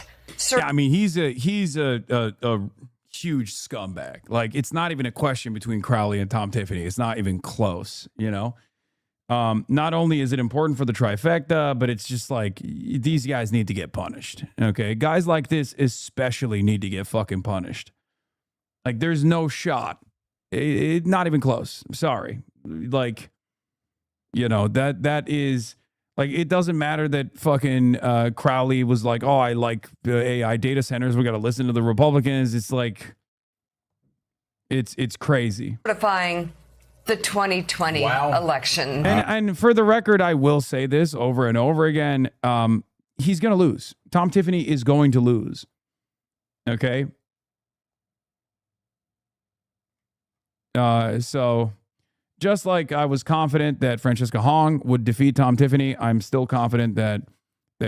Yeah, I mean, he's a huge scumbag. Like, it's not even a question between Crowley and Tom Tiffany. It's not even close, you know? Not only is it important for the trifecta, but it's just like, these guys need to get punished, okay? Guys like this especially need to get fucking punished. Like, there's no shot. Not even close. Sorry. Like, you know, that is, like, it doesn't matter that fucking Crowley was like, oh, I like the AI data centers. We got to listen to the Republicans. It's like, it's crazy. Certifying the 2020 election. And for the record, I will say this over and over again. He's going to lose. Tom Tiffany is going to lose. Okay. So just like I was confident that Francesca Hong would defeat Tom Tiffany, I'm still confident that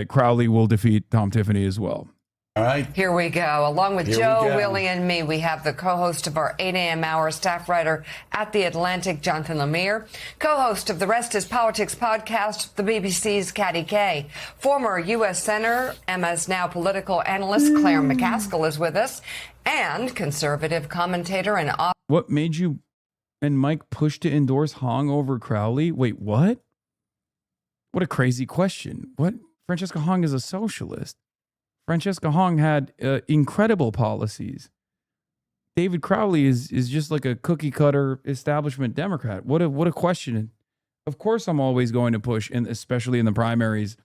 Crowley will defeat Tom Tiffany as well. All right. Here we go. Along with Joe, Willie, and me, we have the co-host of our 8 a.m. hour, staff writer at The Atlantic, Jonathan Lemire, co-host of The Rest is Politics podcast, the BBC's Caddy Kay, former U.S. Senator, Emma's now political analyst Claire McCaskill is with us, and conservative commentator and author. What made you and Mike push to endorse Hong over Crowley? Wait, what? What a crazy question. What? Francesca Hong is a socialist. Francesca Hong had incredible policies. David Crowley is just like a cookie cutter establishment Democrat. What a question. Of course, I'm always going to push, and especially in the primaries,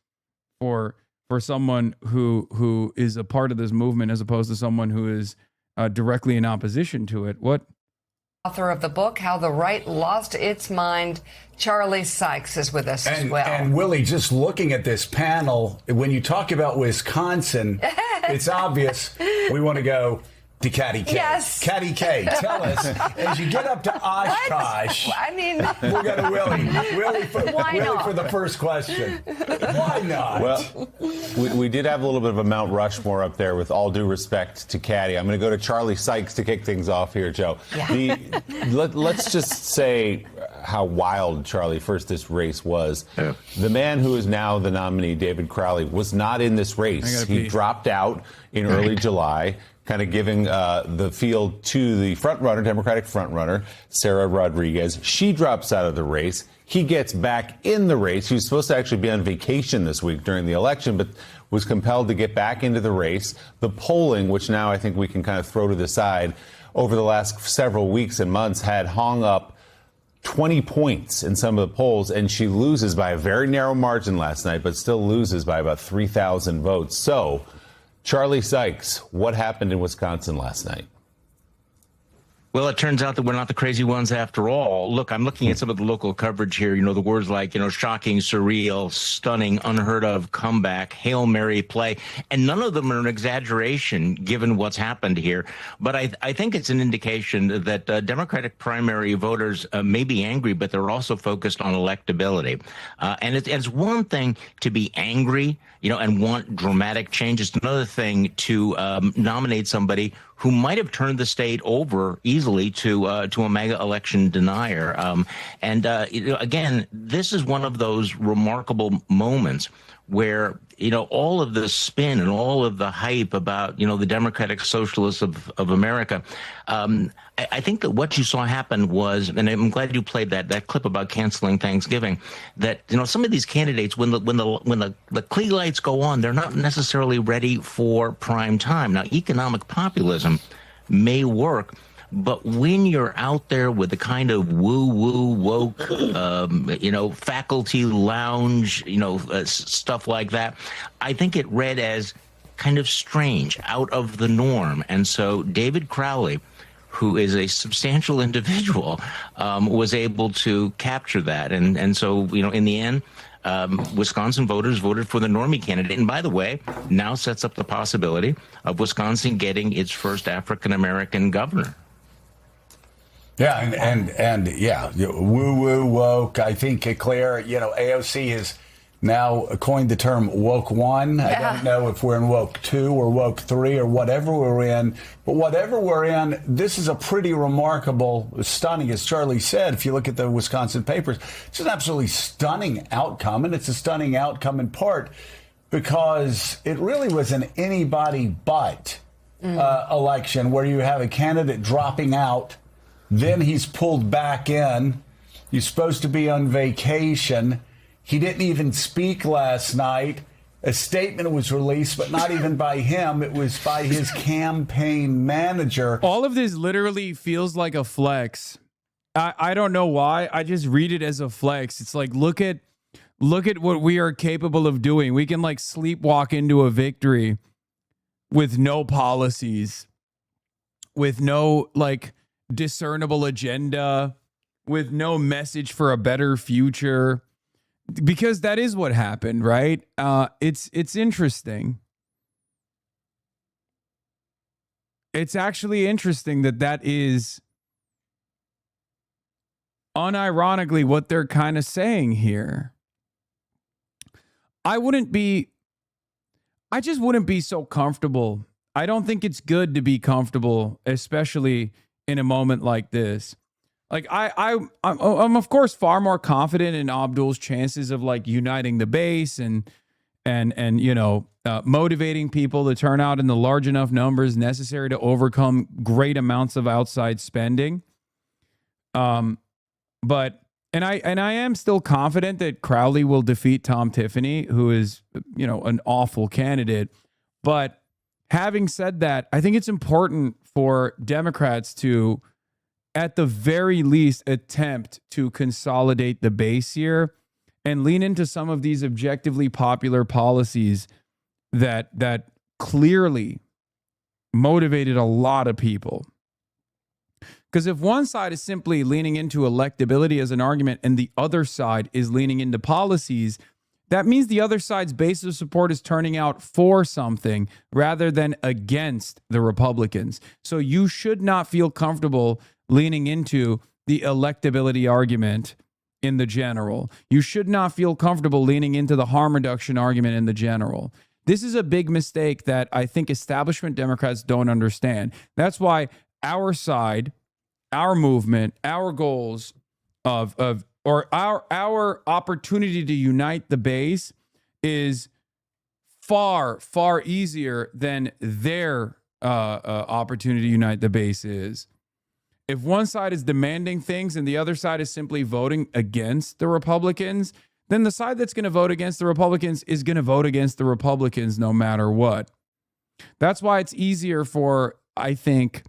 for someone who is a part of this movement as opposed to someone who is directly in opposition to it. What Author of the book, How the Right Lost Its Mind, Charlie Sykes is with us as well. And Willie, just looking at this panel, when you talk about Wisconsin, it's obvious we want to go to Caddy K. Yes. Caddy K, tell us, as you get up to Oshkosh, I mean, we'll go to Willie. Willie Why not? for the first question. Why not? Well, we did have a little bit of a Mount Rushmore up there, with all due respect to Caddy. I'm going to go to Charlie Sykes to kick things off here, Joe. Yeah. Let's just say how wild, Charlie, first this race was. Yeah. The man who is now the nominee, David Crowley, was not in this race. He dropped out in early July, kind of giving the field to the frontrunner, Democratic frontrunner, Sarah Rodriguez. She drops out of the race. He gets back in the race. He was supposed to actually be on vacation this week during the election, but was compelled to get back into the race. The polling, which now I think we can kind of throw to the side, over the last several weeks and months had hung up 20 points in some of the polls, and she loses by a very narrow margin last night, but still loses by about 3,000 votes. So, Charlie Sykes, what happened in Wisconsin last night? Well, it turns out that we're not the crazy ones after all. Look, I'm looking at some of the local coverage here. You know, the words like, shocking, surreal, stunning, unheard of, comeback, Hail Mary play. And none of them are an exaggeration given what's happened here. But I think it's an indication that Democratic primary voters may be angry, but they're also focused on electability. And it's one thing to be angry, and want dramatic change. It's another thing to nominate somebody who might have turned the state over easily to a mega election denier. Again, this is one of those remarkable moments where, all of the spin and all of the hype about, the Democratic Socialists of America, I think that what you saw happen was, and I'm glad you played that clip about canceling Thanksgiving, that, some of these candidates, when the Klee lights go on, they're not necessarily ready for prime time. Now, economic populism may work, but when you're out there with the kind of woo-woo woke, faculty lounge, stuff like that, I think it read as kind of strange, out of the norm. And so David Crowley, who is a substantial individual, was able to capture that. And so, in the end, Wisconsin voters voted for the normie candidate. And by the way, now sets up the possibility of Wisconsin getting its first African-American governor. Yeah, and yeah, woo-woo woke. I think, Claire, AOC has now coined the term woke one. Yeah. I don't know if we're in woke 2 or woke 3 or whatever we're in. But whatever we're in, this is a pretty remarkable, stunning, as Charlie said, if you look at the Wisconsin papers, it's an absolutely stunning outcome. And it's a stunning outcome in part because it really was an anybody but election where you have a candidate dropping out. Then he's pulled back in. He's supposed to be on vacation. He didn't even speak last night. A statement was released, but not even by him. It was by his campaign manager. All of this literally feels like a flex. I don't know why. I just read it as a flex. It's like, look at what we are capable of doing. We can sleepwalk into a victory with no policies, with no discernible agenda, with no message for a better future, because that is what happened, right? It's interesting. It's actually interesting that is unironically what they're kind of saying here. I just wouldn't be so comfortable. I don't think it's good to be comfortable, especially in a moment like this. I'm of course far more confident in Abdul's chances of uniting the base and motivating people to turn out in the large enough numbers necessary to overcome great amounts of outside spending. But I am still confident that Crowley will defeat Tom Tiffany, who is an awful candidate. But having said that, I think it's important for Democrats to, at the very least, attempt to consolidate the base here and lean into some of these objectively popular policies that clearly motivated a lot of people. Because if one side is simply leaning into electability as an argument and the other side is leaning into policies, that means the other side's base of support is turning out for something rather than against the Republicans. So you should not feel comfortable leaning into the electability argument in the general. You should not feel comfortable leaning into the harm reduction argument in the general. This is a big mistake that I think establishment Democrats don't understand. That's why our side, our movement, our goals or our opportunity to unite the base is far, far easier than their opportunity to unite the base is. If one side is demanding things and the other side is simply voting against the Republicans, then the side that's going to vote against the Republicans is going to vote against the Republicans no matter what. That's why it's easier for, I think,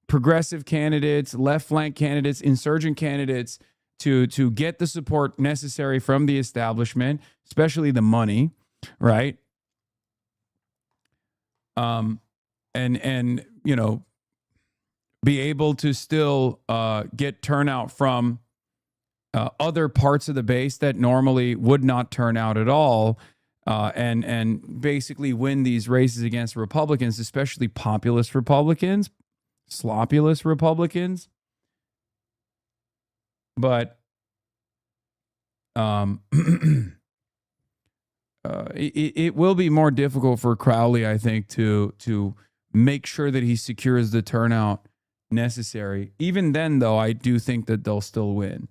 progressive candidates, left flank candidates, insurgent candidates to get the support necessary from the establishment, especially the money, right? And you know, be able to still get turnout from other parts of the base that normally would not turn out at all, and basically win these races against Republicans, especially populist Republicans, sloppulous Republicans. But it will be more difficult for Crowley, I think, to make sure that he secures the turnout necessary. Even then, though, I do think that they'll still win.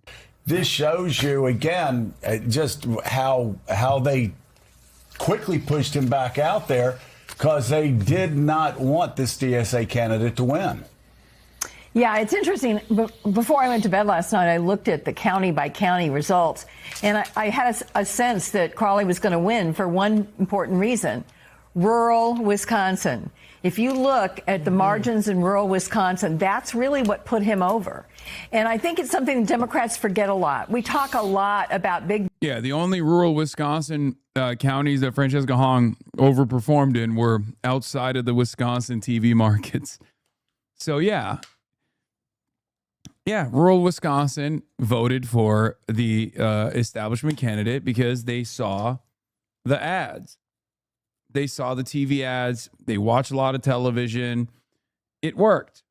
This shows you again just how they quickly pushed him back out there because they did not want this DSA candidate to win. Yeah, it's interesting. Before I went to bed last night, I looked at the county by county results, and I had a sense that Crowley was going to win for one important reason: rural Wisconsin. If you look at the margins in rural Wisconsin, that's really what put him over. And I think it's something Democrats forget a lot. We talk a lot about big. Yeah, the only rural Wisconsin counties that Francesca Hong overperformed in were outside of the Wisconsin TV markets. So, yeah, rural Wisconsin voted for the establishment candidate because they saw the ads. They saw the TV ads. They watch a lot of television. It worked.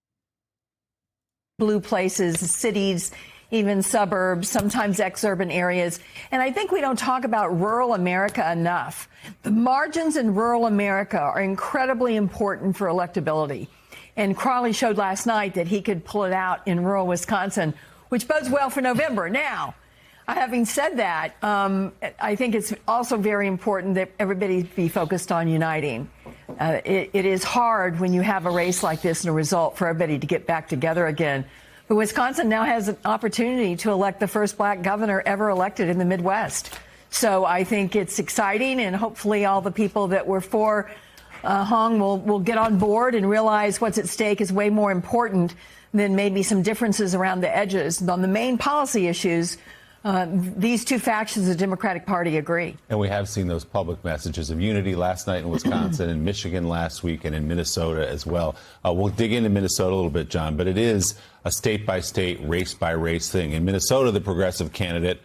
Blue places, cities, even suburbs, sometimes ex-urban areas. And I think we don't talk about rural America enough. The margins in rural America are incredibly important for electability. And Crowley showed last night that he could pull it out in rural Wisconsin, which bodes well for November. Now, having said that, I think it's also very important that everybody be focused on uniting. It is hard when you have a race like this and a result for everybody to get back together again. But Wisconsin now has an opportunity to elect the first black governor ever elected in the Midwest. So I think it's exciting, and hopefully all the people that were for Hong will get on board and realize what's at stake is way more important than maybe some differences around the edges. On the main policy issues, these two factions of the Democratic Party agree. And we have seen those public messages of unity last night in Wisconsin, in Michigan last week, and in Minnesota as well. We'll dig into Minnesota a little bit, John, but it is a state-by-state, race-by-race thing. In Minnesota, the progressive candidate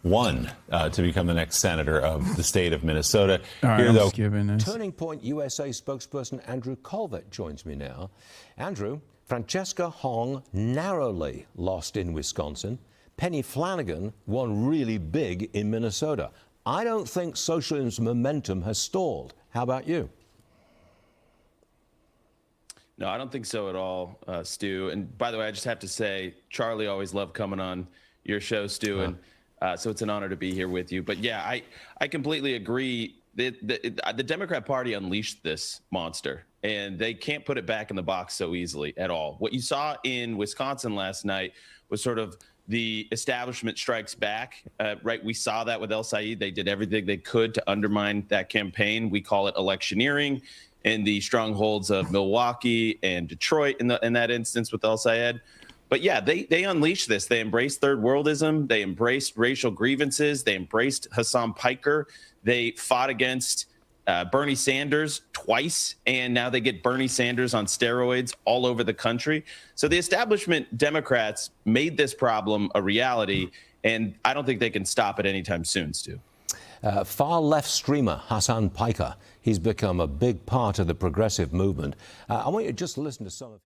won to become the next senator of the state of Minnesota. Here, though, Turning Point USA spokesperson Andrew Colvett joins me now. Andrew, Francesca Hong narrowly lost in Wisconsin. Penny Flanagan won really big in Minnesota. I don't think socialism's momentum has stalled. How about you? No, I don't think so at all, Stu. And by the way, I just have to say, Charlie always loved coming on your show, Stu, and so it's an honor to be here with you. But yeah, I completely agree. The Democrat Party unleashed this monster, and they can't put it back in the box so easily at all. What you saw in Wisconsin last night was sort of the establishment strikes back, right? We saw that with El Said. They did everything they could to undermine that campaign. We call it electioneering in the strongholds of Milwaukee and Detroit in that instance with El Sayed. But yeah, they unleashed this. They embraced third worldism. They embraced racial grievances. They embraced Hassan Piker. They fought against Bernie Sanders twice, and now they get Bernie Sanders on steroids all over the country. So the establishment Democrats made this problem a reality, and I don't think they can stop it anytime soon, Stu. Far left streamer Hassan Piker, he's become a big part of the progressive movement. I want you to just listen to some of